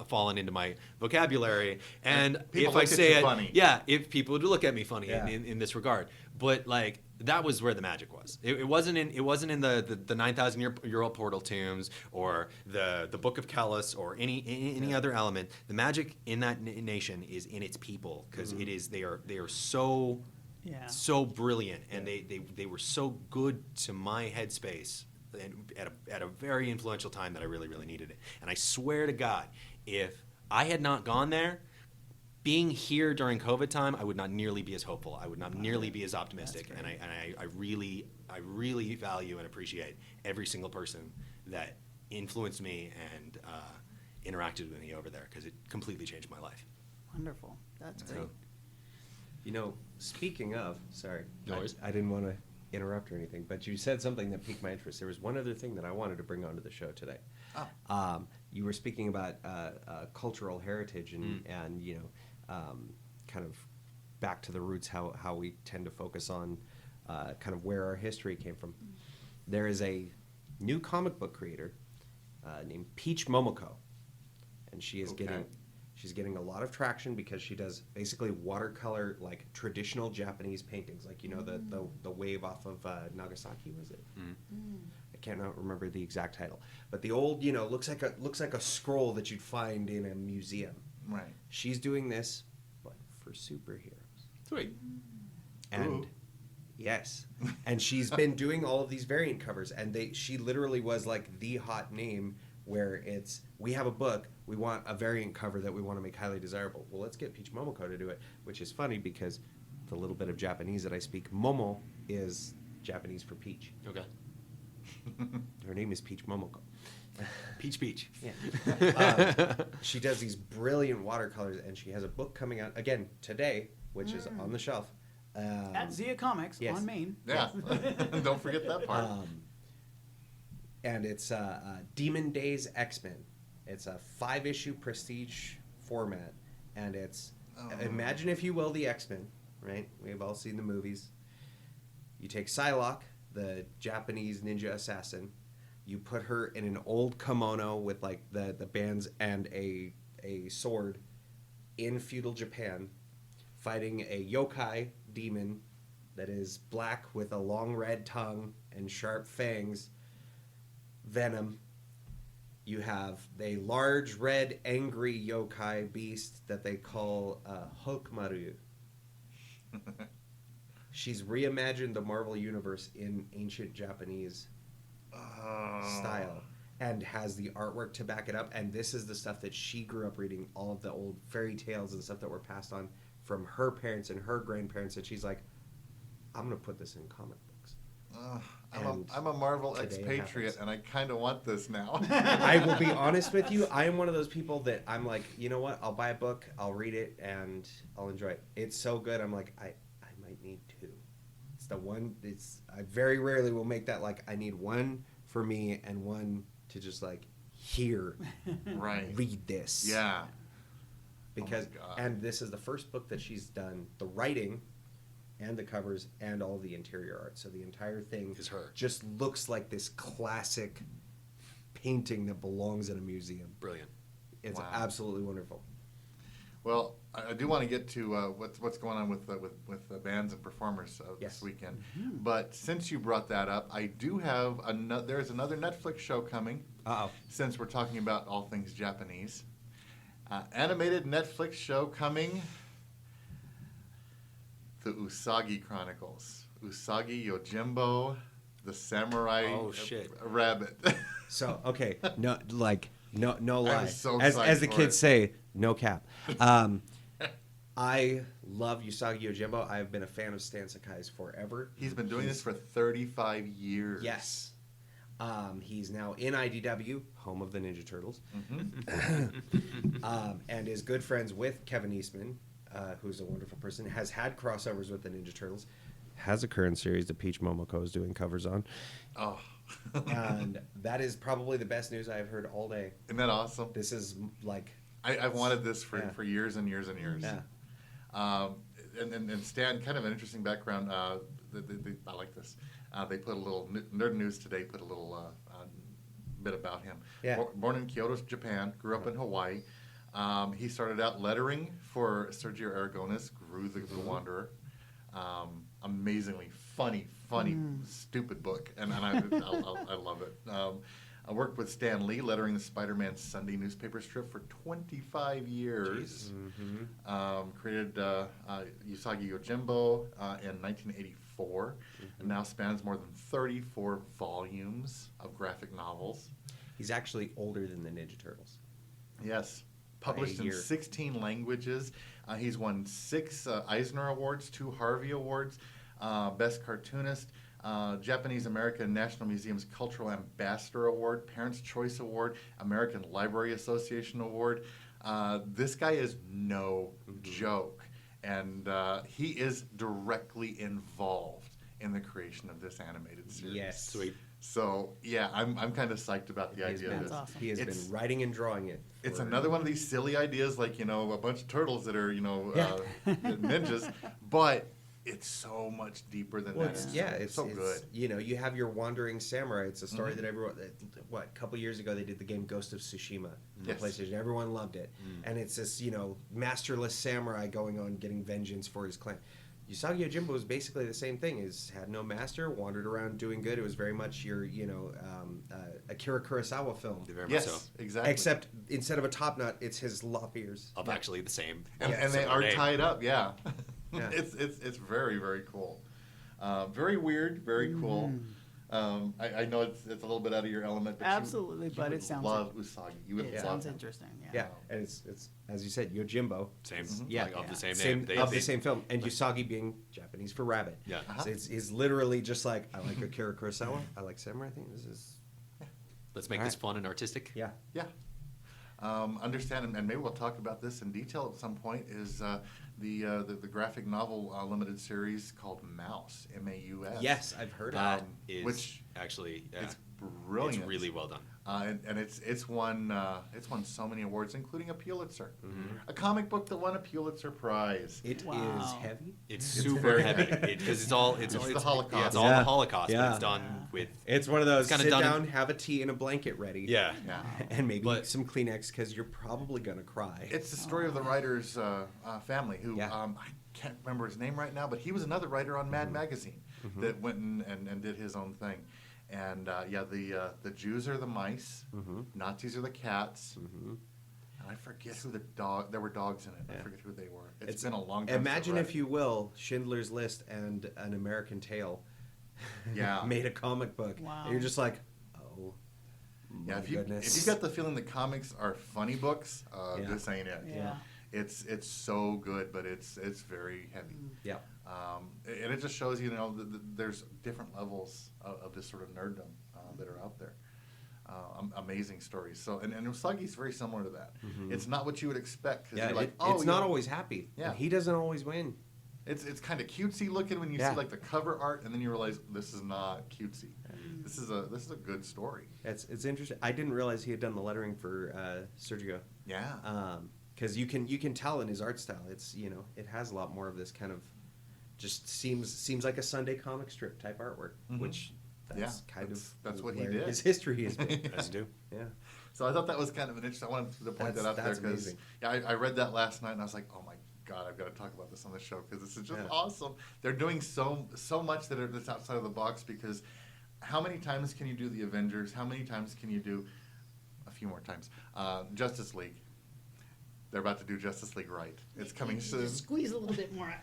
Speaker 5: fallen into my vocabulary. And
Speaker 2: people
Speaker 5: if
Speaker 2: look
Speaker 5: I
Speaker 2: at
Speaker 5: say
Speaker 2: you
Speaker 5: it,
Speaker 2: funny.
Speaker 5: if people do look at me funny in this regard, but like. That was where the magic was. It wasn't in the 9,000-year-old portal tombs or the Book of Kellis or any other element. The magic in that nation is in its people, because they are so brilliant, and they were so good to my headspace at a very influential time that I really, really needed it. And I swear to God, if I had not gone there, being here during COVID time, I would not nearly be as hopeful. I would not nearly be as optimistic. And I really value and appreciate every single person that influenced me and interacted with me over there, because it completely changed my life.
Speaker 4: wonderful. That's great.
Speaker 6: You know, speaking of, sorry,
Speaker 5: No worries.
Speaker 6: I didn't want to interrupt or anything, but you said something that piqued my interest. There was one other thing that I wanted to bring onto the show today. You were speaking about cultural heritage and you know, kind of back to the roots, how we tend to focus on kind of where our history came from. There is a new comic book creator named Peach Momoko, and she is getting a lot of traction because she does basically watercolor, like traditional Japanese paintings, like, you know, the wave off of Nagasaki, was it? I can't remember the exact title, but the old, you know, looks like a scroll that you'd find in a museum.
Speaker 2: Right.
Speaker 6: She's doing this, but for superheroes.
Speaker 5: Sweet.
Speaker 6: And
Speaker 2: Ooh.
Speaker 6: yes, and she's been doing all of these variant covers, and she literally was like the hot name, where it's, we have a book, we want a variant cover that we want to make highly desirable. Well, let's get Peach Momoko to do it, which is funny because the little bit of Japanese that I speak, Momo is Japanese for peach.
Speaker 5: Okay.
Speaker 6: Her name is Peach Momoko.
Speaker 5: Peach.
Speaker 6: Yeah. She does these brilliant watercolors, and she has a book coming out again today, which is on the shelf.
Speaker 4: At Zia Comics
Speaker 6: yes.
Speaker 4: on Main.
Speaker 2: Yeah. Don't forget that part.
Speaker 6: and it's Demon Days X-Men. It's a 5-issue prestige format, and it's imagine, if you will, the X-Men, right? We've all seen the movies. You take Psylocke, the Japanese ninja assassin, you put her in an old kimono with like the bands and a sword in feudal Japan, fighting a yokai demon that is black with a long red tongue and sharp fangs, venom. You have a large red angry yokai beast that they call Hokumaru. She's reimagined the Marvel Universe in ancient Japanese style and has the artwork to back it up. And this is the stuff that she grew up reading, all of the old fairy tales and stuff that were passed on from her parents and her grandparents. And she's like, I'm going to put this in comic books.
Speaker 2: I'm a Marvel expatriate, and I kind of want this now.
Speaker 6: I will be honest with you. I am one of those people that I'm like, you know what? I'll buy a book, I'll read it, and I'll enjoy it. It's so good. I'm like, I might need two. It's the one. I very rarely will make that like I need one for me and one to just like hear,
Speaker 2: right?
Speaker 6: Read this.
Speaker 2: Yeah.
Speaker 6: Because and this is the first book that she's done the writing and the covers and all the interior art. So the entire thing
Speaker 5: is her.
Speaker 6: Just looks like this classic painting that belongs in a museum.
Speaker 5: Brilliant.
Speaker 6: It's absolutely wonderful.
Speaker 2: Well, I do want to get to what's going on with the bands and performers this weekend. Mm-hmm. But since you brought that up, I do have there's another Netflix show coming. Since we're talking about all things Japanese, animated Netflix show coming. The Usagi Chronicles. Usagi Yojimbo, the samurai rabbit.
Speaker 6: So, okay, no lie.
Speaker 2: I'm so
Speaker 6: as the
Speaker 2: for
Speaker 6: kids
Speaker 2: it.
Speaker 6: say, no cap. I love Usagi Yojimbo. I've been a fan of Stan Sakai's forever.
Speaker 2: He's been doing this for 35 years.
Speaker 6: Yes. He's now in IDW, home of the Ninja Turtles, and is good friends with Kevin Eastman, who's a wonderful person, has had crossovers with the Ninja Turtles, has a current series that Peach Momoko is doing covers on.
Speaker 2: Oh.
Speaker 6: And that is probably the best news I've heard all day.
Speaker 2: Isn't that awesome?
Speaker 6: This is like...
Speaker 2: I've wanted this for years and years and years.
Speaker 6: Yeah.
Speaker 2: And Stan, kind of an interesting background. I like this. They put a little, Nerd News today put a little bit about him.
Speaker 6: Yeah.
Speaker 2: Born in Kyoto, Japan, grew up in Hawaii. He started out lettering for Sergio Aragonés, Gru the Wanderer. Amazingly funny, stupid book, and I love it. I worked with Stan Lee lettering the Spider-Man Sunday newspaper strip for 25 years. Created Usagi Yojimbo in 1984, and now spans more than 34 volumes of graphic novels.
Speaker 6: He's actually older than the Ninja Turtles.
Speaker 2: Yes. Published in 16 languages. He's won 6 Eisner Awards, 2 Harvey Awards, Best Cartoonist, Japanese American National Museum's Cultural Ambassador Award, Parents' Choice Award, American Library Association Award. This guy is no joke, and he is directly involved in the creation of this animated series.
Speaker 6: Yes.
Speaker 5: Sweet.
Speaker 2: So, yeah, I'm kind of psyched about the idea of this.
Speaker 4: Awesome.
Speaker 6: He has been writing and drawing it.
Speaker 2: It's another one of these silly ideas, like, a bunch of turtles that are, ninjas, but it's so much deeper than that.
Speaker 6: It's
Speaker 2: so good.
Speaker 6: You have your wandering samurai. It's a story that everyone. A couple years ago they did the game Ghost of Tsushima on PlayStation. Everyone loved it, and it's this masterless samurai going on getting vengeance for his clan. Usagi Yojimbo was basically the same thing. Had no master, wandered around doing good. It was very much your Akira Kurosawa film.
Speaker 5: Very much so.
Speaker 2: Exactly.
Speaker 6: Except instead of a top knot, it's his lop ears.
Speaker 5: Of actually the same.
Speaker 2: And they are tied up. Yeah.
Speaker 6: Yeah.
Speaker 2: It's very, very cool. Very weird, very cool. I know it's a little bit out of your element, but
Speaker 4: Absolutely,
Speaker 2: you
Speaker 4: but
Speaker 2: would
Speaker 4: it sounds
Speaker 2: love Usagi. You would
Speaker 4: It
Speaker 2: love
Speaker 4: sounds
Speaker 2: him.
Speaker 4: interesting.
Speaker 6: Yeah, and it's as you said, Yojimbo.
Speaker 5: Same.
Speaker 6: Yeah.
Speaker 5: Like, of the same name.
Speaker 6: The same film, and Usagi being Japanese for rabbit.
Speaker 5: Yeah.
Speaker 6: So it's literally just like I like Akira Kurosawa. I like samurai. I think this is.
Speaker 5: Let's make this fun and artistic.
Speaker 6: Yeah.
Speaker 2: Yeah. Understand, and maybe we'll talk about this in detail at some point, is the graphic novel limited series called Mouse, M-A-U-S.
Speaker 6: Yes, I've heard of
Speaker 5: That
Speaker 6: it.
Speaker 5: is
Speaker 2: which
Speaker 5: actually,
Speaker 2: it's brilliant.
Speaker 5: It's really well done.
Speaker 2: And it's won so many awards, including a Pulitzer. A comic book that won a Pulitzer Prize.
Speaker 6: It is
Speaker 4: Wow.
Speaker 6: heavy.
Speaker 5: It's super
Speaker 2: very
Speaker 5: heavy
Speaker 2: heavy.
Speaker 5: because it's
Speaker 2: the Holocaust.
Speaker 5: Yeah, it's all
Speaker 6: Yeah.
Speaker 5: the Holocaust, but
Speaker 6: Yeah.
Speaker 5: it's done with.
Speaker 6: It's one of those
Speaker 5: kinda
Speaker 6: sit
Speaker 5: done
Speaker 6: down, have a tea and a blanket ready.
Speaker 5: Yeah.
Speaker 2: Yeah.
Speaker 6: And maybe
Speaker 5: But-
Speaker 6: some Kleenex because you're probably going to cry.
Speaker 2: It's the story of the writer's family who,
Speaker 6: Yeah.
Speaker 2: I can't remember his name right now, but he was another writer on Mad Magazine that went and did his own thing. And the Jews are the mice, Nazis are the cats, and I forget who the dog. There were dogs in it. I
Speaker 6: Yeah.
Speaker 2: forget who they were. It's been a long time.
Speaker 6: Imagine, if you will, Schindler's List and An American Tale
Speaker 2: Yeah.
Speaker 6: made a comic book.
Speaker 4: Wow.
Speaker 6: And you're just like, oh, my
Speaker 2: Yeah, if you
Speaker 6: goodness.
Speaker 2: got the feeling that comics are funny books,
Speaker 6: Yeah.
Speaker 2: this ain't it.
Speaker 4: Yeah.
Speaker 2: It's so good, but it's very heavy.
Speaker 6: Yeah.
Speaker 2: And it just shows there's different levels of this sort of nerddom that are out there. Amazing stories. So and Usagi's very similar to that. It's not what you would expect. 'Cause
Speaker 6: Yeah,
Speaker 2: you're like,
Speaker 6: it's not always happy.
Speaker 2: Yeah.
Speaker 6: And he doesn't always win.
Speaker 2: It's kind of cutesy looking when you
Speaker 6: Yeah.
Speaker 2: see like the cover art, and then you realize this is not cutesy. This is a good story.
Speaker 6: It's interesting. I didn't realize he had done the lettering for Sergio.
Speaker 2: Yeah.
Speaker 6: Because you can tell in his art style, it's it has a lot more of this kind of just seems like a Sunday comic strip type artwork, which that's
Speaker 2: that's what he
Speaker 6: where
Speaker 2: did.
Speaker 6: his history has been.
Speaker 5: As you do.
Speaker 6: Yeah.
Speaker 2: So I thought that was kind of an interesting. I wanted to point that out there
Speaker 6: That's
Speaker 2: because
Speaker 6: amazing.
Speaker 2: I read that last night and I was like, oh my God, I've got to talk about this on the show because this is just
Speaker 6: Yeah.
Speaker 2: awesome. They're doing so much that's outside of the box because how many times can you do the Avengers? How many times can you do a few more times Justice League? They're about to do Justice League right. It's coming soon.
Speaker 4: Squeeze a little bit more.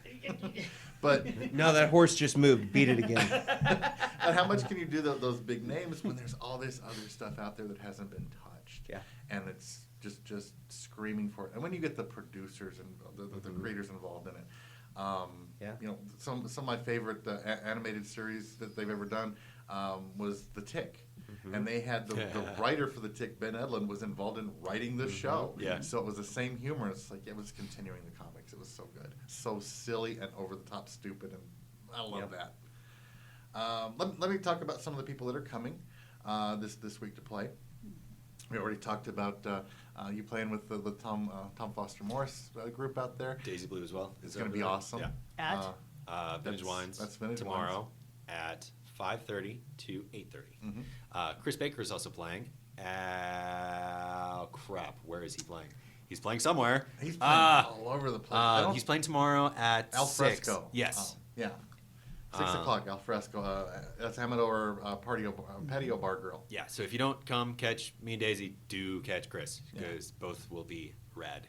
Speaker 2: But
Speaker 6: No, that horse just moved. Beat it again.
Speaker 2: but how much can you do those big names when there's all this other stuff out there that hasn't been touched?
Speaker 6: Yeah.
Speaker 2: And it's just screaming for it. And when you get the producers and the creators involved in it,
Speaker 6: Yeah.
Speaker 2: some of my favorite animated series that they've ever done was The Tick. And they had the writer for The Tick, Ben Edlund, was involved in writing the show.
Speaker 5: Yeah.
Speaker 2: So it was the same humor. It's like it was continuing the comics. It was so good. So silly and over the top stupid, and I love
Speaker 6: Yep.
Speaker 2: that. Let me talk about some of the people that are coming this week to play. We already talked about you playing with the Tom Foster Morris group out there.
Speaker 5: Daisy Blue as well.
Speaker 2: It's going to be awesome.
Speaker 5: Yeah.
Speaker 4: At?
Speaker 5: Vintage Wines.
Speaker 2: That's Vintage
Speaker 5: tomorrow at 5:30 to 8:30. Chris Baker is also playing. Crap. Where is he playing? He's playing somewhere.
Speaker 2: He's playing all over the place.
Speaker 5: He's playing tomorrow at
Speaker 2: Al
Speaker 5: 6.
Speaker 2: Fresco.
Speaker 5: Yes.
Speaker 2: Yeah. 6 o'clock, Al Fresco. That's Amador Patio Bar Grill.
Speaker 5: Yeah. So if you don't come catch me and Daisy, do catch Chris because both will be rad.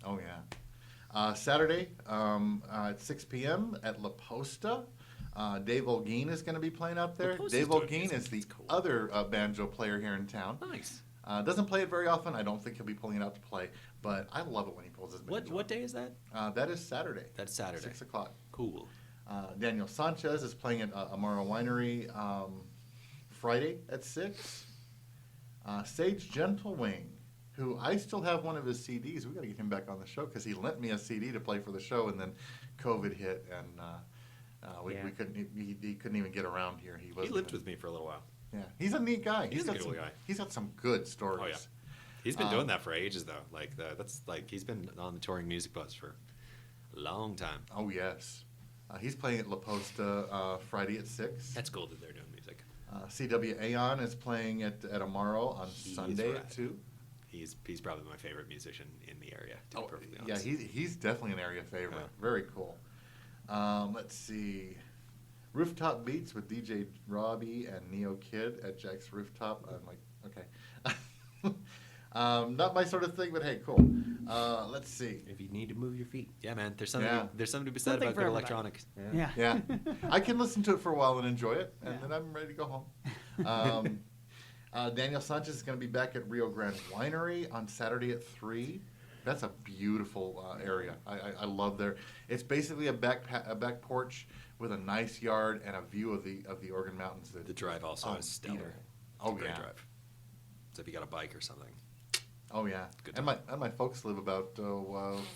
Speaker 2: Oh, yeah. Saturday at 6 p.m. at La Posta. Dave Olguin is going to be playing out there.
Speaker 5: Posta's
Speaker 2: Dave
Speaker 5: doing
Speaker 2: Olguin
Speaker 5: music.
Speaker 2: is the
Speaker 5: That's cool.
Speaker 2: other banjo player here in town.
Speaker 5: Nice.
Speaker 2: Doesn't play it very often. I don't think he'll be pulling it out to play, but I love it when he pulls his banjo.
Speaker 5: What day is that?
Speaker 2: That is Saturday.
Speaker 5: That's Saturday.
Speaker 2: 6 o'clock.
Speaker 5: Cool.
Speaker 2: Daniel Sanchez is playing at Amaro Winery Friday at 6. Sage Gentlewing, who I still have one of his CDs. We got to get him back on the show because he lent me a CD to play for the show, and then COVID hit, and we couldn't. He couldn't even get around here. He
Speaker 5: lived with me for a little while.
Speaker 2: Yeah, he's a neat guy.
Speaker 5: He's a
Speaker 2: got
Speaker 5: good
Speaker 2: some,
Speaker 5: guy.
Speaker 2: He's got some good stories.
Speaker 5: Oh yeah. He's been doing that for ages though. Like that's like he's been on the touring music bus for a long time.
Speaker 2: Oh yes. He's playing at La Posta Friday at 6.
Speaker 5: That's cool that they're doing music.
Speaker 2: CW Aeon is playing at Amaro on Sunday at 2.
Speaker 5: He's probably my favorite musician in the area, to be perfectly
Speaker 2: Yeah,
Speaker 5: honest.
Speaker 2: he's definitely an area favorite.
Speaker 5: Yeah.
Speaker 2: Very cool. Let's see. Rooftop Beats with DJ Robbie and Neo Kid at Jack's Rooftop. I'm like, okay. Not my sort of thing, but hey, cool. Let's see.
Speaker 6: If you need to move your feet.
Speaker 5: Yeah, man. There's something.
Speaker 2: Yeah.
Speaker 5: There's something to be said
Speaker 4: Something
Speaker 5: about
Speaker 4: for
Speaker 5: good
Speaker 4: everybody.
Speaker 5: electronics.
Speaker 4: Yeah.
Speaker 2: Yeah, I can listen to it for a while and enjoy it, and
Speaker 4: Yeah.
Speaker 2: then I'm ready to go home. Daniel Sanchez is going to be back at Rio Grande Winery on Saturday at 3. That's a beautiful area. I love there. It's basically a back porch with a nice yard and a view of the Oregon Mountains.
Speaker 5: The drive also is stellar.
Speaker 2: beautiful. Oh
Speaker 5: Great
Speaker 2: yeah.
Speaker 5: drive. So if you got a bike or something,
Speaker 2: Oh yeah,
Speaker 5: Good
Speaker 2: and my folks live about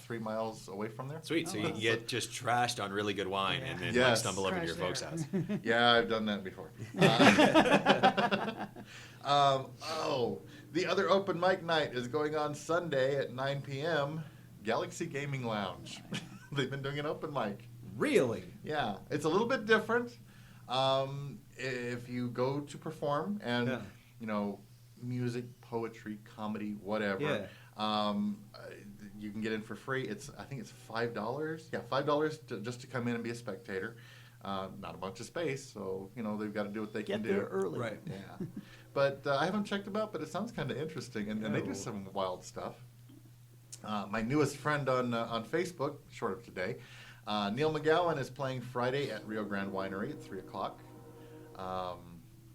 Speaker 2: 3 miles away from there.
Speaker 5: Sweet. So you get just trashed on really good wine, and then like
Speaker 2: Yes.
Speaker 5: stumble over to your
Speaker 4: Crash
Speaker 5: folks'
Speaker 4: there.
Speaker 5: house.
Speaker 2: Yeah, I've done that before. The other open mic night is going on Sunday at 9 p.m. Galaxy Gaming Lounge. They've been doing an open mic.
Speaker 6: Really?
Speaker 2: Yeah, it's a little bit different. If you go to perform and
Speaker 6: Yeah.
Speaker 2: you know, music, poetry, comedy, whatever.
Speaker 6: Yeah.
Speaker 2: You can get in for free. I think it's $5. Yeah, $5 just to come in and be a spectator. Not a bunch of space, so you know they've got to do what they can
Speaker 4: Get
Speaker 2: do.
Speaker 4: there early.
Speaker 6: Right.
Speaker 2: Yeah, but I haven't checked them out. But it sounds kind of interesting, and they do
Speaker 6: Oh.
Speaker 2: some wild stuff. My newest friend on Facebook, short of today, Neil McGowan is playing Friday at Rio Grande Winery at 3:00.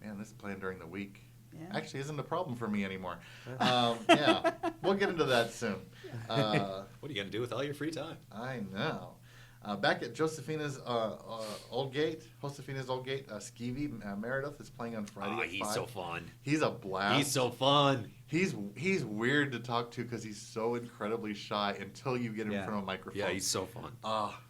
Speaker 2: Man, this is playing during the week.
Speaker 4: Yeah.
Speaker 2: Actually, isn't a problem for me anymore. Yeah, we'll get into that soon.
Speaker 5: What are you gonna do with all your free time?
Speaker 2: I know. Back at Josefina's Old Gate, Skeevy Meredith is playing on Friday
Speaker 5: Oh,
Speaker 2: at
Speaker 5: he's
Speaker 2: 5.
Speaker 5: so fun.
Speaker 2: He's a blast.
Speaker 5: He's so fun.
Speaker 2: He's weird to talk to because he's so incredibly shy until you get him in
Speaker 6: Yeah.
Speaker 2: front of a microphone.
Speaker 5: Yeah, he's so fun.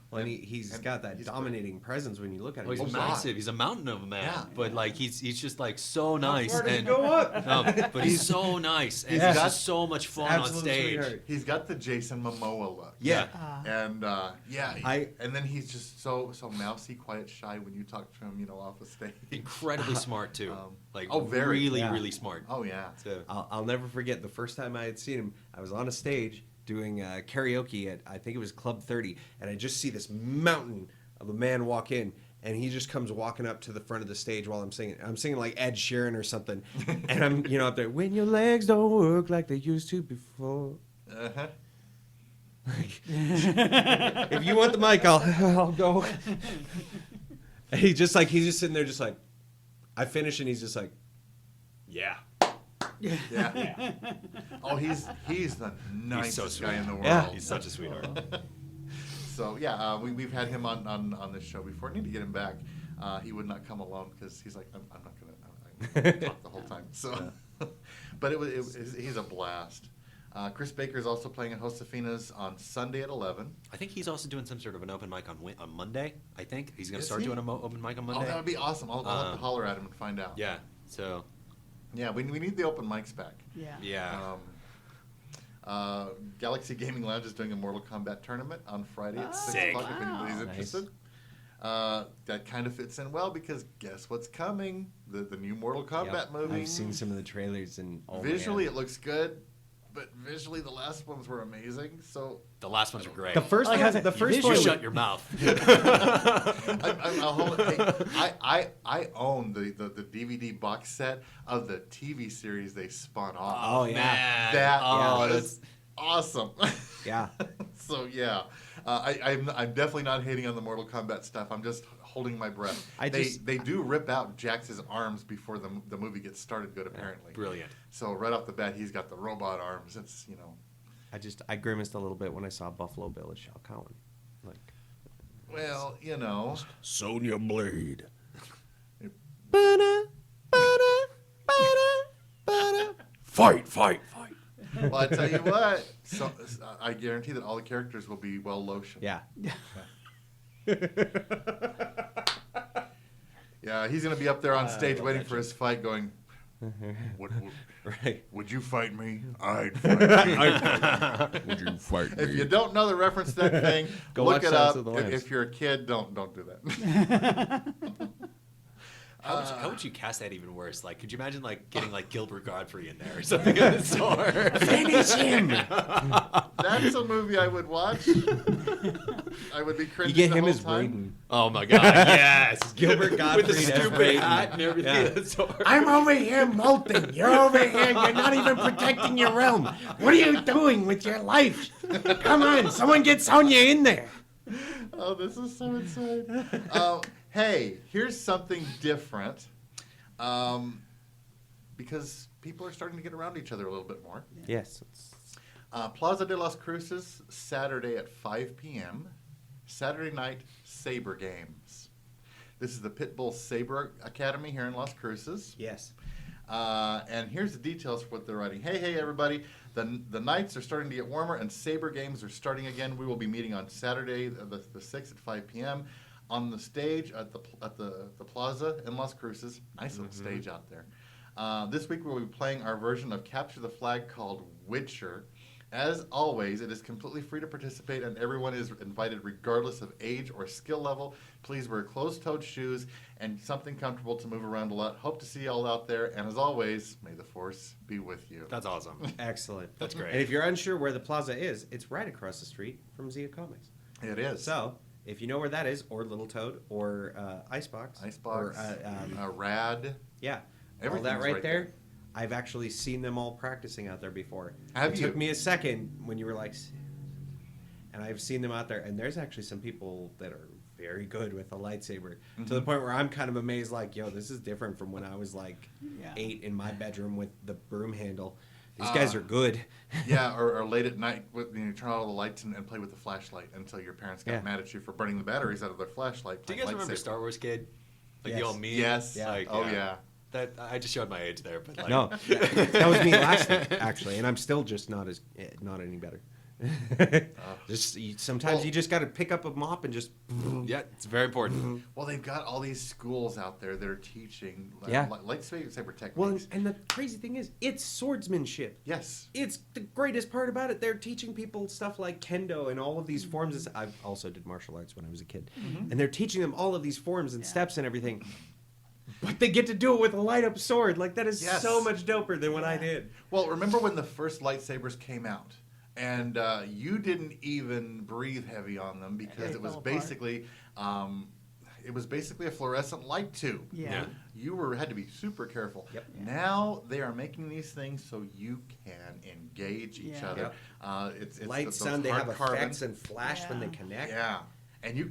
Speaker 6: Well, and he's
Speaker 2: and
Speaker 6: got that
Speaker 2: he's
Speaker 6: dominating presence when you look at him.
Speaker 5: Oh, he's
Speaker 2: Oh,
Speaker 5: massive.
Speaker 2: God.
Speaker 5: He's a mountain of a man.
Speaker 2: Yeah.
Speaker 5: But like he's just like so nice.
Speaker 6: far does he
Speaker 5: and
Speaker 6: go up?
Speaker 5: No, but he's so nice and
Speaker 2: he's
Speaker 5: he's
Speaker 2: got-
Speaker 5: just so much fun on
Speaker 6: Absolute
Speaker 5: stage.
Speaker 6: sweetheart.
Speaker 2: He's got the Jason Momoa look.
Speaker 6: Yeah.
Speaker 2: And
Speaker 6: I-
Speaker 2: and then he's just so mousy, quiet, shy when you talk to him, you know, off the stage.
Speaker 5: Incredibly smart too. Like
Speaker 2: very.
Speaker 5: really,
Speaker 6: Yeah.
Speaker 5: really smart.
Speaker 2: Oh yeah.
Speaker 5: So,
Speaker 6: I'll never forget the first time I had seen him. I was on a stage doing karaoke at, I think it was Club 30, and I just see this mountain of a man walk in, and he just comes walking up to the front of the stage while I'm singing. I'm singing like Ed Sheeran or something, and I'm up there. When your legs don't work like they used to before.
Speaker 2: Uh-huh.
Speaker 6: If you want the mic, I'll go. And he's just sitting there, just like, I finish, and he's just like, yeah.
Speaker 2: Yeah. Oh, he's the nicest
Speaker 5: so
Speaker 2: guy
Speaker 5: sweet.
Speaker 2: in the world.
Speaker 6: Yeah.
Speaker 5: he's such a sweetheart.
Speaker 2: So yeah, we've had him on this show before. Need to get him back. He would not come alone because he's like, I'm not gonna talk the whole time. So, but he's a blast. Chris Baker is also playing at Josefina's on Sunday at 11.
Speaker 5: I think he's also doing some sort of an open mic on Monday. I think he's going to
Speaker 2: Is
Speaker 5: start
Speaker 2: he?
Speaker 5: doing an open mic on
Speaker 2: Oh,
Speaker 5: Monday.
Speaker 2: that would be awesome. I'll have to holler at him and find out.
Speaker 5: Yeah. So
Speaker 2: Yeah, we need the open mics back.
Speaker 4: Yeah.
Speaker 5: yeah.
Speaker 2: Galaxy Gaming Lounge is doing a Mortal Kombat tournament on Friday at 6
Speaker 5: Sick.
Speaker 2: o'clock if anybody's
Speaker 4: Wow.
Speaker 2: interested. That kind of fits in well because guess what's coming? The new Mortal Kombat
Speaker 6: Yep.
Speaker 2: movie.
Speaker 6: I've seen some of the trailers, and
Speaker 2: Visually,
Speaker 6: man.
Speaker 2: it looks good, but visually, the last ones were amazing. So
Speaker 5: The last ones are great.
Speaker 6: the first
Speaker 4: Like
Speaker 6: one,
Speaker 4: I said,
Speaker 6: the first
Speaker 5: you
Speaker 4: visually-
Speaker 6: one,
Speaker 5: shut your mouth.
Speaker 2: I'll hold it. Hey, I own the DVD box set of the TV series they spun off.
Speaker 6: Oh, yeah.
Speaker 5: Man.
Speaker 2: That
Speaker 5: Oh,
Speaker 2: was awesome.
Speaker 6: Yeah.
Speaker 2: So yeah, I'm definitely not hating on the Mortal Kombat stuff. I'm just holding my breath. They do rip out Jax's arms before the movie gets started. Good apparently.
Speaker 5: Brilliant.
Speaker 2: So right off the bat, he's got the robot arms. It's
Speaker 6: I grimaced a little bit when I saw Buffalo Bill as Shao Kahn. Like,
Speaker 2: well,
Speaker 7: Sonya Blade. Fight, fight, fight.
Speaker 2: Well, I tell you what. So I guarantee that all the characters will be well lotioned.
Speaker 6: yeah.
Speaker 2: Yeah, he's gonna be up there on stage waiting for his fight, going,
Speaker 6: Right.
Speaker 2: "Would you fight me? I'd fight you."
Speaker 7: Would you fight me?
Speaker 2: If you don't know the reference to that thing,
Speaker 6: Go
Speaker 2: look
Speaker 6: watch
Speaker 2: it
Speaker 6: Silence
Speaker 2: up.
Speaker 6: of the Lambs.
Speaker 2: If you're a kid, don't do that.
Speaker 5: How would you cast that even worse? Like, could you imagine like getting like Gilbert Godfrey in there or something of the sort?
Speaker 6: Finish him.
Speaker 2: That's a movie I would watch. I would be
Speaker 6: You
Speaker 2: cringing
Speaker 6: get
Speaker 2: the
Speaker 6: him
Speaker 2: whole
Speaker 6: as
Speaker 2: time.
Speaker 6: Braden.
Speaker 5: Oh my God! Yes,
Speaker 6: Gilbert Godfrey
Speaker 5: with the
Speaker 6: as
Speaker 5: stupid
Speaker 6: Braden.
Speaker 5: hat and everything.
Speaker 6: Yeah.
Speaker 5: of the sort.
Speaker 7: I'm over here molting. You're over here. You're not even protecting your realm. What are you doing with your life? Come on, someone get Sonya in there.
Speaker 2: Oh, this is so insane. Hey, here's something different. Because people are starting to get around each other a little bit more.
Speaker 6: Yes.
Speaker 2: Plaza de las Cruces, Saturday at 5 p.m. Saturday night Saber Games. This is the Pitbull Saber Academy here in Las Cruces.
Speaker 6: Yes.
Speaker 2: And here's the details for what they're writing. Hey, everybody. The nights are starting to get warmer, and saber games are starting again. We will be meeting on Saturday, the 6th at 5 p.m. on the stage at the Plaza in Las Cruces. Nice little stage out there. This week we'll be playing our version of Capture the Flag called Witcher. As always, it is completely free to participate, and everyone is invited regardless of age or skill level. Please wear closed-toed shoes and something comfortable to move around a lot. Hope to see you all out there, and as always, may the Force be with you.
Speaker 5: That's awesome.
Speaker 6: Excellent.
Speaker 5: That's great.
Speaker 6: And if you're unsure where the plaza is, it's right across the street from Zia Comics.
Speaker 2: It is.
Speaker 6: So, if you know where that is, or Little Toad, or Icebox.
Speaker 2: Icebox,
Speaker 6: Or,
Speaker 2: Rad.
Speaker 6: yeah. All
Speaker 2: Everything's
Speaker 6: that right
Speaker 2: right
Speaker 6: there.
Speaker 2: there.
Speaker 6: I've actually seen them all practicing out there before.
Speaker 2: Have
Speaker 6: it
Speaker 2: you?
Speaker 6: took me a second when you were like, and I've seen them out there, and there's actually some people that are very good with a lightsaber to the point where I'm kind of amazed, like, yo, this is different from when I was like 8 in my bedroom with the broom handle. These guys are good.
Speaker 2: Yeah, or late at night, you turn on all the lights and play with the flashlight until your parents got mad at you for burning the batteries out of their flashlight.
Speaker 5: Do you guys remember Star Wars Kid? Like the
Speaker 6: Yes.
Speaker 5: old meme?
Speaker 2: Yes.
Speaker 6: Yeah.
Speaker 5: Like,
Speaker 2: Yeah.
Speaker 5: That I just showed my age there, but like,
Speaker 6: No, that was me last night, actually, and I'm still just not any better. Sometimes you just got to pick up a mop and just.
Speaker 5: yeah, it's very important.
Speaker 2: Well, they've got all these schools out there that are teaching lightsaber techniques.
Speaker 6: Well, and the crazy thing is, it's swordsmanship.
Speaker 2: Yes.
Speaker 6: It's the greatest part about it. They're teaching people stuff like kendo and all of these forms. I also did martial arts when I was a kid, and they're teaching them all of these forms and steps and everything. But they get to do it with a light up sword. Like, that is so much doper than what I did.
Speaker 2: Well, remember when the first lightsabers came out? And you didn't even breathe heavy on them because it was basically a fluorescent light tube.
Speaker 4: Yeah.
Speaker 2: You had to be super careful.
Speaker 6: Yep.
Speaker 2: Now they are making these things so you can engage each other. It's
Speaker 6: Light,
Speaker 2: those
Speaker 6: sun, they
Speaker 2: hard
Speaker 6: have
Speaker 2: carbon.
Speaker 6: effects and flash when they connect.
Speaker 2: Yeah. And you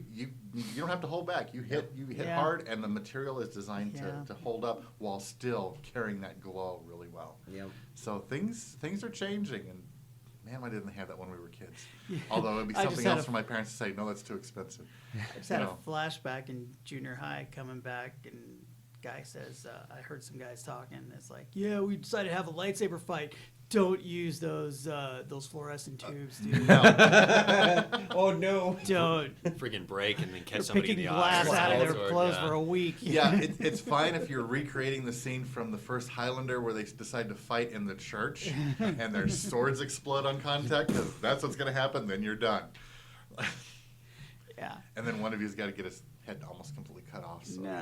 Speaker 2: don't have to hold back. You hit hard, and the material is designed to hold up while still carrying that glow really well.
Speaker 6: Yep.
Speaker 2: So things are changing, and man, why didn't they have that when we were kids? Although it'd be
Speaker 4: I just
Speaker 2: something
Speaker 4: had
Speaker 2: else
Speaker 4: a-
Speaker 2: for my parents to say, no, that's too expensive.
Speaker 4: I just had a
Speaker 2: So,
Speaker 4: flashback in junior high coming back, and guy says, I heard some guys talking. It's like, yeah, we decided to have a lightsaber fight. Don't use those fluorescent tubes, dude.
Speaker 6: Oh no!
Speaker 4: Don't.
Speaker 5: Freaking break and then catch
Speaker 4: They're
Speaker 5: somebody in
Speaker 4: picking
Speaker 5: the
Speaker 4: glass
Speaker 5: eye.
Speaker 4: out of their
Speaker 5: Sword,
Speaker 4: clothes
Speaker 5: yeah.
Speaker 4: for a week.
Speaker 2: yeah, it's fine if you're recreating the scene from the first Highlander where they decide to fight in the church and their swords explode on contact, because that's what's going to happen. Then you're done.
Speaker 4: Yeah.
Speaker 2: And then one of you's got to get his head almost completely cut off. So.
Speaker 4: No.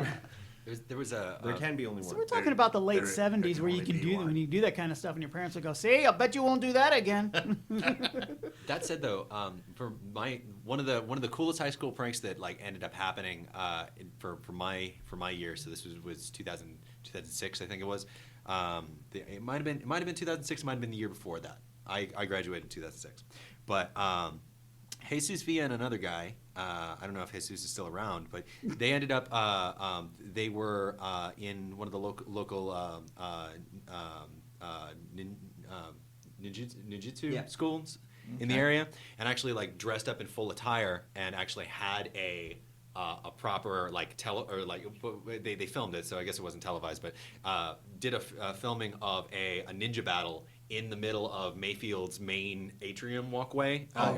Speaker 5: There was a
Speaker 6: There can be only one.
Speaker 4: So we're talking about the late
Speaker 2: there
Speaker 4: 70s where you
Speaker 2: only
Speaker 4: can
Speaker 2: be
Speaker 4: do
Speaker 2: one.
Speaker 4: when you do that kind of stuff, and your parents will go, "See, I bet you won't do that again."
Speaker 5: That said, though, for one of the coolest high school pranks that like ended up happening for my year. So this was 2006, I think it was. It might have been 2006. It might have been the year before that. I graduated in 2006, but Jesus Villa and another guy. I don't know if Jesus is still around, but they ended up. They were in one of the local ninjutsu schools in the area, and actually like dressed up in full attire, and actually had a proper like they filmed it, so I guess it wasn't televised, but did a filming of a ninja battle in the middle of Mayfield's main atrium walkway area.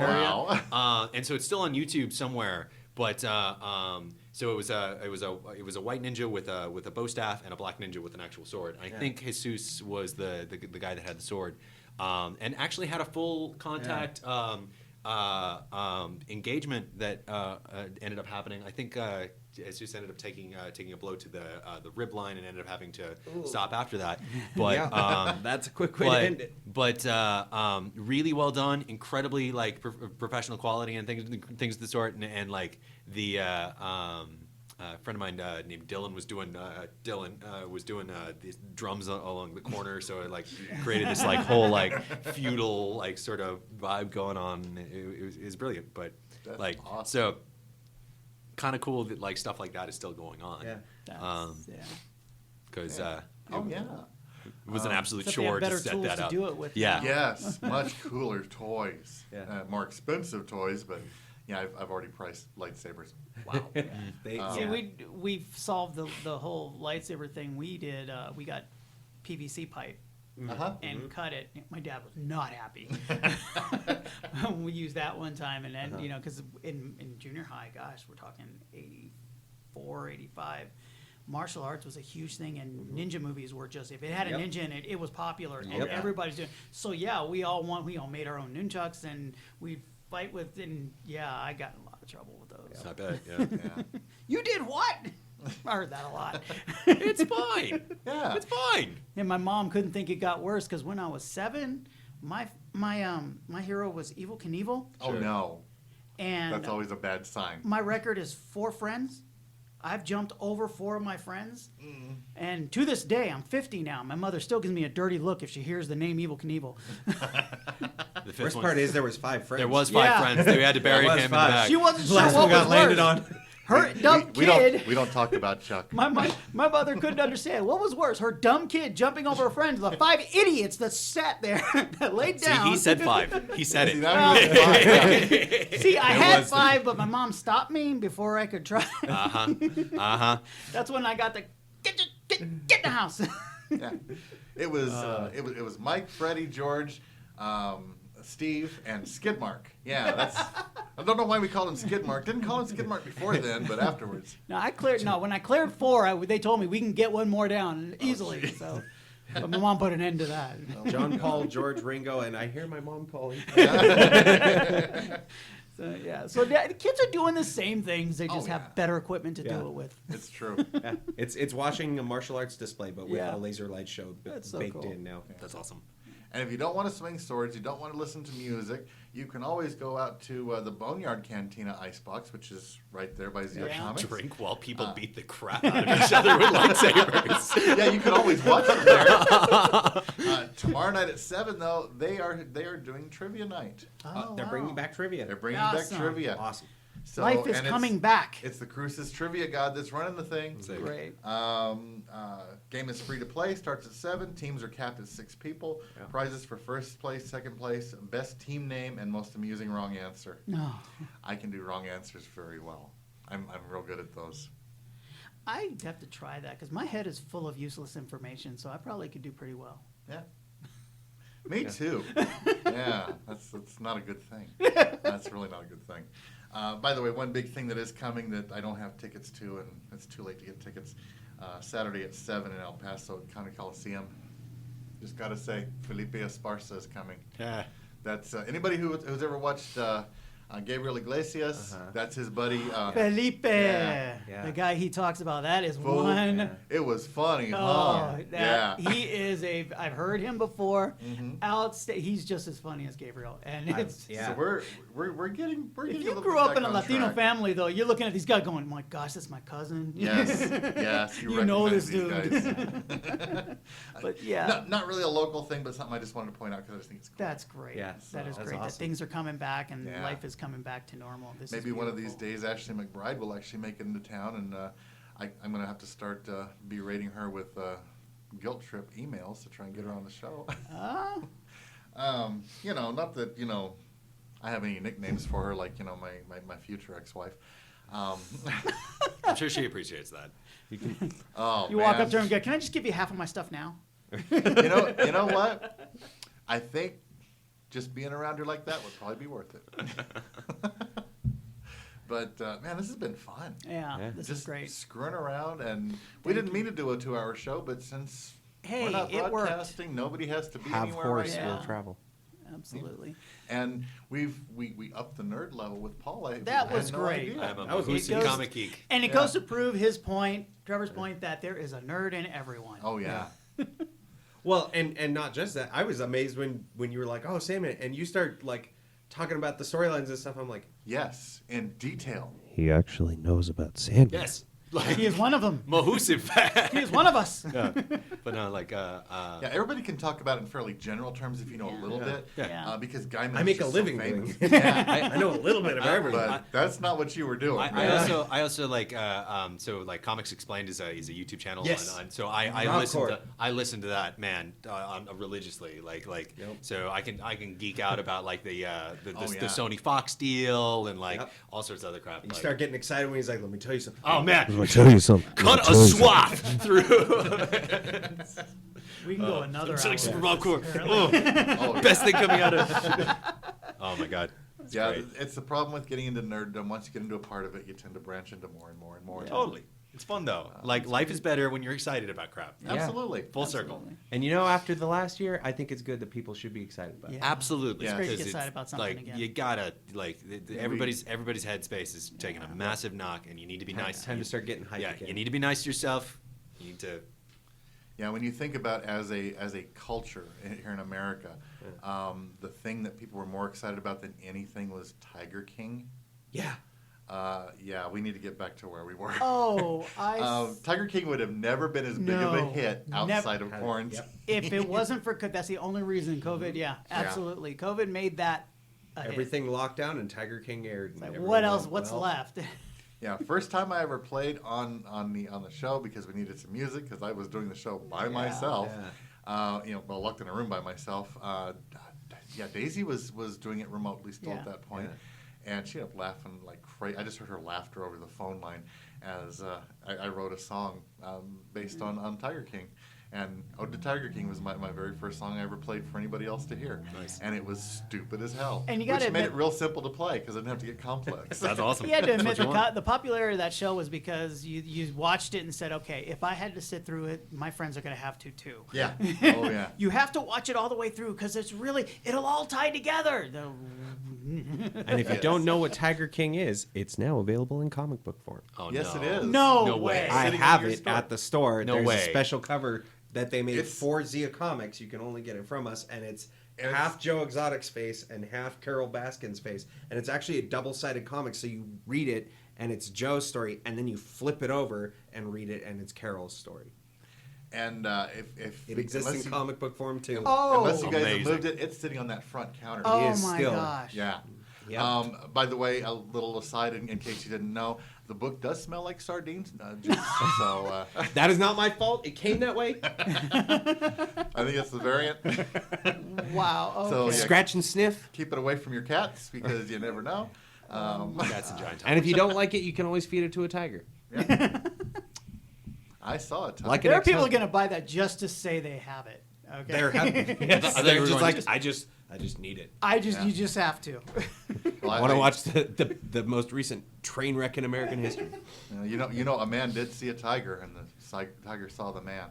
Speaker 2: Wow.
Speaker 5: And so it's still on YouTube somewhere. But so it was a white ninja with a bow staff and a black ninja with an actual sword. I think Jesus was the guy that had the sword, and actually had a full contact engagement that ended up happening. I think Jesus ended up taking a blow to the rib line and ended up having to stop after that. But
Speaker 6: that's a quick way to end it.
Speaker 5: But really well done, incredibly like professional quality and things of the sort, and like the a friend of mine named Dylan was doing these drums along the corner, so it like created this like whole like feudal like sort of vibe going on. It was brilliant, but
Speaker 2: That's
Speaker 5: like
Speaker 2: awesome.
Speaker 5: so kind of cool that like stuff like that is still going on.
Speaker 6: Yeah.
Speaker 5: Because
Speaker 2: Oh yeah.
Speaker 5: it was an absolute
Speaker 4: Except they have
Speaker 5: chore
Speaker 4: better
Speaker 5: to set
Speaker 4: tools
Speaker 5: that
Speaker 4: to
Speaker 5: up.
Speaker 4: do it with
Speaker 5: Yeah.
Speaker 4: now.
Speaker 2: Yes, much cooler toys.
Speaker 6: Yeah.
Speaker 2: More expensive toys, but yeah, I've already priced lightsabers. Wow.
Speaker 6: They,
Speaker 4: See, we've solved the whole lightsaber thing we did. We got PVC pipe and cut it. My dad was not happy. We used that one time, and then because in junior high, gosh, we're talking 84, 85. Martial arts was a huge thing, and ninja movies were just, if it had a ninja in it, it was popular, and everybody's doing. So we all made our own nunchucks, and we'd fight with, and I got in a lot of trouble with those.
Speaker 5: I bet. Yeah.
Speaker 4: You did what? I heard that a lot.
Speaker 5: It's fine.
Speaker 2: Yeah.
Speaker 5: It's fine.
Speaker 4: And my mom couldn't think it got worse because when I was 7, my hero was Evel Knievel.
Speaker 2: Oh no,
Speaker 4: And
Speaker 2: that's always a bad sign.
Speaker 4: my record is 4 friends. I've jumped over 4 of my friends. And to this day, I'm 50 now. My mother still gives me a dirty look if she hears the name Evel Knievel.
Speaker 5: The fifth
Speaker 6: Worst
Speaker 5: one-
Speaker 6: part is there was 5 friends.
Speaker 5: there was 5 friends. They had to bury
Speaker 6: was
Speaker 5: him in the
Speaker 6: 5.
Speaker 5: back.
Speaker 4: She wasn't sure
Speaker 6: Last
Speaker 4: what
Speaker 6: one got
Speaker 4: was
Speaker 6: landed
Speaker 4: worse.
Speaker 6: on.
Speaker 4: Her dumb kid.
Speaker 2: We don't talk about Chuck.
Speaker 4: My mother couldn't understand. What was worse, her dumb kid jumping over her friends, the 5 idiots that sat there, that laid
Speaker 5: See,
Speaker 4: down.
Speaker 5: he said 5. He said
Speaker 2: See,
Speaker 5: it.
Speaker 2: now you have 5, yeah.
Speaker 4: See, I had 5, but my mom stopped me before I could try. That's when I got the get in the house.
Speaker 2: Yeah. It was Mike, Freddie, George, Steve, and Skidmark. Yeah, that's. I don't know why we called him Skidmark. Didn't call him Skidmark before then, but afterwards.
Speaker 4: When I cleared 4, they told me we can get one more down easily. So, but my mom put an end to that.
Speaker 6: John, Paul, George, Ringo, and I hear my mom calling.
Speaker 4: So the kids are doing the same things. They just
Speaker 2: yeah.
Speaker 4: have better equipment to do it with.
Speaker 2: It's true.
Speaker 6: Yeah, it's watching a martial arts display, but with
Speaker 4: Yeah.
Speaker 6: a laser light show
Speaker 4: That's so
Speaker 6: baked
Speaker 4: cool.
Speaker 6: in now.
Speaker 5: That's awesome.
Speaker 2: And if you don't want to swing swords, you don't want to listen to music, you can always go out to the Boneyard Cantina Icebox, which is right there by Zia
Speaker 4: Yeah.
Speaker 2: Comics.
Speaker 5: Drink while people beat the crap out of each other with lightsabers.
Speaker 2: Yeah, you can always watch it there. Tomorrow night at 7, though, they are doing trivia night.
Speaker 6: They're bringing back trivia.
Speaker 2: They're bringing
Speaker 4: Awesome.
Speaker 2: back trivia.
Speaker 6: Awesome.
Speaker 2: So,
Speaker 4: Life is
Speaker 2: and
Speaker 4: coming back.
Speaker 2: It's the Cruises Trivia God that's running the thing.
Speaker 4: Great.
Speaker 2: Game is free to play. Starts at 7. Teams are capped at 6 people.
Speaker 6: Yeah.
Speaker 2: Prizes for first place, second place, best team name, and most amusing wrong answer.
Speaker 4: No.
Speaker 2: I can do wrong answers very well. I'm real good at those.
Speaker 4: I'd have to try that because my head is full of useless information, so I probably could do pretty well.
Speaker 2: Yeah. Me too. Yeah, that's not a good thing. That's really not a good thing. By the way, one big thing that is coming that I don't have tickets to, and it's too late to get tickets, Saturday at 7 in El Paso at County Coliseum. Just got to say, Felipe Esparza is coming.
Speaker 5: Yeah.
Speaker 2: That's anybody who's ever watched Gabriel Iglesias. That's his buddy.
Speaker 4: Felipe,
Speaker 2: Yeah.
Speaker 4: the guy he talks about, that is
Speaker 2: Full-
Speaker 4: one.
Speaker 6: Yeah.
Speaker 2: It was funny,
Speaker 4: Oh,
Speaker 2: huh?
Speaker 4: that,
Speaker 2: Yeah.
Speaker 4: he is I've heard him before. He's just as funny as Gabriel, and it's.
Speaker 6: Yeah.
Speaker 2: So we're getting
Speaker 4: If
Speaker 2: a
Speaker 4: you
Speaker 2: little
Speaker 4: grew
Speaker 2: bit
Speaker 4: up
Speaker 2: back
Speaker 4: in a
Speaker 2: on
Speaker 4: Latino
Speaker 2: track.
Speaker 4: family, though, you're looking at these guys going, "My gosh, that's my cousin."
Speaker 2: Yes, yes,
Speaker 4: You know
Speaker 2: recognize
Speaker 4: this
Speaker 2: these
Speaker 4: dude.
Speaker 2: guys.
Speaker 4: But yeah,
Speaker 2: not really a local thing, but something I just wanted to point out because I just think it's cool.
Speaker 4: that's great.
Speaker 6: Yeah,
Speaker 4: that is
Speaker 6: that's
Speaker 4: great. That
Speaker 6: awesome.
Speaker 4: things are coming back and
Speaker 2: Yeah.
Speaker 4: life is coming back to normal. This
Speaker 2: Maybe
Speaker 4: is
Speaker 2: one of these
Speaker 4: beautiful.
Speaker 2: days Ashley McBride will actually make it into town, and I'm going to have to start berating her with guilt trip emails to try and get her on the show. Not that I have any nicknames for her, like my future ex-wife.
Speaker 5: I'm sure she appreciates that.
Speaker 2: Oh,
Speaker 4: You walk
Speaker 2: man.
Speaker 4: up to her and go, "Can I just give you half of my stuff now?"
Speaker 2: You know what? I think just being around her like that would probably be worth it. But man, this has been fun.
Speaker 4: Yeah, this
Speaker 2: Just
Speaker 4: is great.
Speaker 2: screwing around, and we didn't mean to do a 2-hour show, but since
Speaker 4: Hey,
Speaker 2: we're not
Speaker 4: it worked.
Speaker 2: broadcasting, nobody has to be
Speaker 6: Have
Speaker 2: anywhere
Speaker 6: horse
Speaker 2: right
Speaker 4: Yeah.
Speaker 6: will
Speaker 2: now.
Speaker 6: travel.
Speaker 4: Absolutely.
Speaker 2: And we upped the nerd level with Paul.
Speaker 4: That
Speaker 2: I
Speaker 4: was
Speaker 2: had no
Speaker 4: great.
Speaker 2: idea.
Speaker 5: I'm a
Speaker 6: That was-
Speaker 5: Mahusi
Speaker 4: it goes-
Speaker 5: comic geek.
Speaker 4: And it
Speaker 2: Yeah.
Speaker 4: goes to prove his point, Trevor's point, that there is a nerd in everyone.
Speaker 2: Oh yeah.
Speaker 6: Well, and not just that. I was amazed when you were like, "Oh, Sandman," and you start like talking about the storylines and stuff. I'm like,
Speaker 2: Yes, in detail.
Speaker 6: he actually knows about Sandman.
Speaker 5: Yes. Like,
Speaker 4: He is one of them.
Speaker 5: Mahusi fan.
Speaker 4: He is one of us.
Speaker 5: Yeah. But no, like,
Speaker 2: Yeah, everybody can talk about it in fairly general terms if you know a little bit.
Speaker 4: Yeah.
Speaker 2: Because Gaiman
Speaker 6: I
Speaker 2: is
Speaker 6: make a
Speaker 2: just so
Speaker 6: living doing
Speaker 2: famous.
Speaker 6: it.
Speaker 2: Yeah.
Speaker 6: I know a little bit of everything.
Speaker 2: But that's not what you were doing.
Speaker 5: I also like so like Comics Explained is a YouTube channel.
Speaker 6: Yes.
Speaker 5: So I
Speaker 6: Hardcore.
Speaker 5: listen to that man religiously. Like
Speaker 6: Yep.
Speaker 5: so I can geek out about like the
Speaker 2: Oh, yeah.
Speaker 5: Sony Fox deal and like
Speaker 6: Yep.
Speaker 5: all sorts of other crap.
Speaker 6: You
Speaker 5: like-
Speaker 6: start getting excited when he's like, "Let me tell you something."
Speaker 5: oh man,
Speaker 7: I'm gonna tell you something.
Speaker 5: cut a swath through.
Speaker 4: We can go another
Speaker 5: It's
Speaker 4: hour.
Speaker 5: like Super Bowl core.
Speaker 2: Oh, yeah.
Speaker 5: Best thing coming out of. Oh my god. It's
Speaker 2: Yeah,
Speaker 5: great.
Speaker 2: it's the problem with getting into nerddom. Once you get into a part of it, you tend to branch into more and more and more.
Speaker 5: Totally. It's fun though. Like life is better when you're excited about crap.
Speaker 2: Absolutely.
Speaker 5: Full circle.
Speaker 6: And you know, after the last year, I think it's good that people should be excited about it.
Speaker 4: Yeah.
Speaker 5: Absolutely.
Speaker 2: It's great to
Speaker 5: because
Speaker 4: get excited about something
Speaker 5: like,
Speaker 4: again.
Speaker 5: You gotta everybody's headspace is taking a massive knock, and you need to be nice.
Speaker 6: Time to start getting hyped
Speaker 5: Yeah,
Speaker 6: again.
Speaker 5: you need to be nice to yourself. You need to.
Speaker 2: Yeah, when you think about as a culture here in America, the thing that people were more excited about than anything was Tiger King.
Speaker 6: Yeah.
Speaker 2: Yeah, we need to get back to where we were.
Speaker 4: Oh,
Speaker 2: Tiger King would have never been as big of a
Speaker 4: No,
Speaker 2: hit
Speaker 4: never.
Speaker 2: outside of quarantine.
Speaker 6: Yep.
Speaker 4: if it wasn't for that's the only reason COVID. Yeah, absolutely. COVID made that a hit.
Speaker 6: Everything locked down and Tiger King aired. and
Speaker 4: Like,
Speaker 6: everyone
Speaker 4: what else?
Speaker 6: went,
Speaker 4: What's
Speaker 6: well,
Speaker 4: left?
Speaker 2: Yeah, first time I ever played on the show because we needed some music because I was doing the show by myself. Locked in a room by myself. Daisy was doing it remotely still at that point. And she ended up laughing like crazy. I just heard her laughter over the phone line as I wrote a song based on Tiger King. And Ode to Tiger King was my very first song I ever played for anybody else to hear.
Speaker 5: Nice.
Speaker 2: And it was stupid as hell.
Speaker 4: And you gotta
Speaker 2: which made
Speaker 4: admit-
Speaker 2: it real simple to play because I didn't have to get complex.
Speaker 5: That's awesome.
Speaker 4: You had to
Speaker 5: That's
Speaker 4: admit
Speaker 5: what you want.
Speaker 4: the popularity of that show was because you watched it and said, okay, if I had to sit through it, my friends are going to have to too.
Speaker 2: Yeah. Oh, yeah.
Speaker 4: You have to watch it all the way through because it'll all tie together.
Speaker 6: And if you don't know what Tiger King is, it's now available in comic book form.
Speaker 5: Oh,
Speaker 2: Yes,
Speaker 5: no.
Speaker 2: it is.
Speaker 4: No
Speaker 5: No
Speaker 4: way.
Speaker 5: way.
Speaker 6: I
Speaker 2: Sitting in
Speaker 6: have
Speaker 2: your
Speaker 6: it
Speaker 2: store.
Speaker 6: at the store.
Speaker 5: No
Speaker 6: There's
Speaker 5: way.
Speaker 6: a special cover that they made
Speaker 2: It's-
Speaker 6: for Zia Comics. You can only get it from us, and it's
Speaker 2: And
Speaker 6: half Joe Exotic's face and half Carol Baskin's face, and it's actually a double-sided comic. So you read it, and it's Joe's story, and then you flip it over and read it, and it's Carol's story.
Speaker 2: And if
Speaker 6: It exists
Speaker 2: unless
Speaker 6: in
Speaker 2: you-
Speaker 6: comic book form too.
Speaker 2: unless you guys
Speaker 5: Amazing.
Speaker 2: have moved it, it's sitting on that front counter.
Speaker 4: Oh
Speaker 6: is
Speaker 4: my
Speaker 6: still-
Speaker 4: gosh.
Speaker 2: Yeah.
Speaker 6: Yep.
Speaker 2: By the way, a little aside in case you didn't know, the book does smell like sardines. Juice, so
Speaker 6: That is not my fault. It came that way.
Speaker 2: I think it's the variant.
Speaker 4: Wow. Okay.
Speaker 2: So, yeah.
Speaker 6: Scratch and sniff.
Speaker 2: Keep it away from your cats because you never know.
Speaker 5: That's a giant.
Speaker 6: And if you don't like it, you can always feed it to a tiger.
Speaker 2: I saw it.
Speaker 6: Like
Speaker 4: there are
Speaker 6: an
Speaker 4: people
Speaker 6: ex-husband.
Speaker 4: going to buy that just to say they have it. Okay.
Speaker 6: They're happy. Yes.
Speaker 5: I thought you
Speaker 6: They're
Speaker 5: were
Speaker 6: just
Speaker 5: going
Speaker 6: like,
Speaker 5: to-
Speaker 6: I just need it.
Speaker 4: You just have to.
Speaker 2: Well,
Speaker 6: I want to watch the most recent train wreck in American history.
Speaker 2: You know, a man did see a tiger, and the tiger saw the man.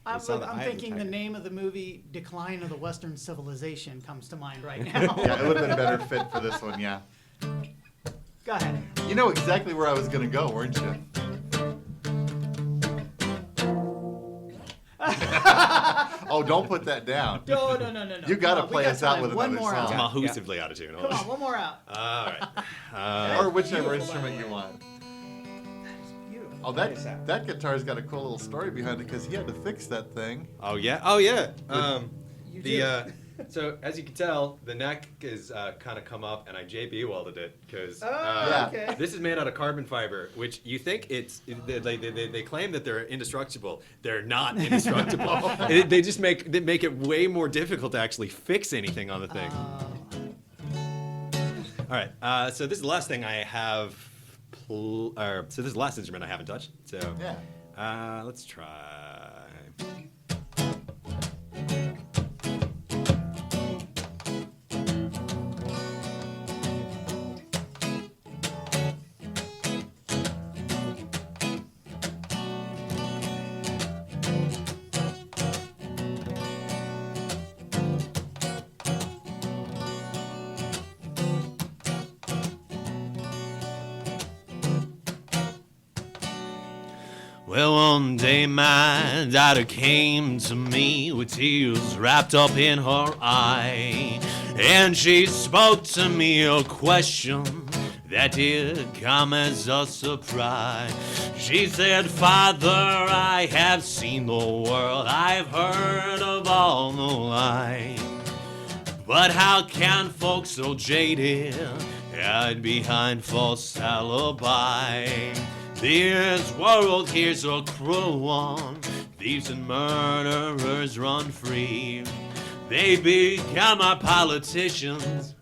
Speaker 4: I'm
Speaker 6: saw the
Speaker 4: I'm
Speaker 6: eye of the
Speaker 4: thinking the
Speaker 6: tiger.
Speaker 4: name of the movie Decline of the Western Civilization comes to mind right now.
Speaker 2: Yeah, it would have been a better fit for this one. Yeah.
Speaker 4: Go ahead.
Speaker 2: You know exactly where I was going to go, weren't you? Oh, don't put that down.
Speaker 4: No.
Speaker 2: You got to
Speaker 4: Come on, we
Speaker 2: play
Speaker 4: got
Speaker 2: us out
Speaker 4: time.
Speaker 2: with
Speaker 4: One
Speaker 2: another
Speaker 4: more
Speaker 2: song.
Speaker 4: out.
Speaker 5: Mahusively out of tune.
Speaker 4: Come on, one more out.
Speaker 5: All right.
Speaker 2: Or whichever
Speaker 4: Beautiful,
Speaker 2: instrument
Speaker 4: by the
Speaker 2: you
Speaker 4: way.
Speaker 2: want.
Speaker 4: Beautiful.
Speaker 2: Oh, that guitar's got a cool little story behind it because he had to fix that thing.
Speaker 5: Oh yeah. Oh yeah.
Speaker 4: You
Speaker 3: So as you can tell, the neck is kind of come up, and I JB welded it because
Speaker 2: Yeah.
Speaker 4: Okay.
Speaker 3: this is made out of carbon fiber, which you think they claim that they're indestructible. They're not indestructible. they just make it way more difficult to actually fix anything on the thing. All right. So this is the last thing I have. So this is the last instrument I haven't touched. So
Speaker 2: Yeah.
Speaker 3: let's try.
Speaker 5: Well, one day my daughter came to me with tears wrapped up in her eye, and she spoke to me a question that did come as a surprise. She said, "Father, I have seen the world, I've heard of all the lies, but how can folks so jaded hide behind false alibi? This world here's a cruel one. Thieves and murderers run free. They become our politicians,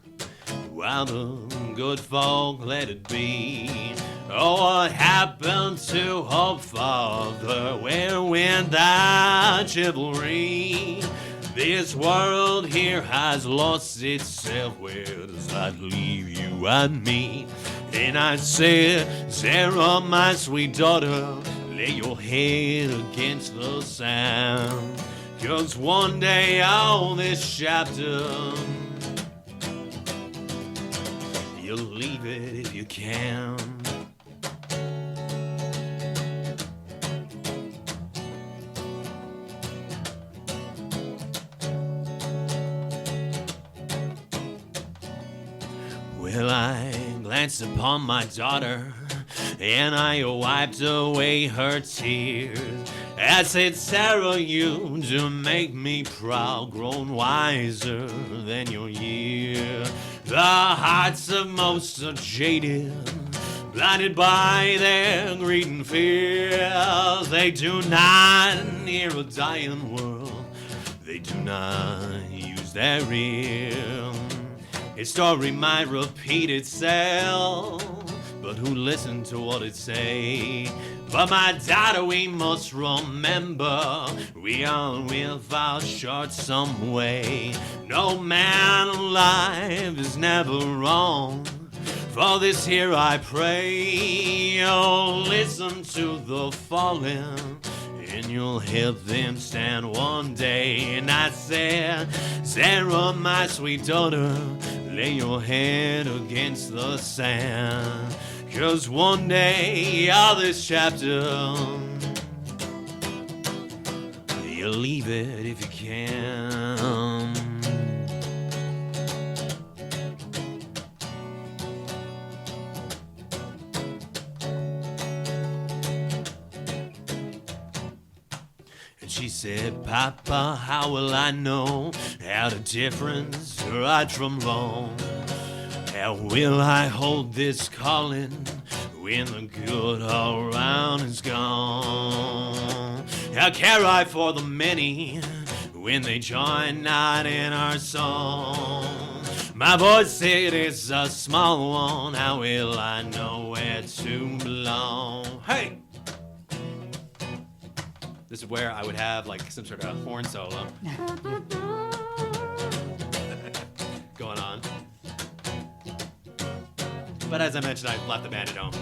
Speaker 5: while the good folk let it be. Oh, what happened to our father? Where went that chivalry? This world here has lost itself. Where does that leave you and me? And I said, Sarah, my sweet daughter, lay your head against the sand. 'Cause one day all this chapter, you'll leave it if you can. Well, I glanced upon my daughter, and I wiped away her tears. I said, Sarah, you do make me proud, grown wiser than your year. The hearts of most are jaded, blinded by their greed and fears. They do not hear a dying world, they do not use their ear. A story might repeat itself, but who listened to what it say? But my daughter, we must remember, we all will fall short some way. No man alive is never wrong. For this here I pray, oh, listen to the fallen, and you'll help them stand one day. And I said, Sarah, my sweet daughter, lay your head against the sand. 'Cause one day, all this chapter, you'll leave it if you can. And she said, Papa, how will I know how the difference right from wrong? How will I hold this calling when the good all around is gone? How care I for the many when they join not in our song? My voice said it's a small one, how will I know where to belong? Hey! This is where I would have like some sort of horn solo going on. But as I mentioned, I left the band at home.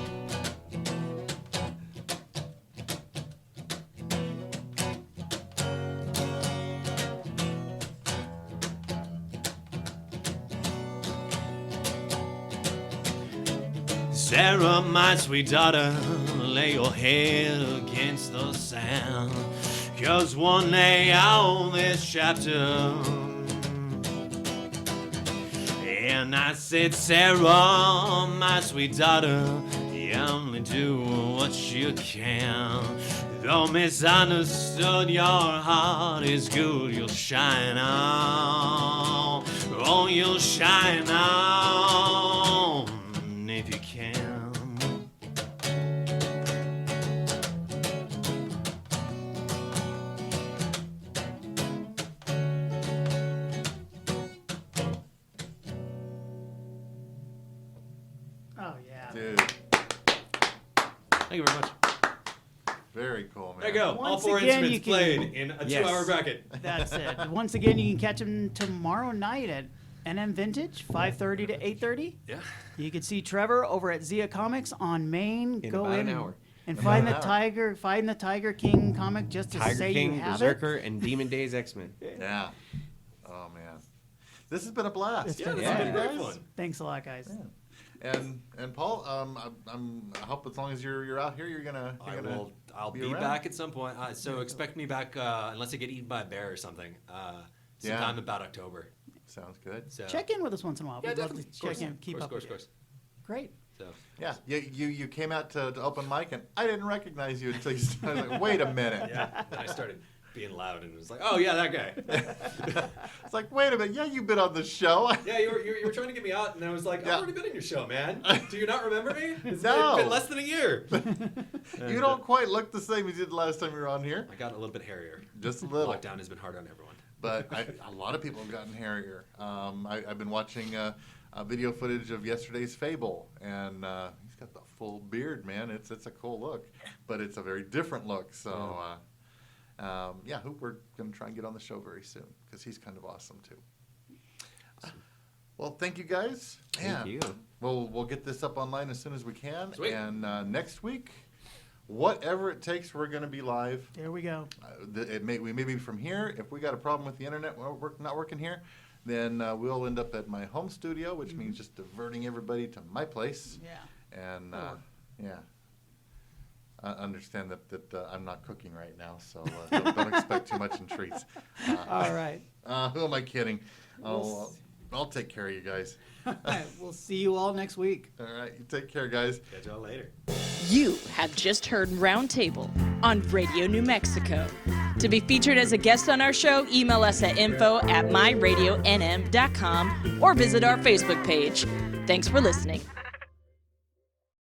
Speaker 5: Sarah, my sweet daughter, lay your head against the sand. 'Cause one day on this chapter, and I said, Sarah, my sweet daughter, you only do what you can. Though misunderstood, your heart is good, you'll shine on. Oh, you'll shine on if you can.
Speaker 4: Oh, yeah.
Speaker 2: Dude,
Speaker 5: Thank you very much.
Speaker 2: very cool, man.
Speaker 5: There you go. All
Speaker 4: Once
Speaker 5: four
Speaker 4: again,
Speaker 5: instruments
Speaker 4: you can-
Speaker 5: played in a
Speaker 6: Yes.
Speaker 5: 2-hour bracket.
Speaker 4: That's it. Once again, you can catch them tomorrow night at NM Vintage, 5:30 to 8:30.
Speaker 5: Yeah.
Speaker 4: You can see Trevor over at Zia Comics on Main.
Speaker 6: In
Speaker 4: Go
Speaker 6: about
Speaker 4: in
Speaker 6: an hour.
Speaker 4: and
Speaker 2: About
Speaker 4: find
Speaker 2: an
Speaker 4: the
Speaker 2: hour.
Speaker 4: Tiger, find the Tiger King comic just to
Speaker 6: Tiger
Speaker 4: say
Speaker 6: King,
Speaker 4: you have
Speaker 6: Berserker, and Demon Days X-Men.
Speaker 2: Yeah. Oh, man. This has been a blast.
Speaker 4: It's
Speaker 5: Yeah,
Speaker 4: been
Speaker 5: this has
Speaker 6: Yeah.
Speaker 5: been great fun.
Speaker 4: it. Thanks a lot, guys.
Speaker 2: And Paul, I hope as long as you're out here, you're gonna
Speaker 5: I'll
Speaker 2: be
Speaker 5: be
Speaker 2: around.
Speaker 5: back at some point. So expect me back unless I get eaten by a bear or something. Sometime about October.
Speaker 2: Sounds good.
Speaker 5: So
Speaker 4: Check in with us once in a while.
Speaker 5: Yeah,
Speaker 4: We'd love
Speaker 5: definitely.
Speaker 4: to check in, keep up with you.
Speaker 5: Course.
Speaker 4: Great.
Speaker 5: So
Speaker 2: Yeah, you came out to open mic and I didn't recognize you until you started. Like, wait a minute.
Speaker 5: yeah, then I started being loud and it was like, oh yeah, that guy.
Speaker 2: It's like, wait a minute. Yeah, you've been on the show.
Speaker 5: Yeah, you were trying to get me out, and I was like,
Speaker 2: Yeah.
Speaker 5: I've already been in your show, man. Do you not remember me? It's
Speaker 2: No.
Speaker 5: been less than a year.
Speaker 2: You don't quite look the same as you did the last time you were on here.
Speaker 5: I got a little bit hairier.
Speaker 2: Just a little.
Speaker 5: Lockdown has been hard on everyone.
Speaker 2: But a lot of people have gotten hairier. I've been watching video footage of yesterday's Fable, and he's got the full beard, man. It's a cool look, but it's a very different look. So, who we're going to try and get on the show very soon because he's kind of awesome too. Well, thank you guys.
Speaker 6: Thank you.
Speaker 2: We'll get this up online as soon as we can.
Speaker 3: Sweet.
Speaker 2: And next week, whatever it takes, we're going to be live.
Speaker 4: There we go.
Speaker 2: We may be from here. If we got a problem with the internet not working here, then we'll end up at my home studio, which means just diverting everybody to my place.
Speaker 4: Yeah.
Speaker 2: And I understand that I'm not cooking right now, so don't expect too much in treats.
Speaker 4: All right.
Speaker 2: Who am I kidding? I'll take care of you guys.
Speaker 4: All right. We'll see you all next week.
Speaker 2: All right, you take care, guys.
Speaker 3: Catch y'all later.
Speaker 1: You have just heard Roundtable on Radio New Mexico. To be featured as a guest on our show, email us at info@myradionnm.com or visit our Facebook page. Thanks for listening.